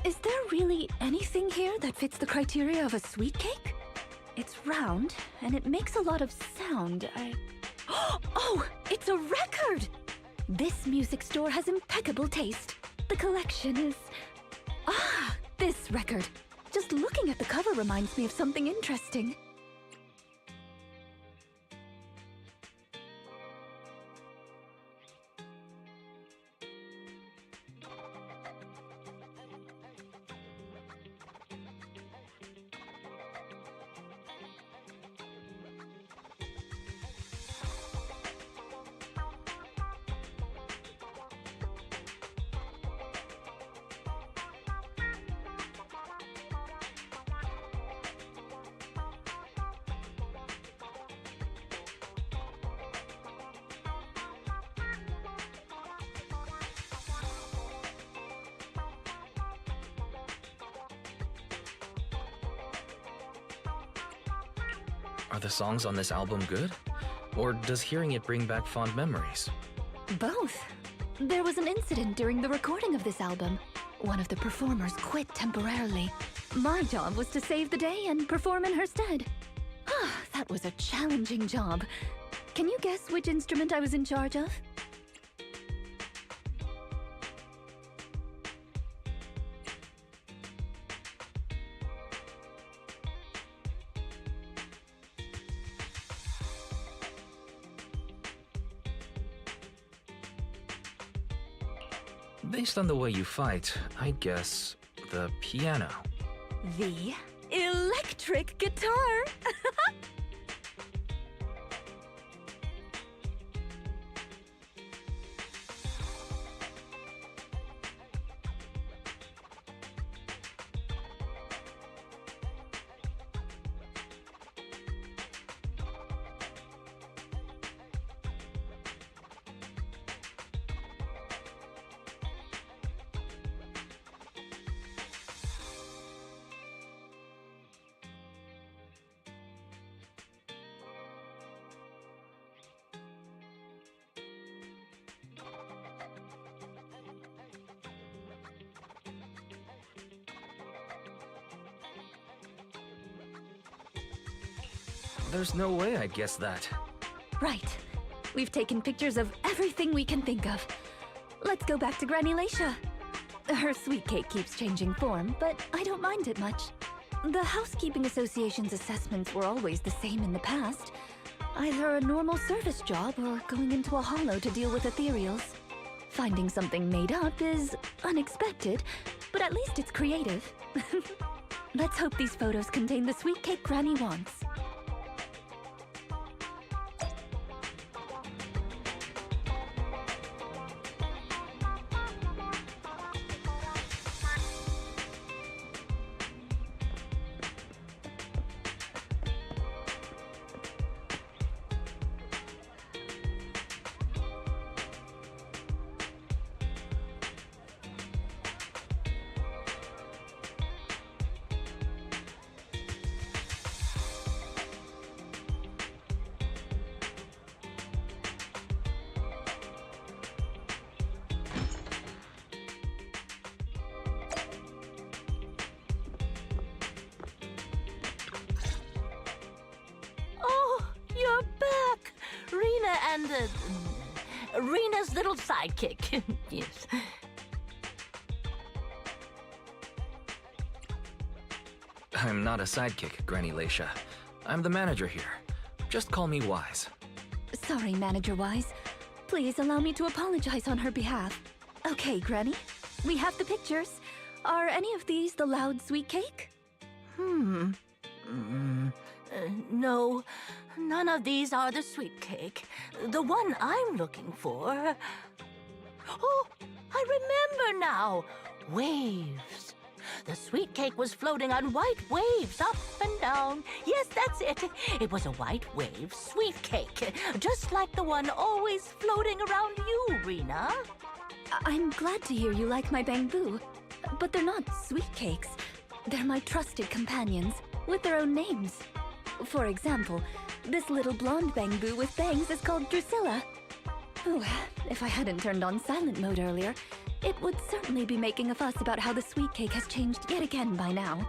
S15: Is there really anything here that fits the criteria of a sweet cake? It's round, and it makes a lot of sound. Oh, it's a record! This music store has impeccable taste. The collection is... Ah, this record. Just looking at the cover reminds me of something interesting.
S6: Are the songs on this album good? Or does hearing it bring back fond memories?
S15: Both. There was an incident during the recording of this album. One of the performers quit temporarily. My job was to save the day and perform in her stead. That was a challenging job. Can you guess which instrument I was in charge of?
S6: Based on the way you fight, I'd guess the piano.
S15: The electric guitar!
S6: There's no way I'd guess that.
S15: Right. We've taken pictures of everything we can think of. Let's go back to Granny Laisha. Her sweet cake keeps changing form, but I don't mind it much. The Housekeeping Association's assessments were always the same in the past. Either a normal service job or going into a hollow to deal with ethereals. Finding something made up is unexpected, but at least it's creative. Let's hope these photos contain the sweet cake Granny wants.
S16: Rena's little sidekick. Yes.
S6: I'm not a sidekick, Granny Laisha. I'm the manager here. Just call me Wise.
S15: Sorry, Manager Wise. Please allow me to apologize on her behalf. Okay, Granny. We have the pictures. Are any of these the loud sweet cake?
S16: No, none of these are the sweet cake. The one I'm looking for... Oh, I remember now. Waves. The sweet cake was floating on white waves up and down. Yes, that's it. It was a white wave sweet cake, just like the one always floating around you, Rena.
S15: I'm glad to hear you like my bamboo, but they're not sweet cakes. They're my trusted companions, with their own names. For example, this little blonde bamboo with bangs is called Drusilla. Ooh, if I hadn't turned on silent mode earlier, It would certainly be making a fuss about how the sweet cake has changed yet again by now.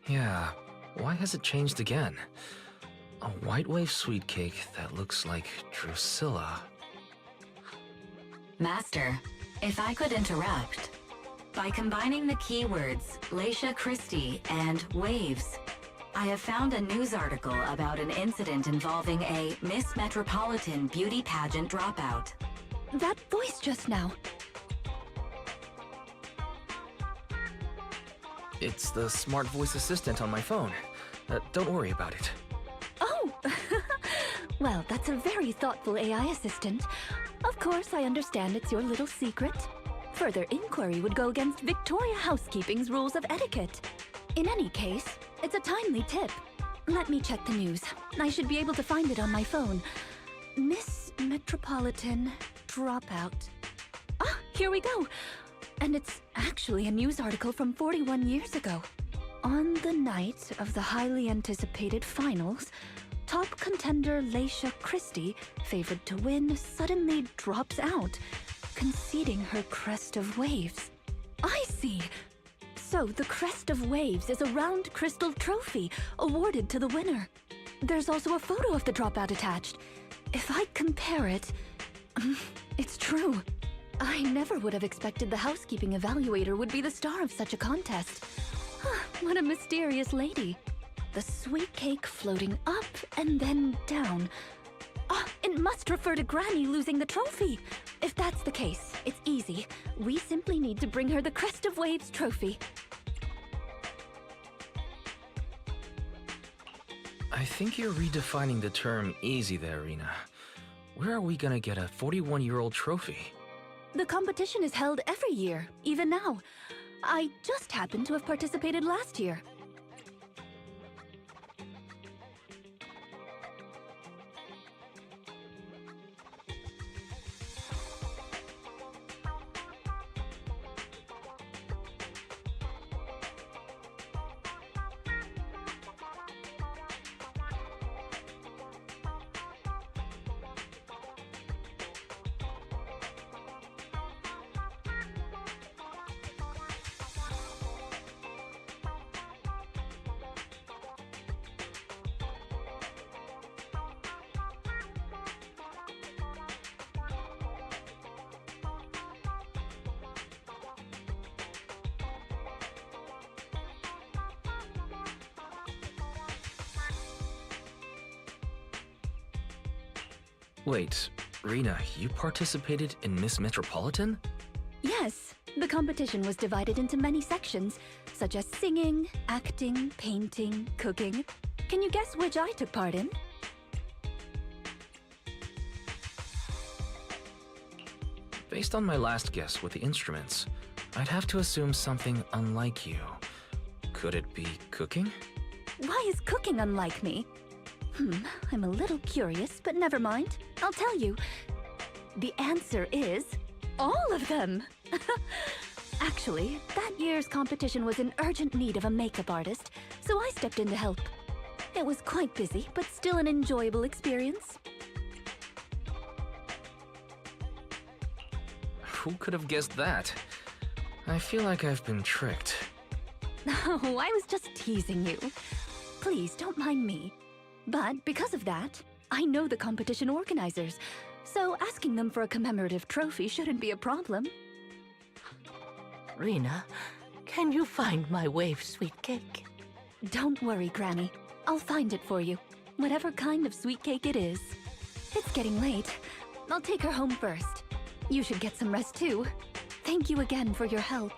S6: Yeah, why has it changed again? A white wave sweet cake that looks like Drusilla.
S7: Master, if I could interrupt. By combining the keywords Leisha Christie and waves, I have found a news article about an incident involving a Miss Metropolitan beauty pageant dropout.
S15: That voice just now.
S6: It's the smart voice assistant on my phone. Don't worry about it.
S15: Oh! Well, that's a very thoughtful AI assistant. Of course, I understand it's your little secret. Further inquiry would go against Victoria Housekeeping's rules of etiquette. In any case, it's a timely tip. Let me check the news. I should be able to find it on my phone. Miss Metropolitan dropout. Ah, here we go. And it's actually a news article from 41 years ago. On the night of the highly anticipated finals, top contender Leisha Christie, favored to win, suddenly drops out, conceding her crest of waves. I see. So the crest of waves is a round crystal trophy awarded to the winner. There's also a photo of the dropout attached. If I compare it, it's true. I never would have expected the housekeeping evaluator would be the star of such a contest. What a mysterious lady. The sweet cake floating up and then down. It must refer to Granny losing the trophy. If that's the case, it's easy. We simply need to bring her the Crest of Waves trophy.
S6: I think you're redefining the term easy there, Rena. Where are we gonna get a 41-year-old trophy?
S15: The competition is held every year, even now. I just happened to have participated last year.
S6: Wait, Rena, you participated in Miss Metropolitan?
S15: Yes, the competition was divided into many sections, such as singing, acting, painting, cooking. Can you guess which I took part in?
S6: Based on my last guess with the instruments, I'd have to assume something unlike you. Could it be cooking?
S15: Why is cooking unlike me? I'm a little curious, but never mind. I'll tell you. The answer is all of them. Actually, that year's competition was in urgent need of a makeup artist, so I stepped in to help. It was quite busy, but still an enjoyable experience.
S6: Who could have guessed that? I feel like I've been tricked.
S15: Oh, I was just teasing you. Please, don't mind me. But because of that, I know the competition organizers, so asking them for a commemorative trophy shouldn't be a problem.
S16: Rena, can you find my wave sweet cake?
S15: Don't worry, Granny. I'll find it for you, whatever kind of sweet cake it is. It's getting late. I'll take her home first. You should get some rest too. Thank you again for your help.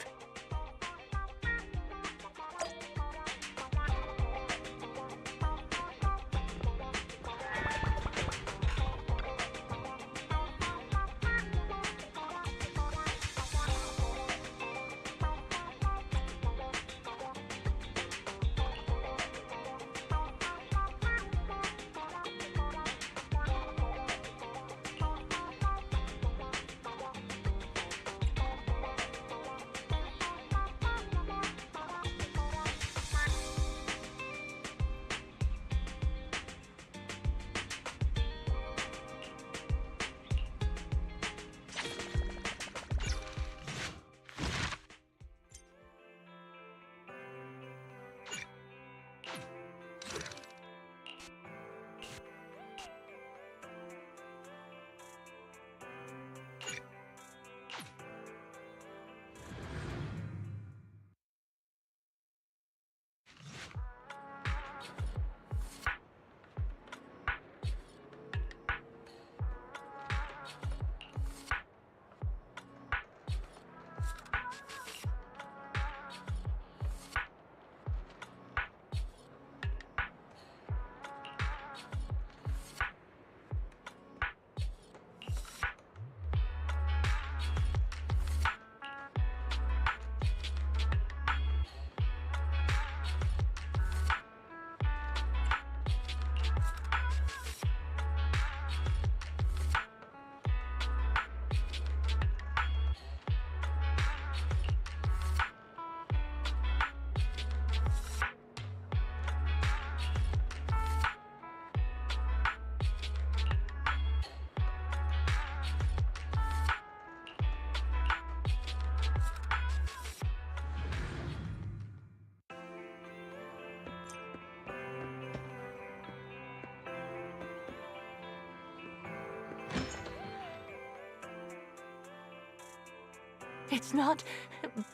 S16: It's not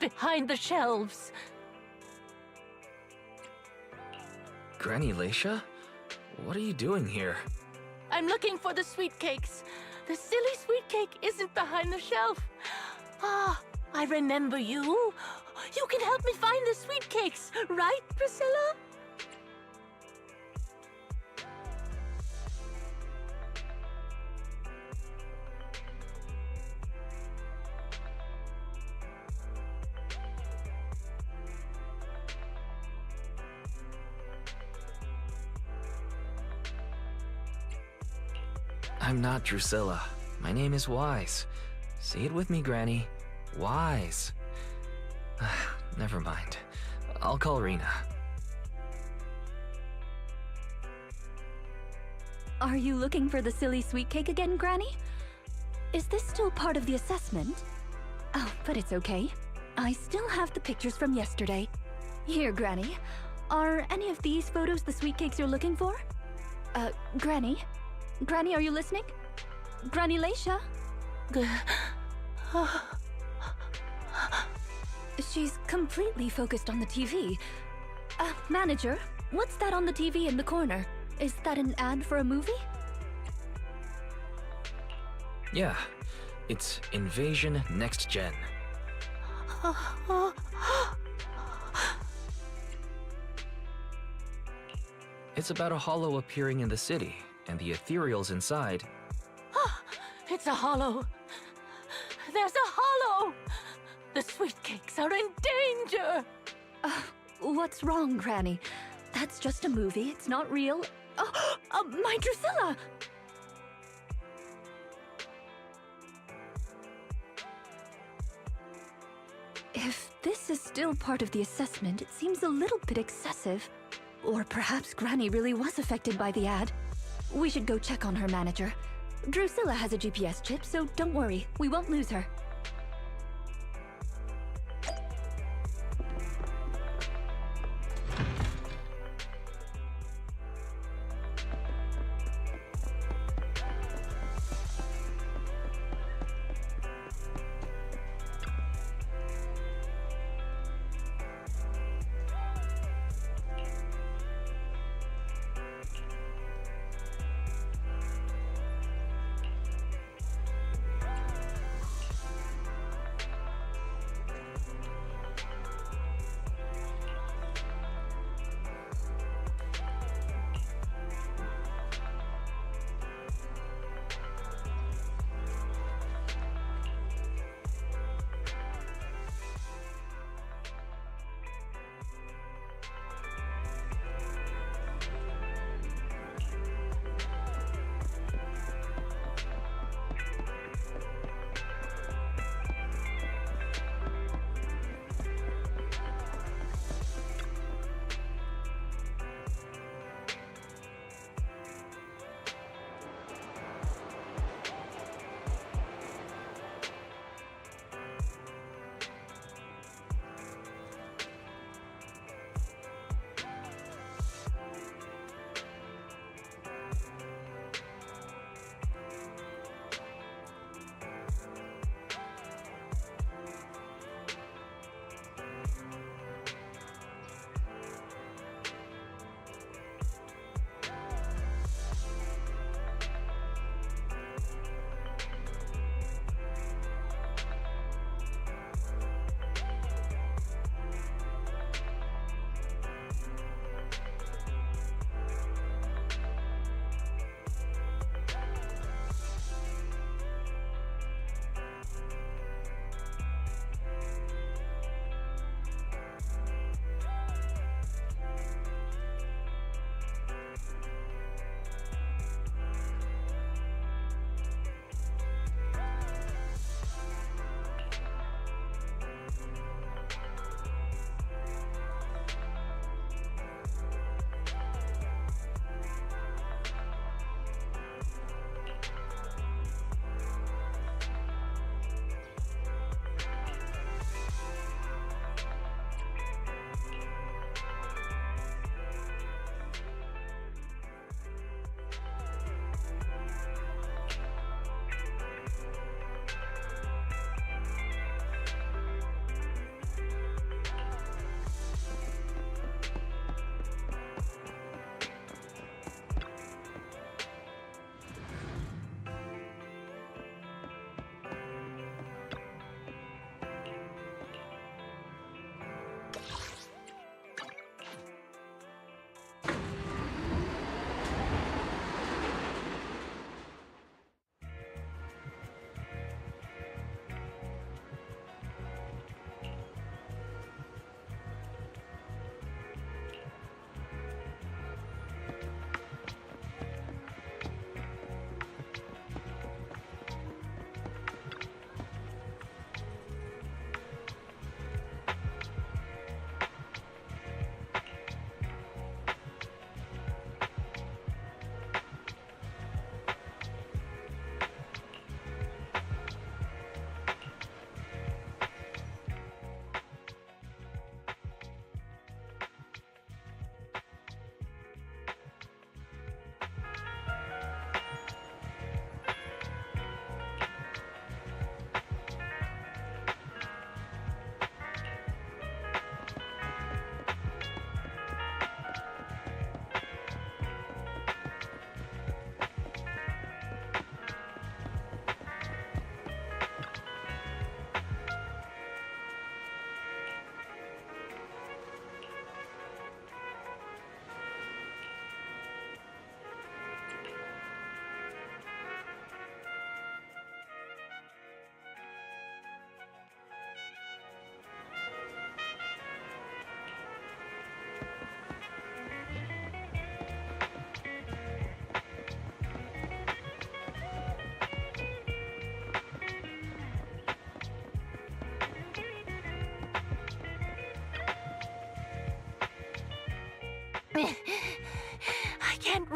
S16: behind the shelves.
S6: Granny Leisha? What are you doing here?
S16: I'm looking for the sweet cakes. The silly sweet cake isn't behind the shelf. Ah, I remember you. You can help me find the sweet cakes, right, Priscilla?
S6: I'm not Drusilla. My name is Wise. Say it with me, Granny. Wise. Never mind. I'll call Rena.
S15: Are you looking for the silly sweet cake again, Granny? Is this still part of the assessment? Oh, but it's okay. I still have the pictures from yesterday. Here, Granny. Are any of these photos the sweet cakes you're looking for? Granny? Granny, are you listening? Granny Leisha? She's completely focused on the TV. Manager, what's that on the TV in the corner? Is that an ad for a movie?
S6: Yeah, it's Invasion Next Gen. It's about a hollow appearing in the city, and the ethereals inside.
S16: It's a hollow. There's a hollow! The sweet cakes are in danger!
S15: What's wrong, Granny? That's just a movie, it's not real. My Drusilla! If this is still part of the assessment, it seems a little bit excessive. Or perhaps Granny really was affected by the ad. We should go check on her, Manager. Drusilla has a GPS chip, so don't worry, we won't lose her.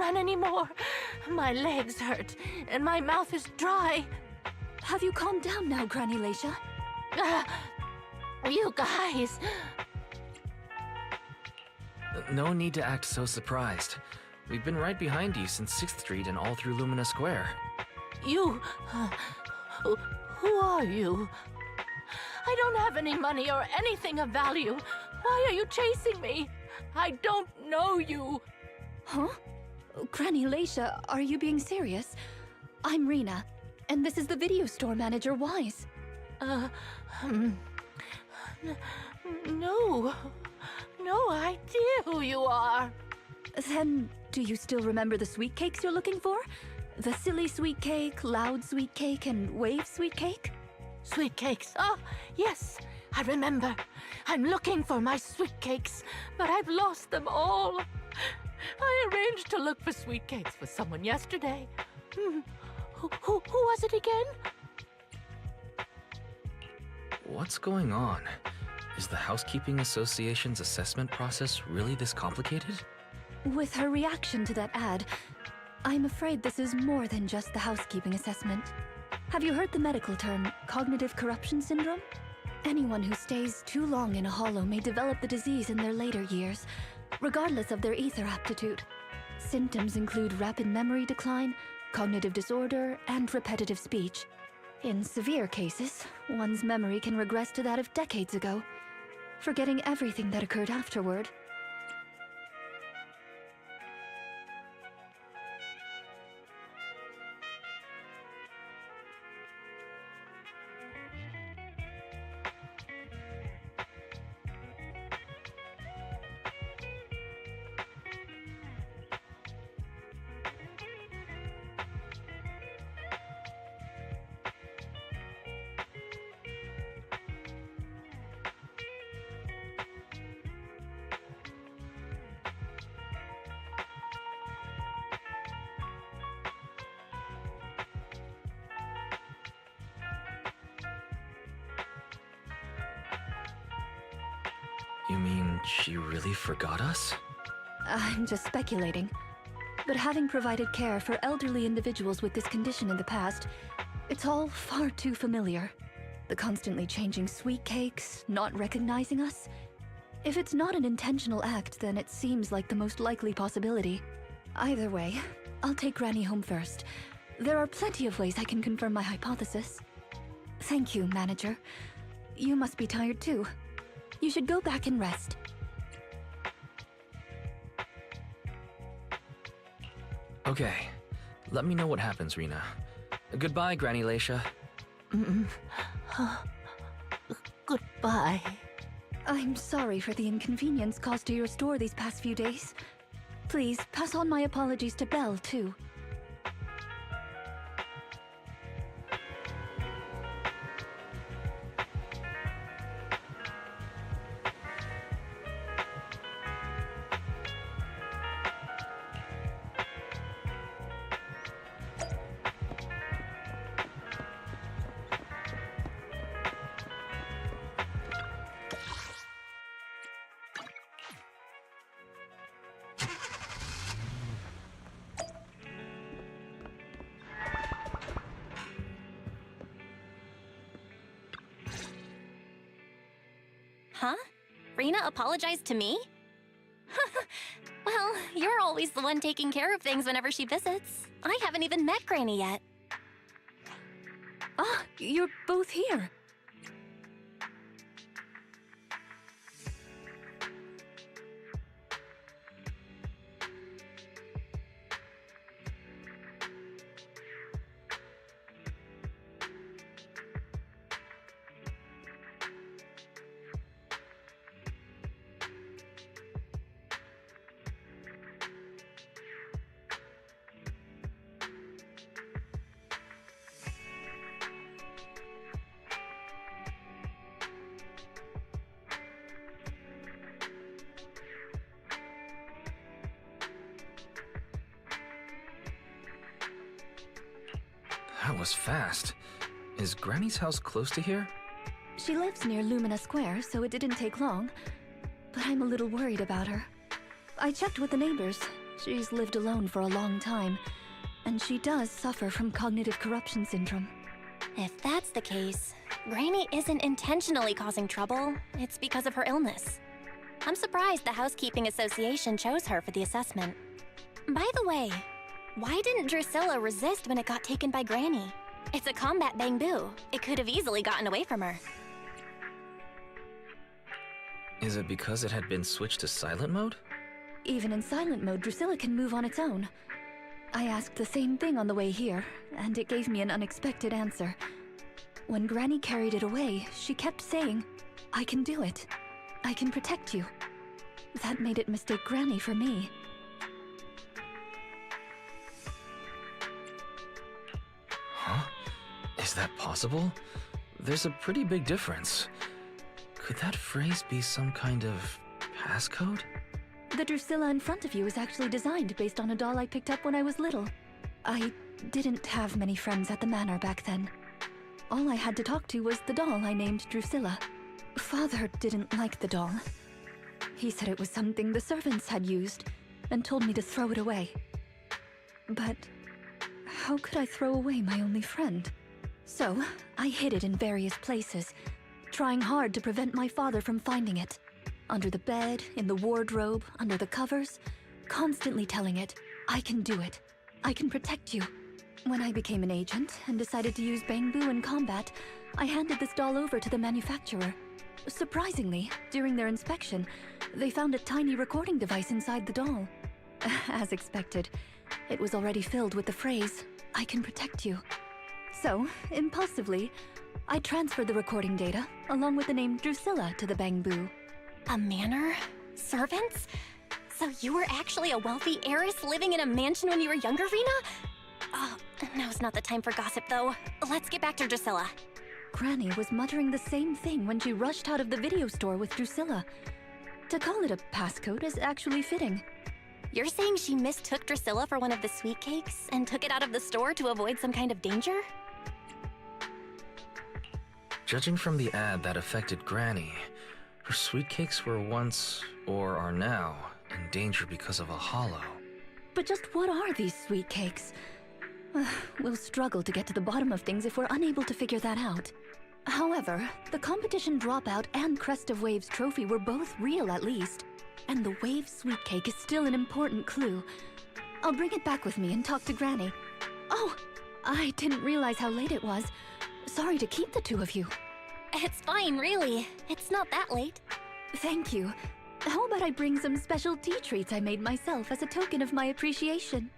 S16: run anymore. My legs hurt, and my mouth is dry.
S15: Have you calmed down now, Granny Leisha?
S16: You guys...
S6: No need to act so surprised. We've been right behind you since 6th Street and all through Lumina Square.
S16: You... who are you? I don't have any money or anything of value. Why are you chasing me? I don't know you.
S15: Huh? Granny Leisha, are you being serious? I'm Rena, and this is the video store manager, Wise.
S16: No. No idea who you are.
S15: Then, do you still remember the sweet cakes you're looking for? The silly sweet cake, loud sweet cake, and wave sweet cake?
S16: Sweet cakes. Oh, yes, I remember. I'm looking for my sweet cakes, but I've lost them all. I arranged to look for sweet cakes for someone yesterday. Who was it again?
S6: What's going on? Is the Housekeeping Association's assessment process really this complicated?
S15: With her reaction to that ad, I'm afraid this is more than just the housekeeping assessment. Have you heard the medical term, cognitive corruption syndrome? Anyone who stays too long in a hollow may develop the disease in their later years, regardless of their ether aptitude. Symptoms include rapid memory decline, cognitive disorder, and repetitive speech. In severe cases, one's memory can regress to that of decades ago, forgetting everything that occurred afterward.
S6: You mean she really forgot us?
S15: I'm just speculating. But having provided care for elderly individuals with this condition in the past, it's all far too familiar. The constantly changing sweet cakes, not recognizing us. If it's not an intentional act, then it seems like the most likely possibility. Either way, I'll take Granny home first. There are plenty of ways I can confirm my hypothesis. Thank you, Manager. You must be tired too. You should go back and rest.
S6: Okay. Let me know what happens, Rena. Goodbye, Granny Leisha.
S16: Goodbye.
S15: I'm sorry for the inconvenience caused to your store these past few days. Please, pass on my apologies to Belle, too.
S2: Huh? Rena apologized to me? Well, you're always the one taking care of things whenever she visits. I haven't even met Granny yet.
S15: Ah, you're both here.
S6: That was fast. Is Granny's house close to here?
S15: She lives near Lumina Square, so it didn't take long. But I'm a little worried about her. I checked with the neighbors. She's lived alone for a long time, and she does suffer from cognitive corruption syndrome.
S2: If that's the case, Granny isn't intentionally causing trouble. It's because of her illness. I'm surprised the Housekeeping Association chose her for the assessment. By the way, why didn't Drusilla resist when it got taken by Granny? It's a combat bamboo. It could have easily gotten away from her.
S6: Is it because it had been switched to silent mode?
S15: Even in silent mode, Drusilla can move on its own. I asked the same thing on the way here, and it gave me an unexpected answer. When Granny carried it away, she kept saying, "I can do it. I can protect you." That made it mistake Granny for me.
S6: Huh? Is that possible? There's a pretty big difference. Could that phrase be some kind of passcode?
S15: The Drusilla in front of you is actually designed based on a doll I picked up when I was little. I didn't have many friends at the manor back then. All I had to talk to was the doll I named Drusilla. Father didn't like the doll. He said it was something the servants had used, and told me to throw it away. But how could I throw away my only friend? So, I hid it in various places, trying hard to prevent my father from finding it. Under the bed, in the wardrobe, under the covers, constantly telling it, "I can do it. I can protect you." When I became an agent and decided to use bamboo in combat, I handed this doll over to the manufacturer. Surprisingly, during their inspection, they found a tiny recording device inside the doll. As expected, it was already filled with the phrase, "I can protect you." So, impulsively, I transferred the recording data, along with the name Drusilla, to the bamboo.
S2: A manor? Servants? So you were actually a wealthy heiress living in a mansion when you were younger, Rena? Oh, now's not the time for gossip, though. Let's get back to Drusilla.
S15: Granny was muttering the same thing when she rushed out of the video store with Drusilla. To call it a passcode is actually fitting.
S2: You're saying she mistook Drusilla for one of the sweet cakes and took it out of the store to avoid some kind of danger?
S6: Judging from the ad that affected Granny, her sweet cakes were once, or are now, in danger because of a hollow.
S15: But just what are these sweet cakes? We'll struggle to get to the bottom of things if we're unable to figure that out. However, the competition dropout and Crest of Waves trophy were both real at least, and the Wave sweet cake is still an important clue. I'll bring it back with me and talk to Granny. Oh, I didn't realize how late it was. Sorry to keep the two of you.
S2: It's fine, really. It's not that late.
S15: Thank you. How about I bring some special tea treats I made myself as a token of my appreciation?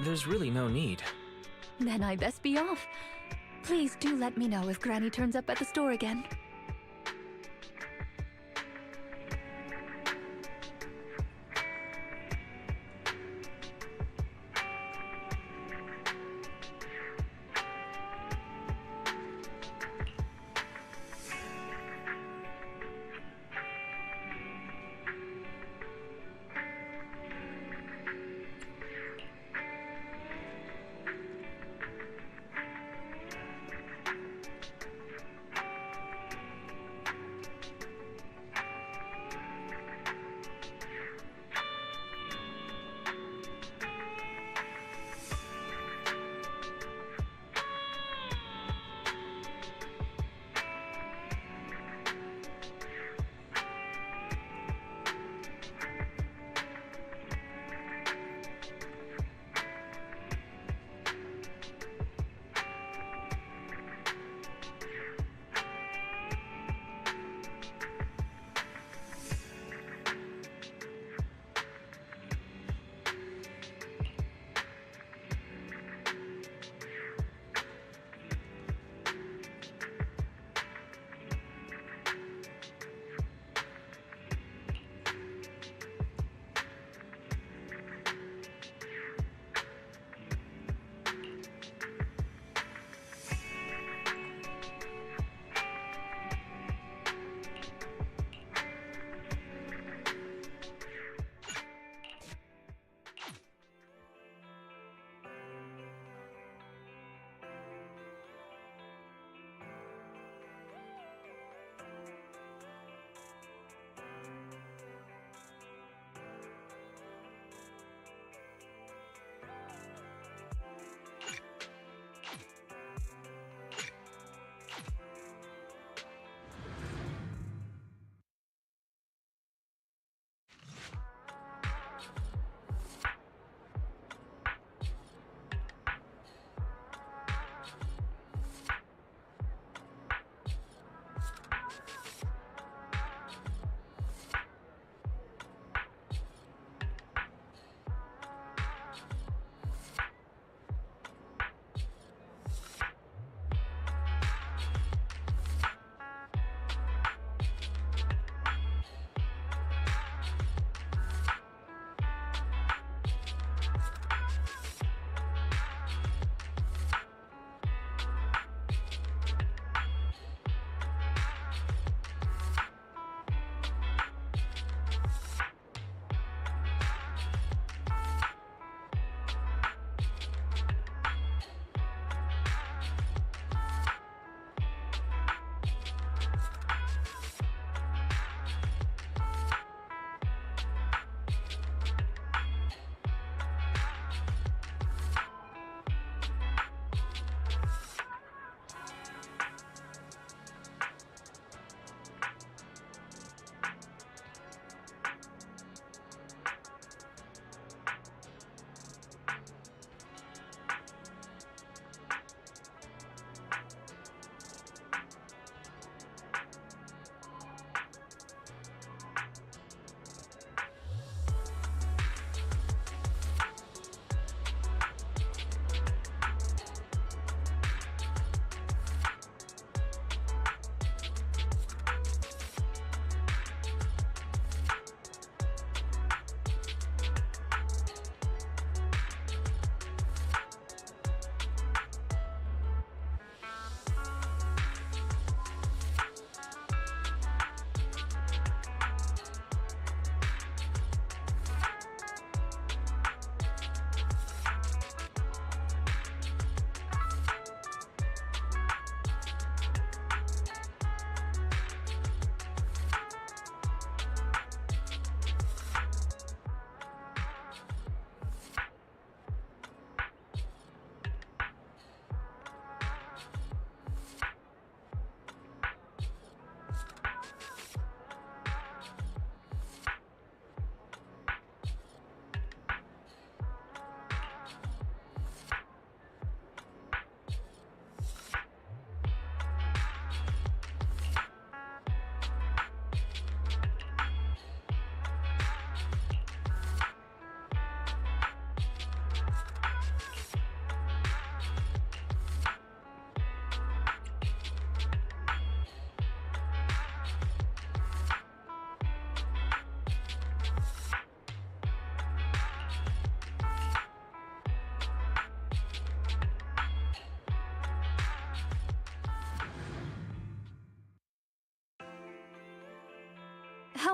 S6: There's really no need.
S15: Then I best be off. Please do let me know if Granny turns up at the store again.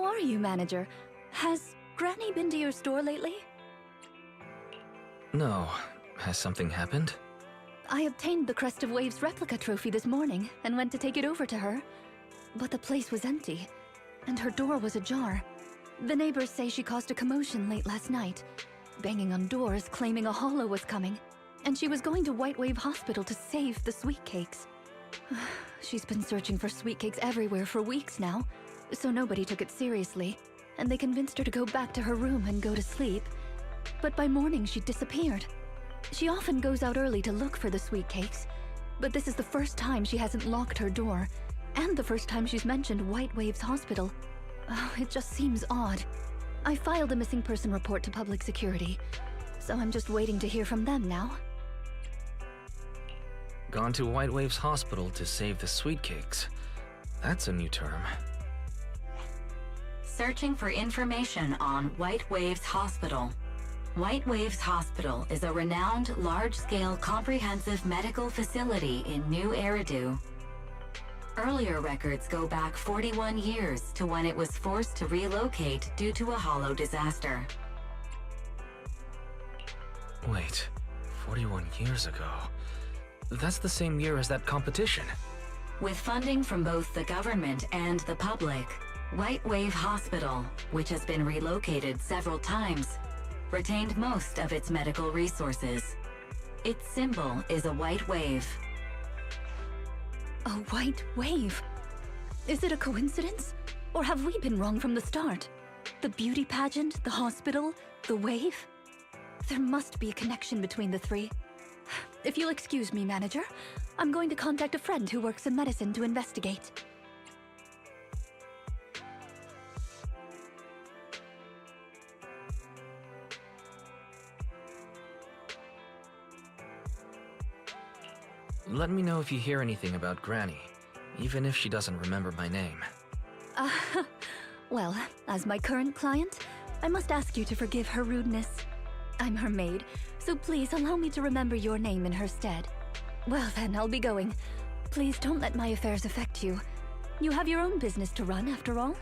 S15: How are you, manager? Has Granny been to your store lately?
S6: No. Has something happened?
S15: I obtained the Crest of Waves replica trophy this morning and went to take it over to her. But the place was empty, and her door was ajar. The neighbors say she caused a commotion late last night, banging on doors claiming a holo was coming, and she was going to White Wave Hospital to save the sweet cakes. She's been searching for sweet cakes everywhere for weeks now, so nobody took it seriously, and they convinced her to go back to her room and go to sleep. But by morning, she disappeared. She often goes out early to look for the sweet cakes, but this is the first time she hasn't locked her door, and the first time she's mentioned White Waves Hospital. Oh, it just seems odd. I filed a missing person report to public security, so I'm just waiting to hear from them now.
S6: Gone to White Waves Hospital to save the sweet cakes. That's a new term.
S7: Searching for information on White Waves Hospital. White Waves Hospital is a renowned, large-scale, comprehensive medical facility in New Eridu. Earlier records go back 41 years to when it was forced to relocate due to a holo disaster.
S6: Wait, 41 years ago? That's the same year as that competition.
S7: With funding from both the government and the public, White Wave Hospital, which has been relocated several times, retained most of its medical resources. Its symbol is a white wave.
S15: A white wave? Is it a coincidence? Or have we been wrong from the start? The beauty pageant, the hospital, the wave? There must be a connection between the three. If you'll excuse me, manager, I'm going to contact a friend who works in medicine to investigate.
S6: Let me know if you hear anything about Granny, even if she doesn't remember my name.
S15: Well, as my current client, I must ask you to forgive her rudeness. I'm her maid, so please allow me to remember your name in her stead. Well then, I'll be going. Please don't let my affairs affect you. You have your own business to run, after all.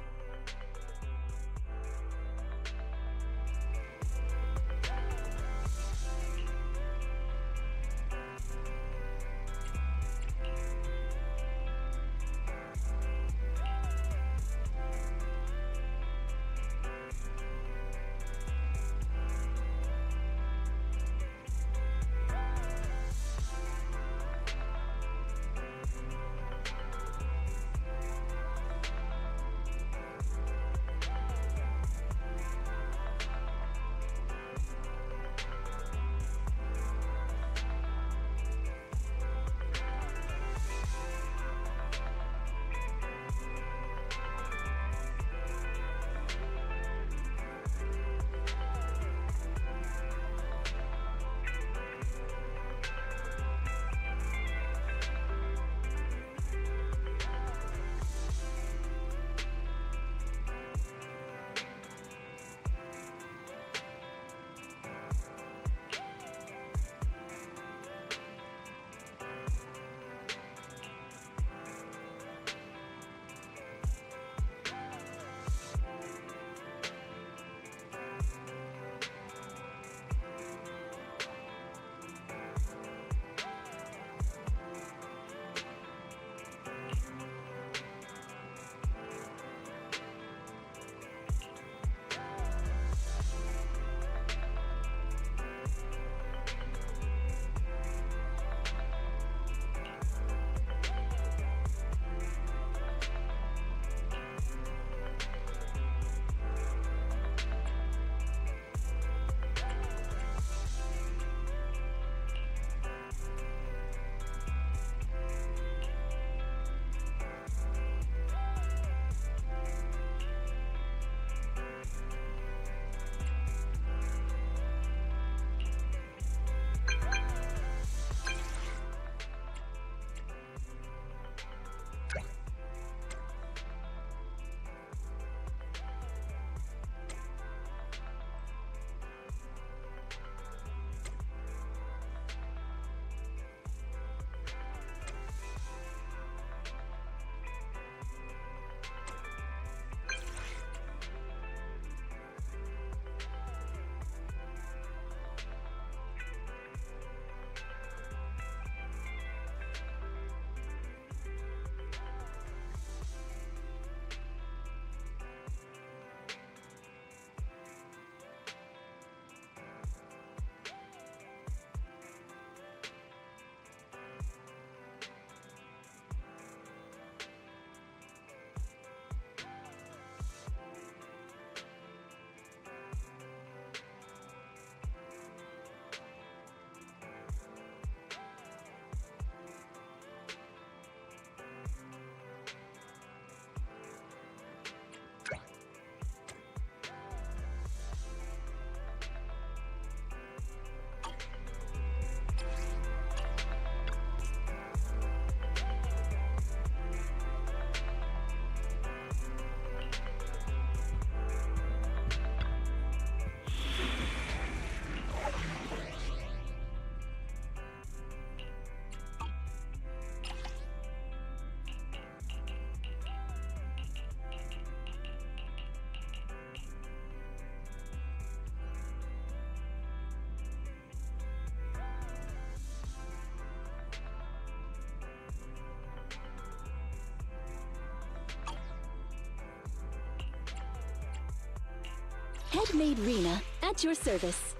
S15: Head maid Rena, at your service.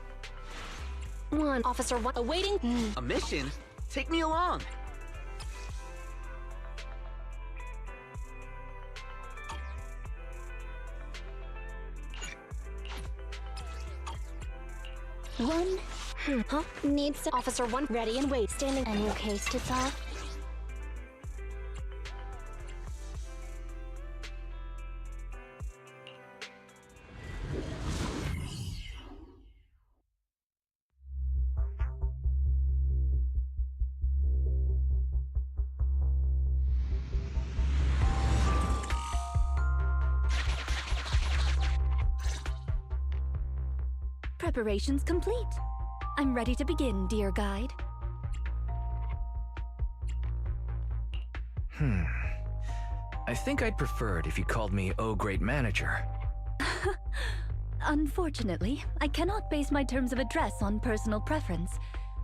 S9: One, Officer One, awaiting.
S17: A mission? Take me along.
S9: One. Huh? Needs Officer One ready and wait. Standing. A new case to solve.
S15: Preparations complete. I'm ready to begin, dear guide.
S6: I think I'd prefer it if you called me Oh Great Manager.
S15: Unfortunately, I cannot base my terms of address on personal preference.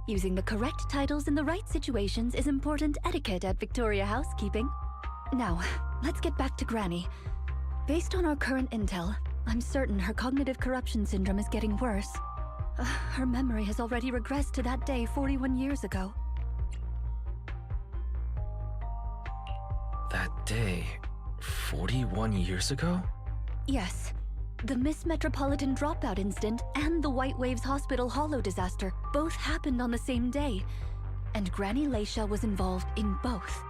S15: Using the correct titles in the right situations is important etiquette at Victoria Housekeeping. Now, let's get back to Granny. Based on our current intel, I'm certain her cognitive corruption syndrome is getting worse. Her memory has already regressed to that day 41 years ago.
S6: That day, 41 years ago?
S15: Yes. The Miss Metropolitan dropout incident and the White Waves Hospital Hollow disaster both happened on the same day, and Granny Leisha was involved in both.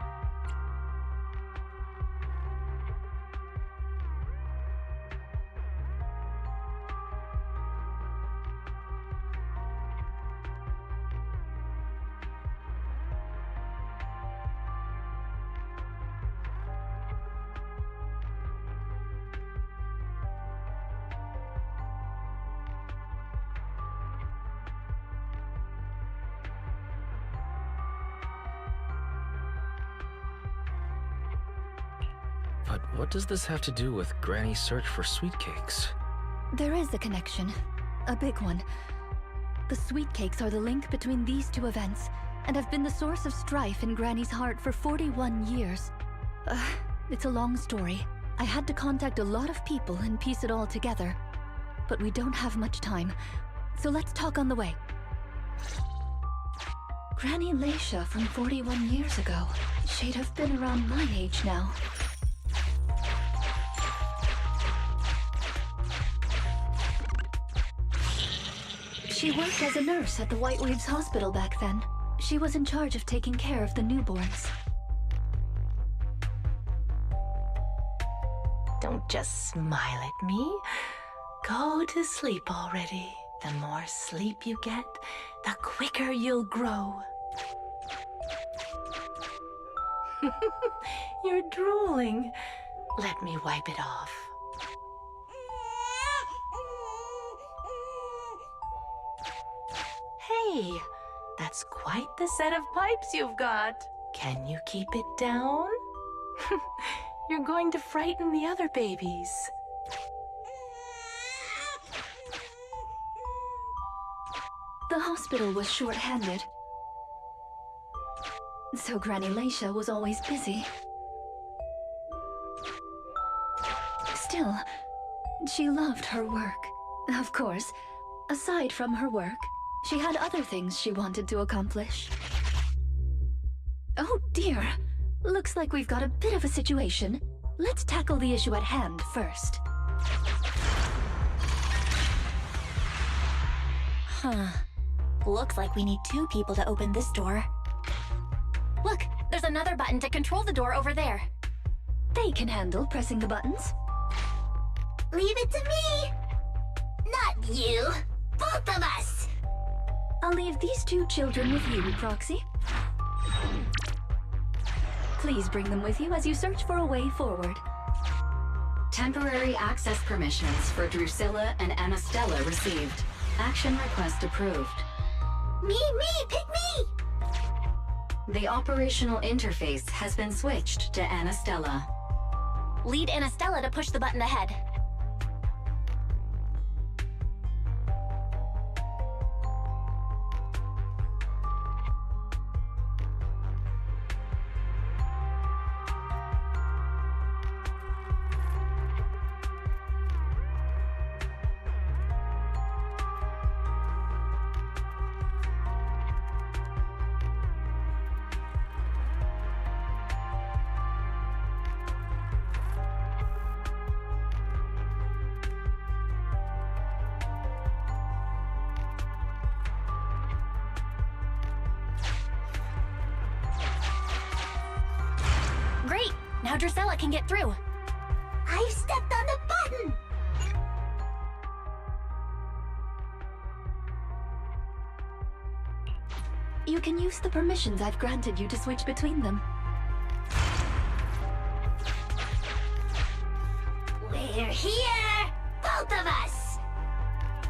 S6: But what does this have to do with Granny's search for sweet cakes?
S15: There is a connection. A big one. The sweet cakes are the link between these two events, and have been the source of strife in Granny's heart for 41 years. It's a long story. I had to contact a lot of people and piece it all together. But we don't have much time, so let's talk on the way. Granny Leisha from 41 years ago. She'd have been around my age now. She worked as a nurse at the White Waves Hospital back then. She was in charge of taking care of the newborns.
S16: Don't just smile at me. Go to sleep already. The more sleep you get, the quicker you'll grow. You're drooling. Let me wipe it off. Hey, that's quite the set of pipes you've got. Can you keep it down? You're going to frighten the other babies.
S15: The hospital was short-handed, so Granny Leisha was always busy. Still, she loved her work. Of course, aside from her work, she had other things she wanted to accomplish. Oh dear, looks like we've got a bit of a situation. Let's tackle the issue at hand first.
S2: Huh. Looks like we need 2 people to open this door. Look, there's another button to control the door over there.
S15: They can handle pressing the buttons.
S8: Leave it to me! Not you! Both of us!
S15: I'll leave these 2 children with you, Proxy. Please bring them with you as you search for a way forward.
S7: Temporary access permissions for Drusilla and Anastella received. Action request approved.
S8: Me, pick me!
S7: The operational interface has been switched to Anastella.
S2: Lead Anastella to push the button ahead. Great! Now Drusilla can get through.
S8: I've stepped on the button!
S15: You can use the permissions I've granted you to switch between them.
S8: We're here! Both of us!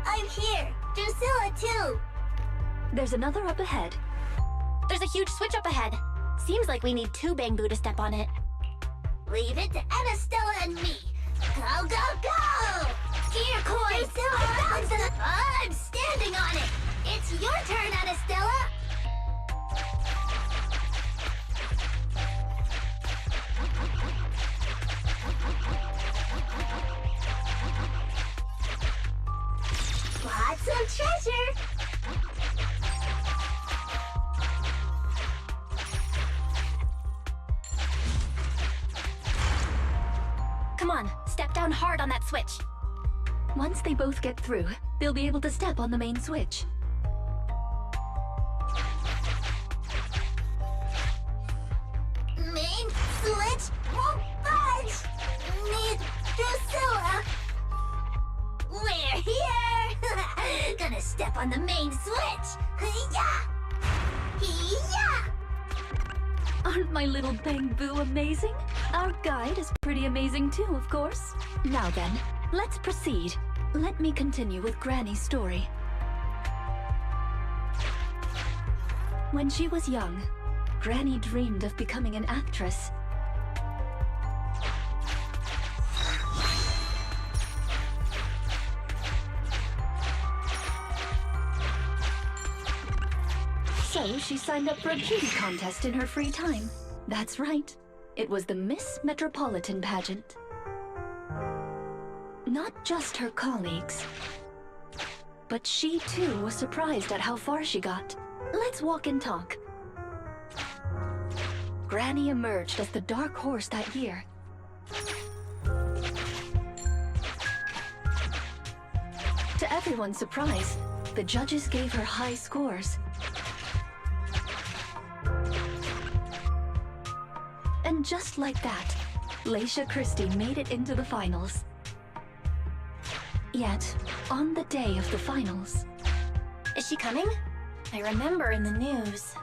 S8: I'm here! Drusilla too!
S15: There's another up ahead.
S2: There's a huge switch up ahead. Seems like we need 2 Bangbu to step on it.
S8: Leave it to Anastella and me! Go, go, go! Gear coin! I'm standing on it! It's your turn, Anastella! Lots of treasure!
S2: Come on, step down hard on that switch.
S15: Once they both get through, they'll be able to step on the main switch.
S8: Main switch won't budge! Need Drusilla! We're here! Gonna step on the main switch! Hiya! Hiya!
S15: Aren't my little Bangbu amazing? Our guide is pretty amazing too, of course. Now then, let's proceed. Let me continue with Granny's story. When she was young, Granny dreamed of becoming an actress. So she signed up for a beauty contest in her free time. That's right. It was the Miss Metropolitan pageant. Not just her colleagues, but she too was surprised at how far she got. Let's walk and talk. Granny emerged as the dark horse that year. To everyone's surprise, the judges gave her high scores. And just like that, Laisha Christie made it into the finals. Yet, on the day of the finals...
S2: Is she coming? I remember in the news.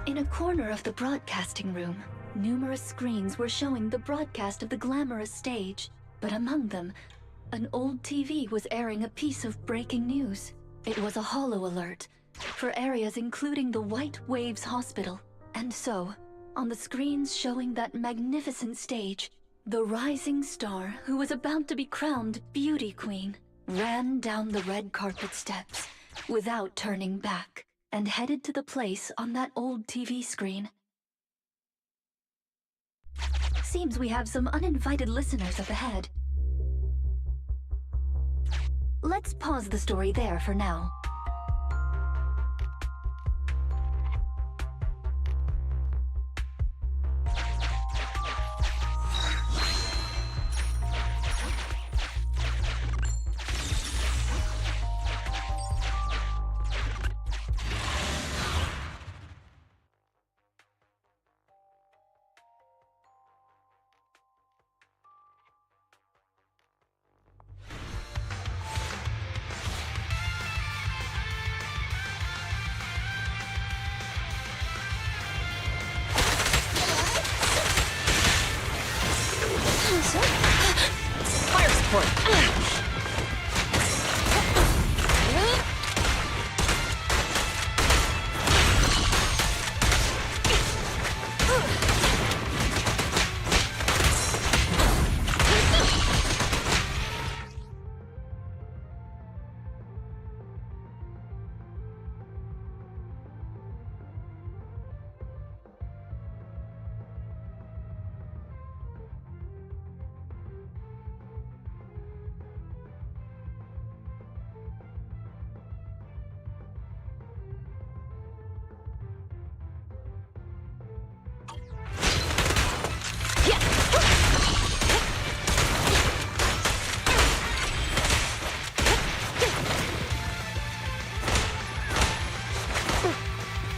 S15: In a corner of the broadcasting room, numerous screens were showing the broadcast of the glamorous stage. But among them, an old TV was airing a piece of breaking news. It was a holo alert for areas including the White Waves Hospital. And so, on the screens showing that magnificent stage, the rising star who was about to be crowned beauty queen ran down the red carpet steps without turning back and headed to the place on that old TV screen. Seems we have some uninvited listeners up ahead. Let's pause the story there for now.
S2: Fire support!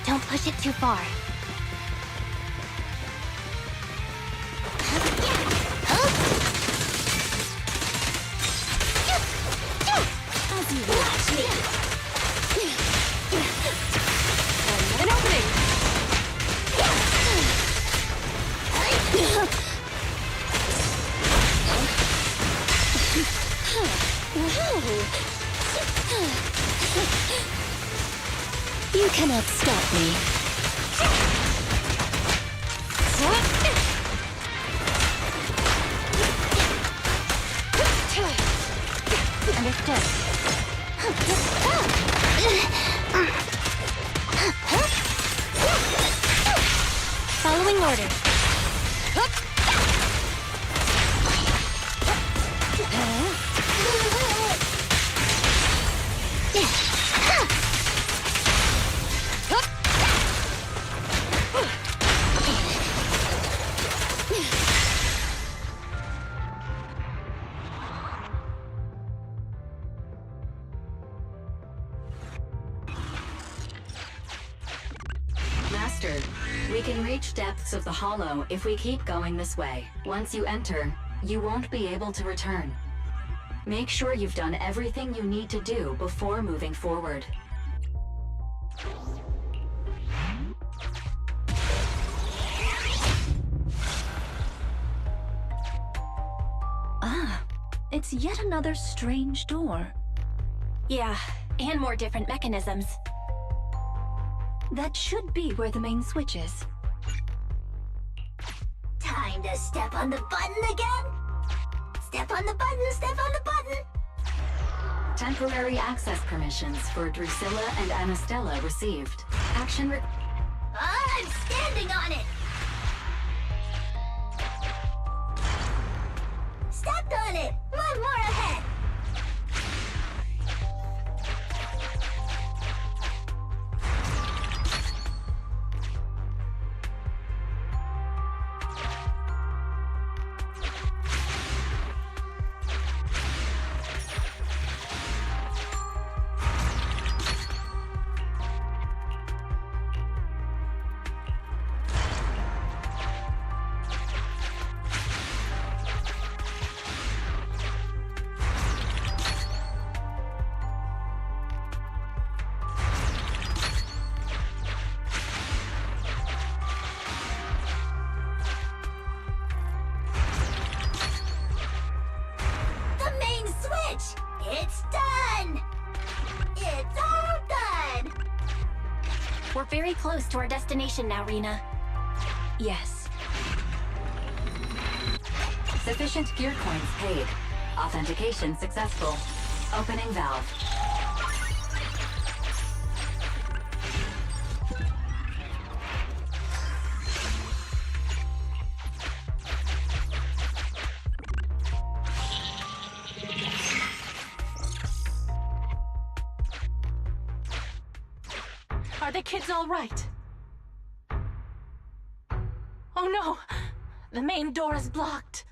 S8: Don't push it too far.
S9: cannot stop me.
S2: Understood. Following orders.
S7: Master, we can reach depths of the hollow if we keep going this way. Once you enter, you won't be able to return. Make sure you've done everything you need to do before moving forward.
S15: Ah, it's yet another strange door.
S2: Yeah, and more different mechanisms.
S15: That should be where the main switch is.
S8: Time to step on the button again? Step on the button, step on the button!
S7: Temporary access permissions for Drusilla and Anastella received. Action
S8: I'm standing on it! Stepped on it! One more ahead! It's done! It's all done!
S2: We're very close to our destination now, Rena.
S15: Yes.
S7: Sufficient gear coins paid. Authentication successful. Opening valve.
S16: Are the kids all right? Oh no! The main door is blocked.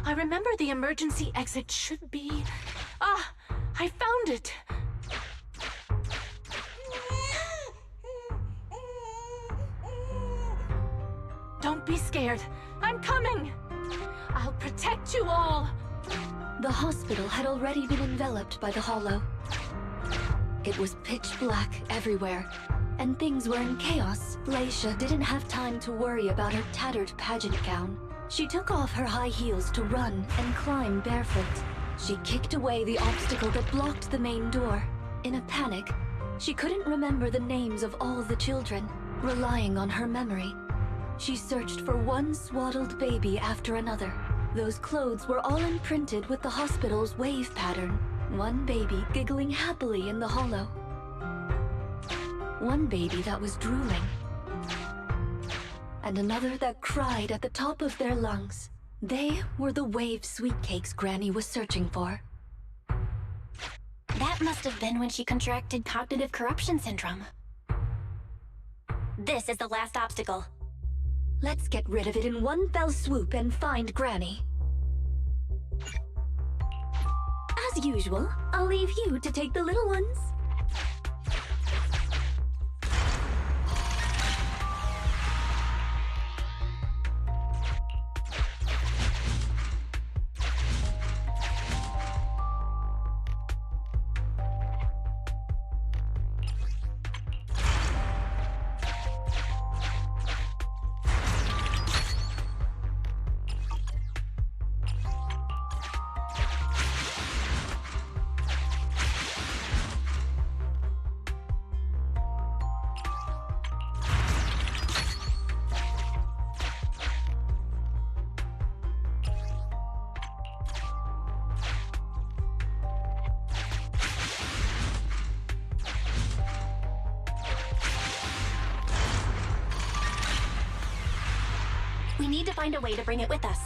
S16: I remember the emergency exit should be... Ah! I found it! Don't be scared. I'm coming! I'll protect you all!
S15: The hospital had already been enveloped by the hollow. It was pitch black everywhere, and things were in chaos. Laisha didn't have time to worry about her tattered pageant gown. She took off her high heels to run and climb barefoot. She kicked away the obstacle that blocked the main door. In a panic, she couldn't remember the names of all the children. Relying on her memory, she searched for one swaddled baby after another. Those clothes were all imprinted with the hospital's wave pattern. One baby giggling happily in the hollow. One baby that was drooling. And another that cried at the top of their lungs. They were the wave sweet cakes Granny was searching for.
S2: That must have been when she contracted cognitive corruption syndrome. This is the last obstacle.
S15: Let's get rid of it in one fell swoop and find Granny. As usual, I'll leave you to take the little ones.
S2: need to find a way to bring it with us.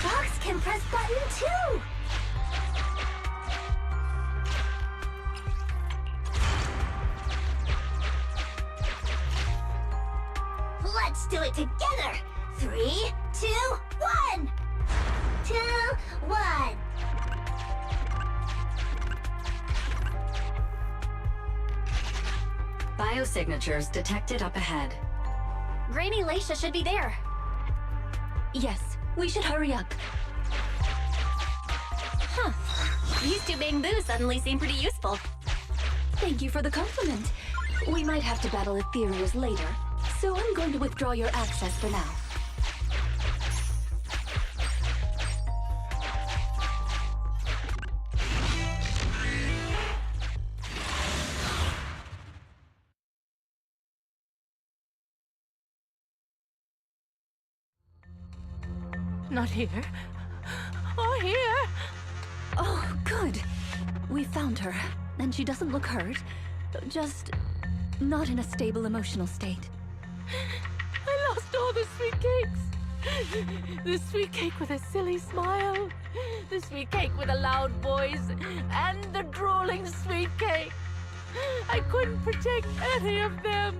S8: Fox can press button too! Let's do it together! 3, 2, 1! 2, 1!
S7: Biosignatures detected up ahead.
S2: Granny Leisha should be there.
S15: Yes, we should hurry up.
S2: Huh. These two bamboos suddenly seem pretty useful.
S15: Thank you for the compliment. We might have to battle ethereals later, so I'm going to withdraw your access for now.
S16: Not here. Or here.
S15: Oh, good. We found her, and she doesn't look hurt. Just not in a stable emotional state.
S16: I lost all the sweet cakes. The sweet cake with a silly smile. The sweet cake with a loud voice. And the drooling sweet cake. I couldn't protect any of them.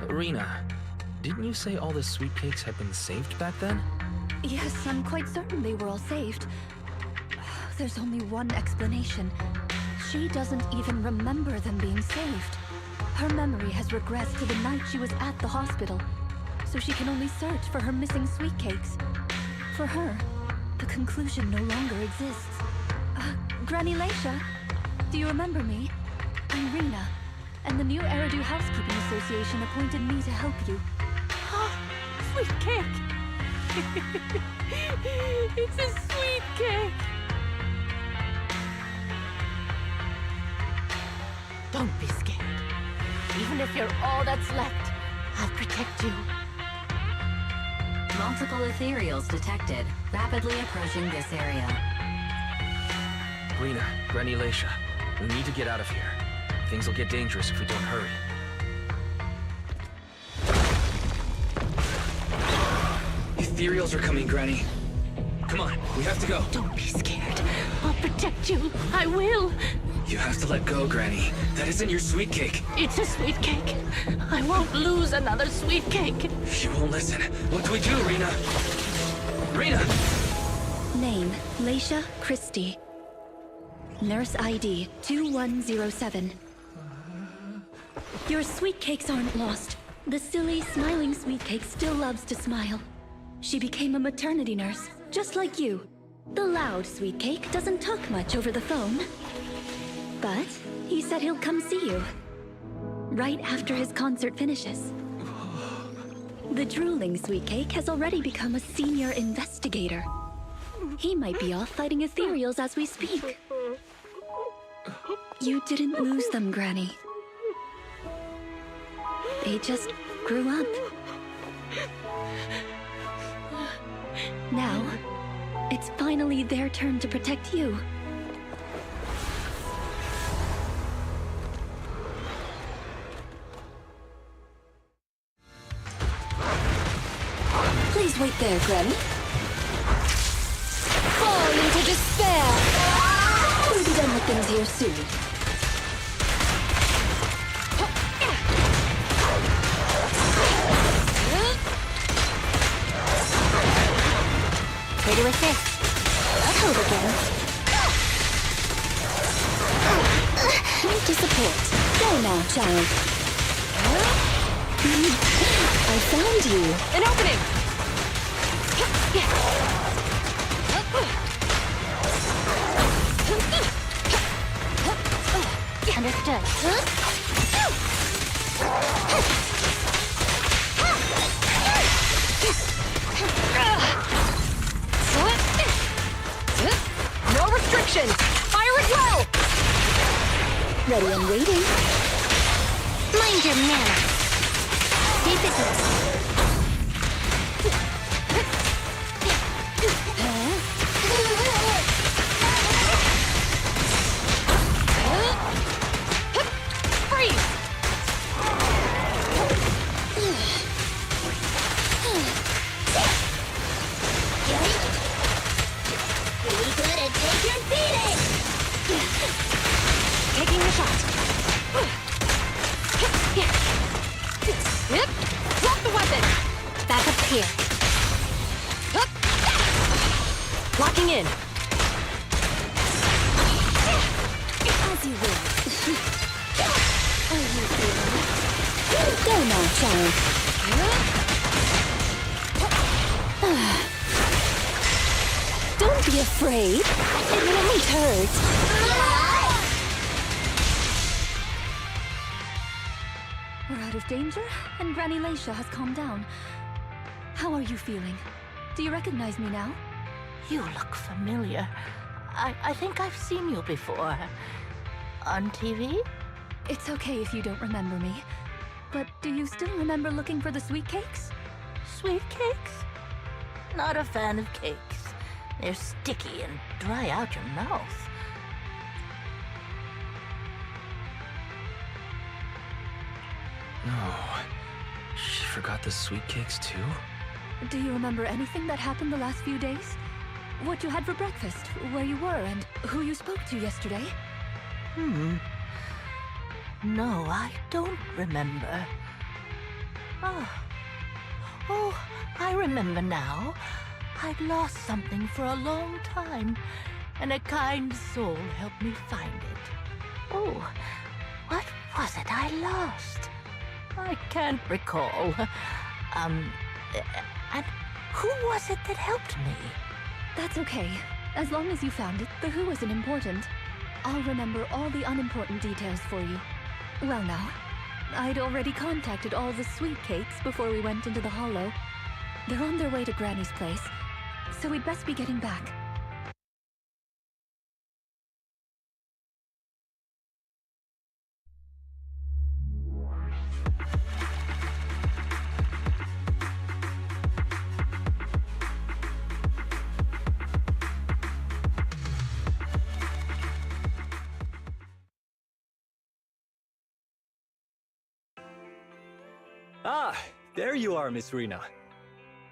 S6: Rena, didn't you say all the sweet cakes had been saved back then?
S15: Yes, I'm quite certain they were all saved. There's only one explanation. She doesn't even remember them being saved. Her memory has regressed to the night she was at the hospital, so she can only search for her missing sweet cakes. For her, the conclusion no longer exists. Granny Leisha, do you remember me? I'm Rena, and the new Eridu Housekeeping Association appointed me to help you.
S16: Sweet cake. It's a sweet cake. Don't be scared. Even if you're all that's left, I'll protect you.
S7: Multiple ethereals detected, rapidly approaching this area.
S6: Rena, Granny Leisha, we need to get out of here. Things will get dangerous if we don't hurry.
S14: Ethereals are coming, Granny. Come on, we have to go.
S16: Don't be scared. I'll protect you. I will.
S14: You have to let go, Granny. That isn't your sweet cake.
S16: It's a sweet cake. I won't lose another sweet cake.
S14: She won't listen. What do we do, Rena? Rena!
S15: Name, Leisha Christie. Nurse ID 2107. Your sweet cakes aren't lost. The silly, smiling sweet cake still loves to smile. She became a maternity nurse, just like you. The loud sweet cake doesn't talk much over the phone. But he said he'll come see you. Right after his concert finishes. The drooling sweet cake has already become a senior investigator. He might be off fighting ethereals as we speak. You didn't lose them, Granny. They just grew up. Now, it's finally their turn to protect you. Please wait there, Granny. Fall into despair! We'll be done with things here soon.
S2: Way to assist. I'll hold again.
S15: Need to support. Go now, child. I found you.
S16: An opening!
S2: Understood.
S9: Ready and waiting.
S8: Mind your manners. Keep it moving.
S9: Taking the shot. Yep. Drop the weapon. Back up here. Up. Locking in. As you will. Are you feeling it? Go now, child. Don't be afraid. It won't hurt.
S15: We're out of danger, and Granny Leisha has calmed down. How are you feeling? Do you recognize me now?
S16: You look familiar. I think I've seen you before. On TV?
S15: It's okay if you don't remember me. But do you still remember looking for the sweet cakes?
S16: Sweet cakes? Not a fan of cakes. They're sticky and dry out your mouth.
S6: No. She forgot the sweet cakes too?
S15: Do you remember anything that happened the last few days? What you had for breakfast, where you were, and who you spoke to yesterday?
S16: No, I don't remember. Oh, I remember now. I'd lost something for a long time, and a kind soul helped me find it. Oh, what was it I lost? I can't recall. And who was it that helped me?
S15: That's okay. As long as you found it, the who isn't important. I'll remember all the unimportant details for you. Well now, I'd already contacted all the sweet cakes before we went into the hollow. They're on their way to Granny's place, so we'd best be getting back.
S18: Ah, there you are, Miss Rena.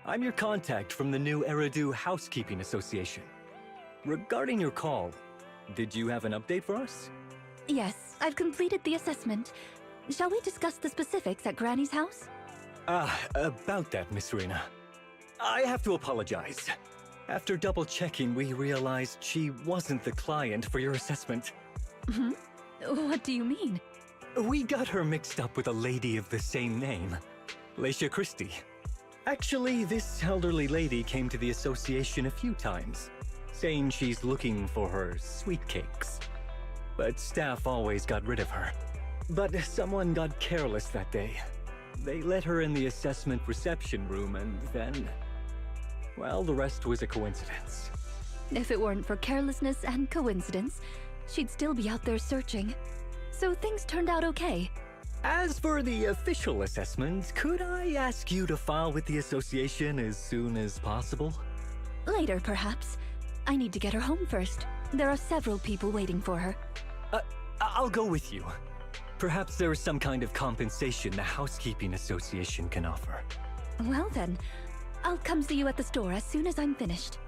S18: I'm your contact from the new Eridu Housekeeping Association. Regarding your call, did you have an update for us?
S15: Yes, I've completed the assessment. Shall we discuss the specifics at Granny's house?
S18: About that, Miss Rena. I have to apologize. After double-checking, we realized she wasn't the client for your assessment.
S15: What do you mean?
S18: We got her mixed up with a lady of the same name, Leisha Christie. Actually, this elderly lady came to the association a few times, saying she's looking for her sweet cakes. But staff always got rid of her. But someone got careless that day. They let her in the assessment reception room and then... well, the rest was a coincidence.
S15: If it weren't for carelessness and coincidence, she'd still be out there searching. So things turned out okay.
S18: As for the official assessment, could I ask you to file with the association as soon as possible?
S15: Later, perhaps. I need to get her home first. There are several people waiting for her.
S18: I'll go with you. Perhaps there is some kind of compensation the Housekeeping Association can offer.
S15: Well then, I'll come see you at the store as soon as I'm finished.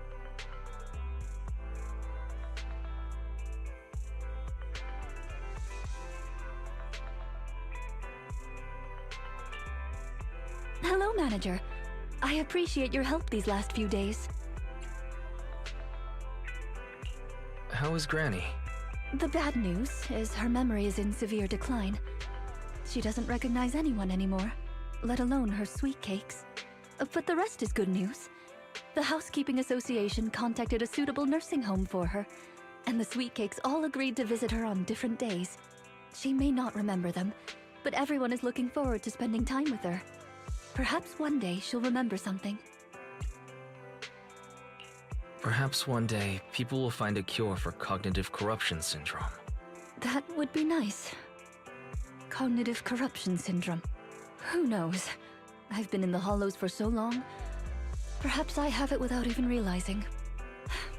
S15: Hello, Manager. I appreciate your help these last few days.
S6: How is Granny?
S15: The bad news is her memory is in severe decline. She doesn't recognize anyone anymore, let alone her sweet cakes. But the rest is good news. The Housekeeping Association contacted a suitable nursing home for her, and the sweet cakes all agreed to visit her on different days. She may not remember them, but everyone is looking forward to spending time with her. Perhaps one day she'll remember something.
S6: Perhaps one day, people will find a cure for cognitive corruption syndrome.
S15: That would be nice. Cognitive corruption syndrome. Who knows? I've been in the Hollows for so long. Perhaps I have it without even realizing.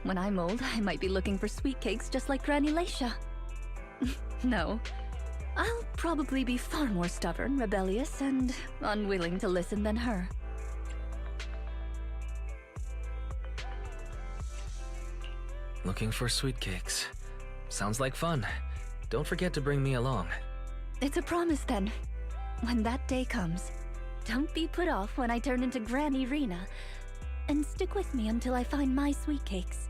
S15: When I'm old, I might be looking for sweet cakes just like Granny Leisha. No. I'll probably be far more stubborn, rebellious, and unwilling to listen than her.
S6: Looking for sweet cakes. Sounds like fun. Don't forget to bring me along.
S15: It's a promise then. When that day comes, don't be put off when I turn into Granny Rena, and stick with me until I find my sweet cakes.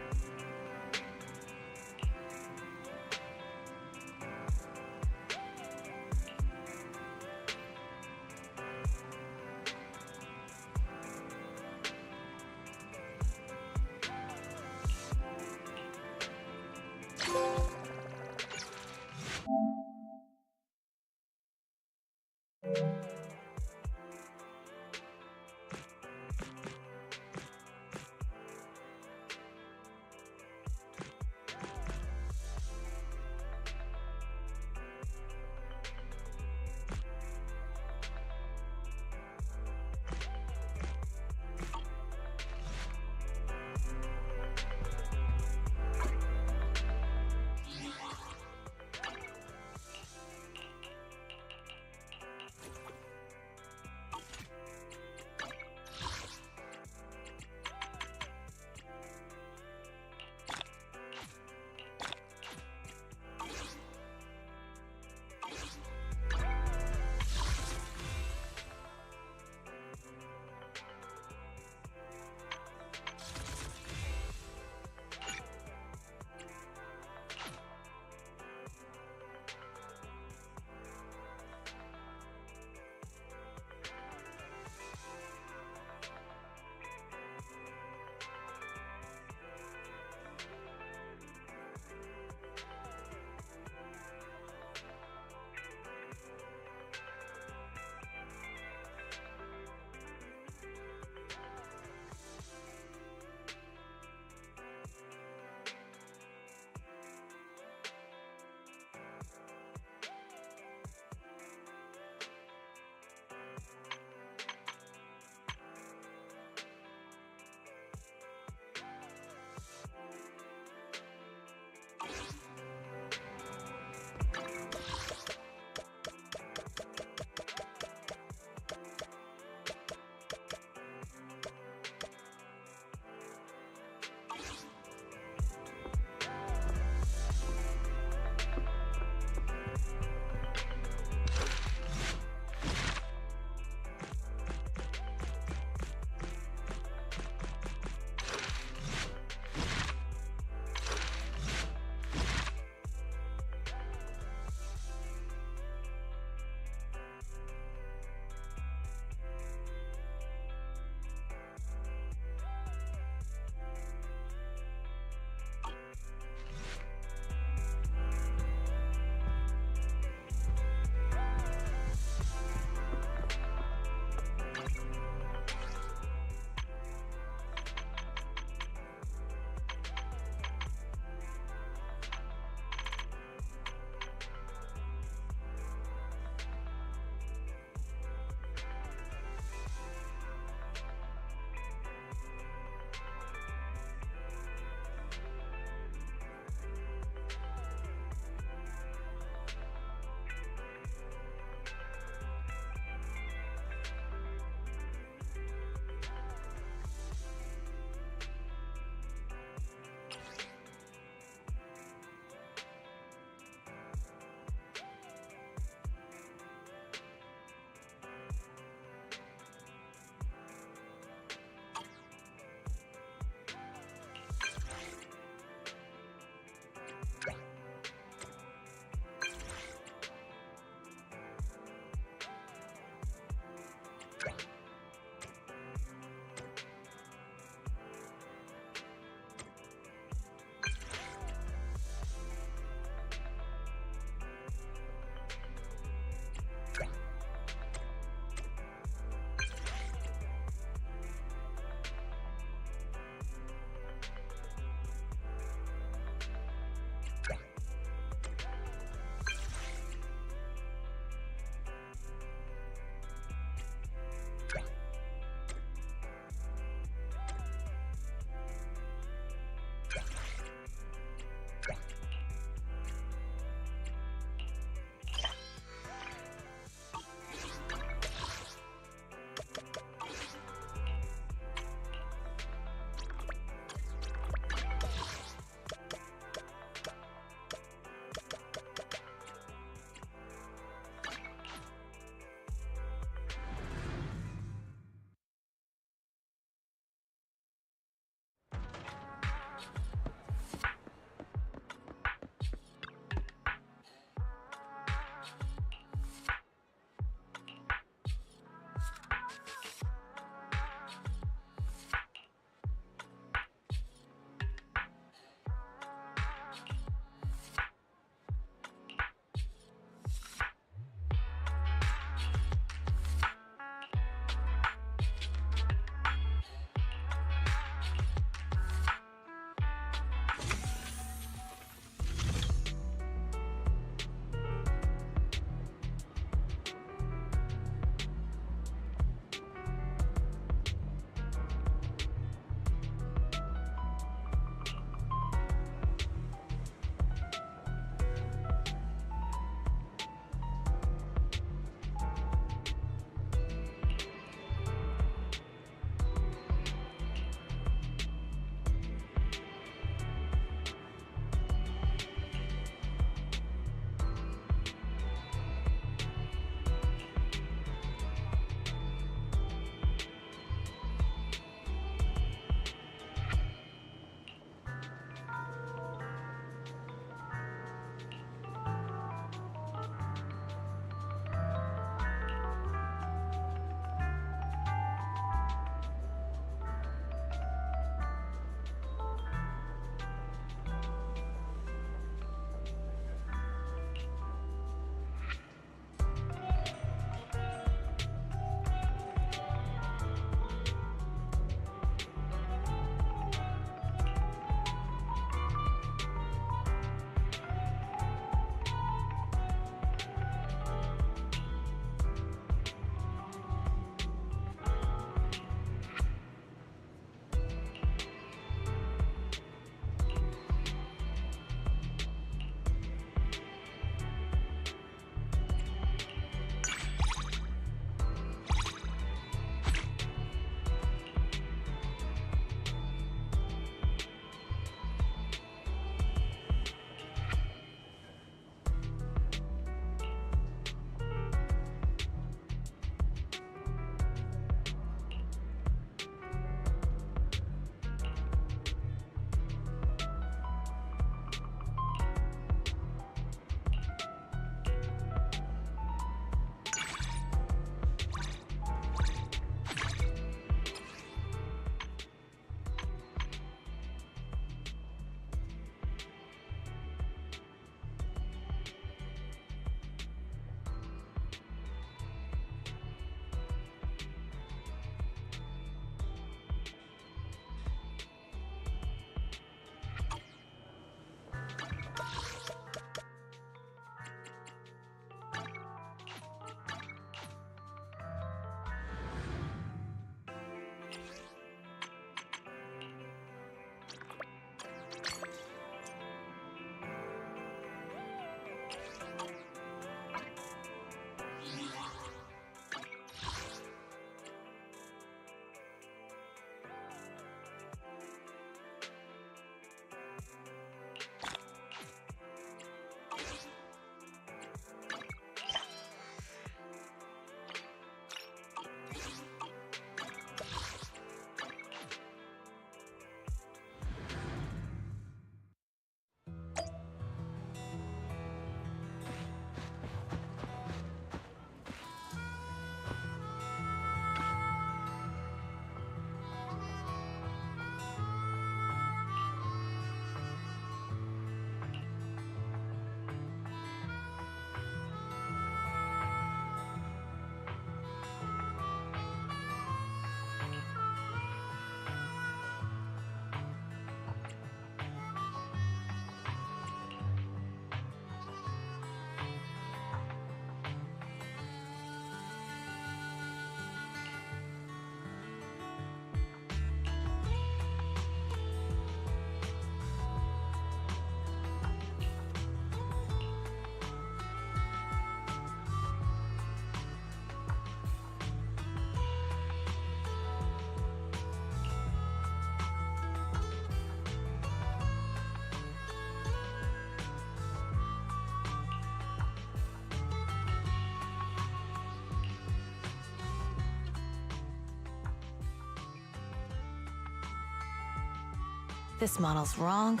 S16: This model's wrong.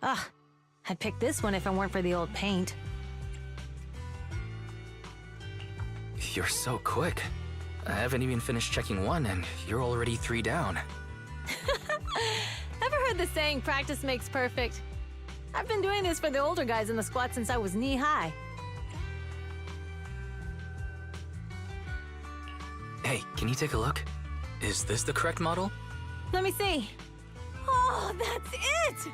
S16: Ah, I'd pick this one if it weren't for the old paint.
S6: You're so quick. I haven't even finished checking one, and you're already 3 down.
S16: Ever heard the saying, practice makes perfect? I've been doing this for the older guys in the squad since I was knee-high.
S6: Hey, can you take a look? Is this the correct model?
S16: Let me see. Oh, that's it!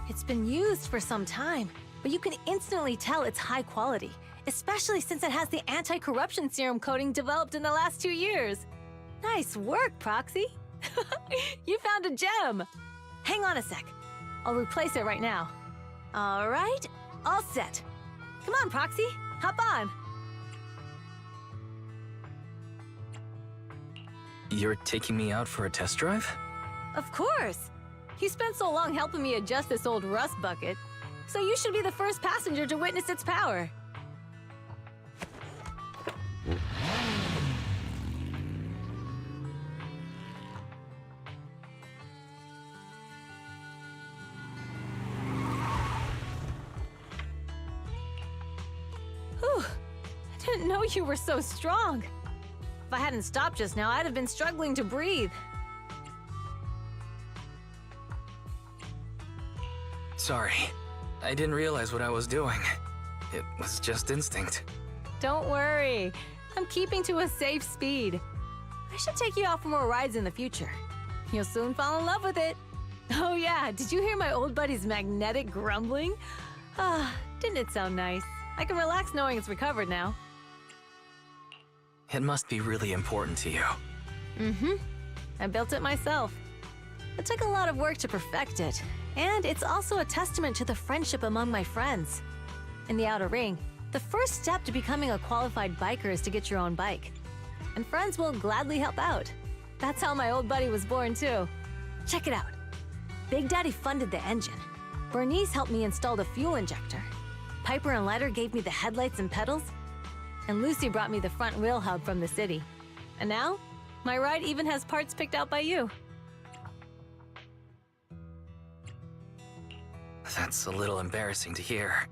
S16: It's been used for some time, but you can instantly tell it's high quality, especially since it has the anti-corruption serum coating developed in the last 2 years. Nice work, Proxy. You found a gem. Hang on a sec. I'll replace it right now. All right, all set. Come on, Proxy, hop on.
S6: You're taking me out for a test drive?
S16: Of course. You spent so long helping me adjust this old rust bucket, so you should be the first passenger to witness its power. Whew. I didn't know you were so strong. If I hadn't stopped just now, I'd have been struggling to breathe.
S6: Sorry. I didn't realize what I was doing. It was just instinct.
S16: Don't worry. I'm keeping to a safe speed. I should take you out for more rides in the future. You'll soon fall in love with it. Oh yeah, did you hear my old buddy's magnetic grumbling? Ah, didn't it sound nice? I can relax knowing it's recovered now.
S6: It must be really important to you.
S16: Mm-hmm. I built it myself. It took a lot of work to perfect it, and it's also a testament to the friendship among my friends. In the outer ring, the first step to becoming a qualified biker is to get your own bike. And friends will gladly help out. That's how my old buddy was born too. Check it out. Big Daddy funded the engine. Bernice helped me install the fuel injector. Piper and Letter gave me the headlights and pedals. And Lucy brought me the front wheel hub from the city. And now, my ride even has parts picked out by you.
S6: That's a little embarrassing to hear.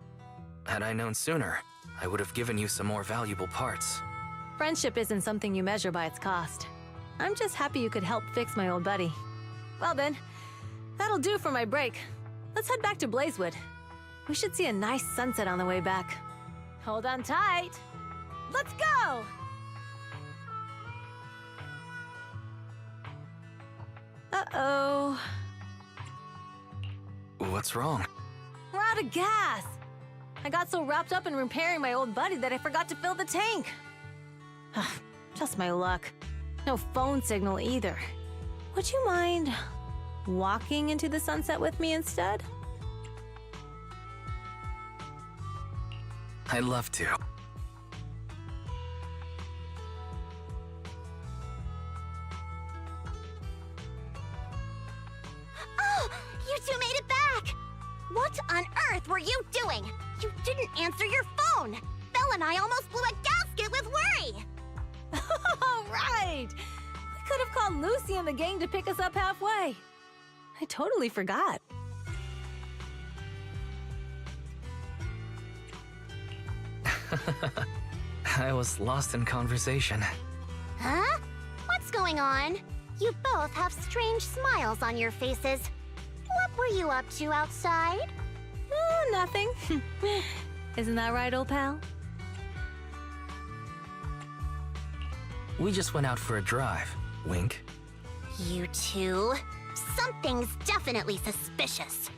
S6: Had I known sooner, I would have given you some more valuable parts.
S16: Friendship isn't something you measure by its cost. I'm just happy you could help fix my old buddy. Well then, that'll do for my break. Let's head back to Blazewood. We should see a nice sunset on the way back. Hold on tight. Let's go! Uh-oh.
S6: What's wrong?
S16: We're out of gas! I got so wrapped up in repairing my old buddy that I forgot to fill the tank. Just my luck. No phone signal either. Would you mind walking into the sunset with me instead?
S6: I'd love to.
S8: Oh, you two made it back! What on earth were you doing? You didn't answer your phone! Belle and I almost blew a gasket with worry!
S16: All right! We could have called Lucy and the gang to pick us up halfway. I totally forgot.
S6: I was lost in conversation.
S8: Huh? What's going on? You both have strange smiles on your faces. What were you up to outside?
S16: Oh, nothing. Isn't that right, old pal?
S6: We just went out for a drive. Wink.
S8: You two? Something's definitely suspicious.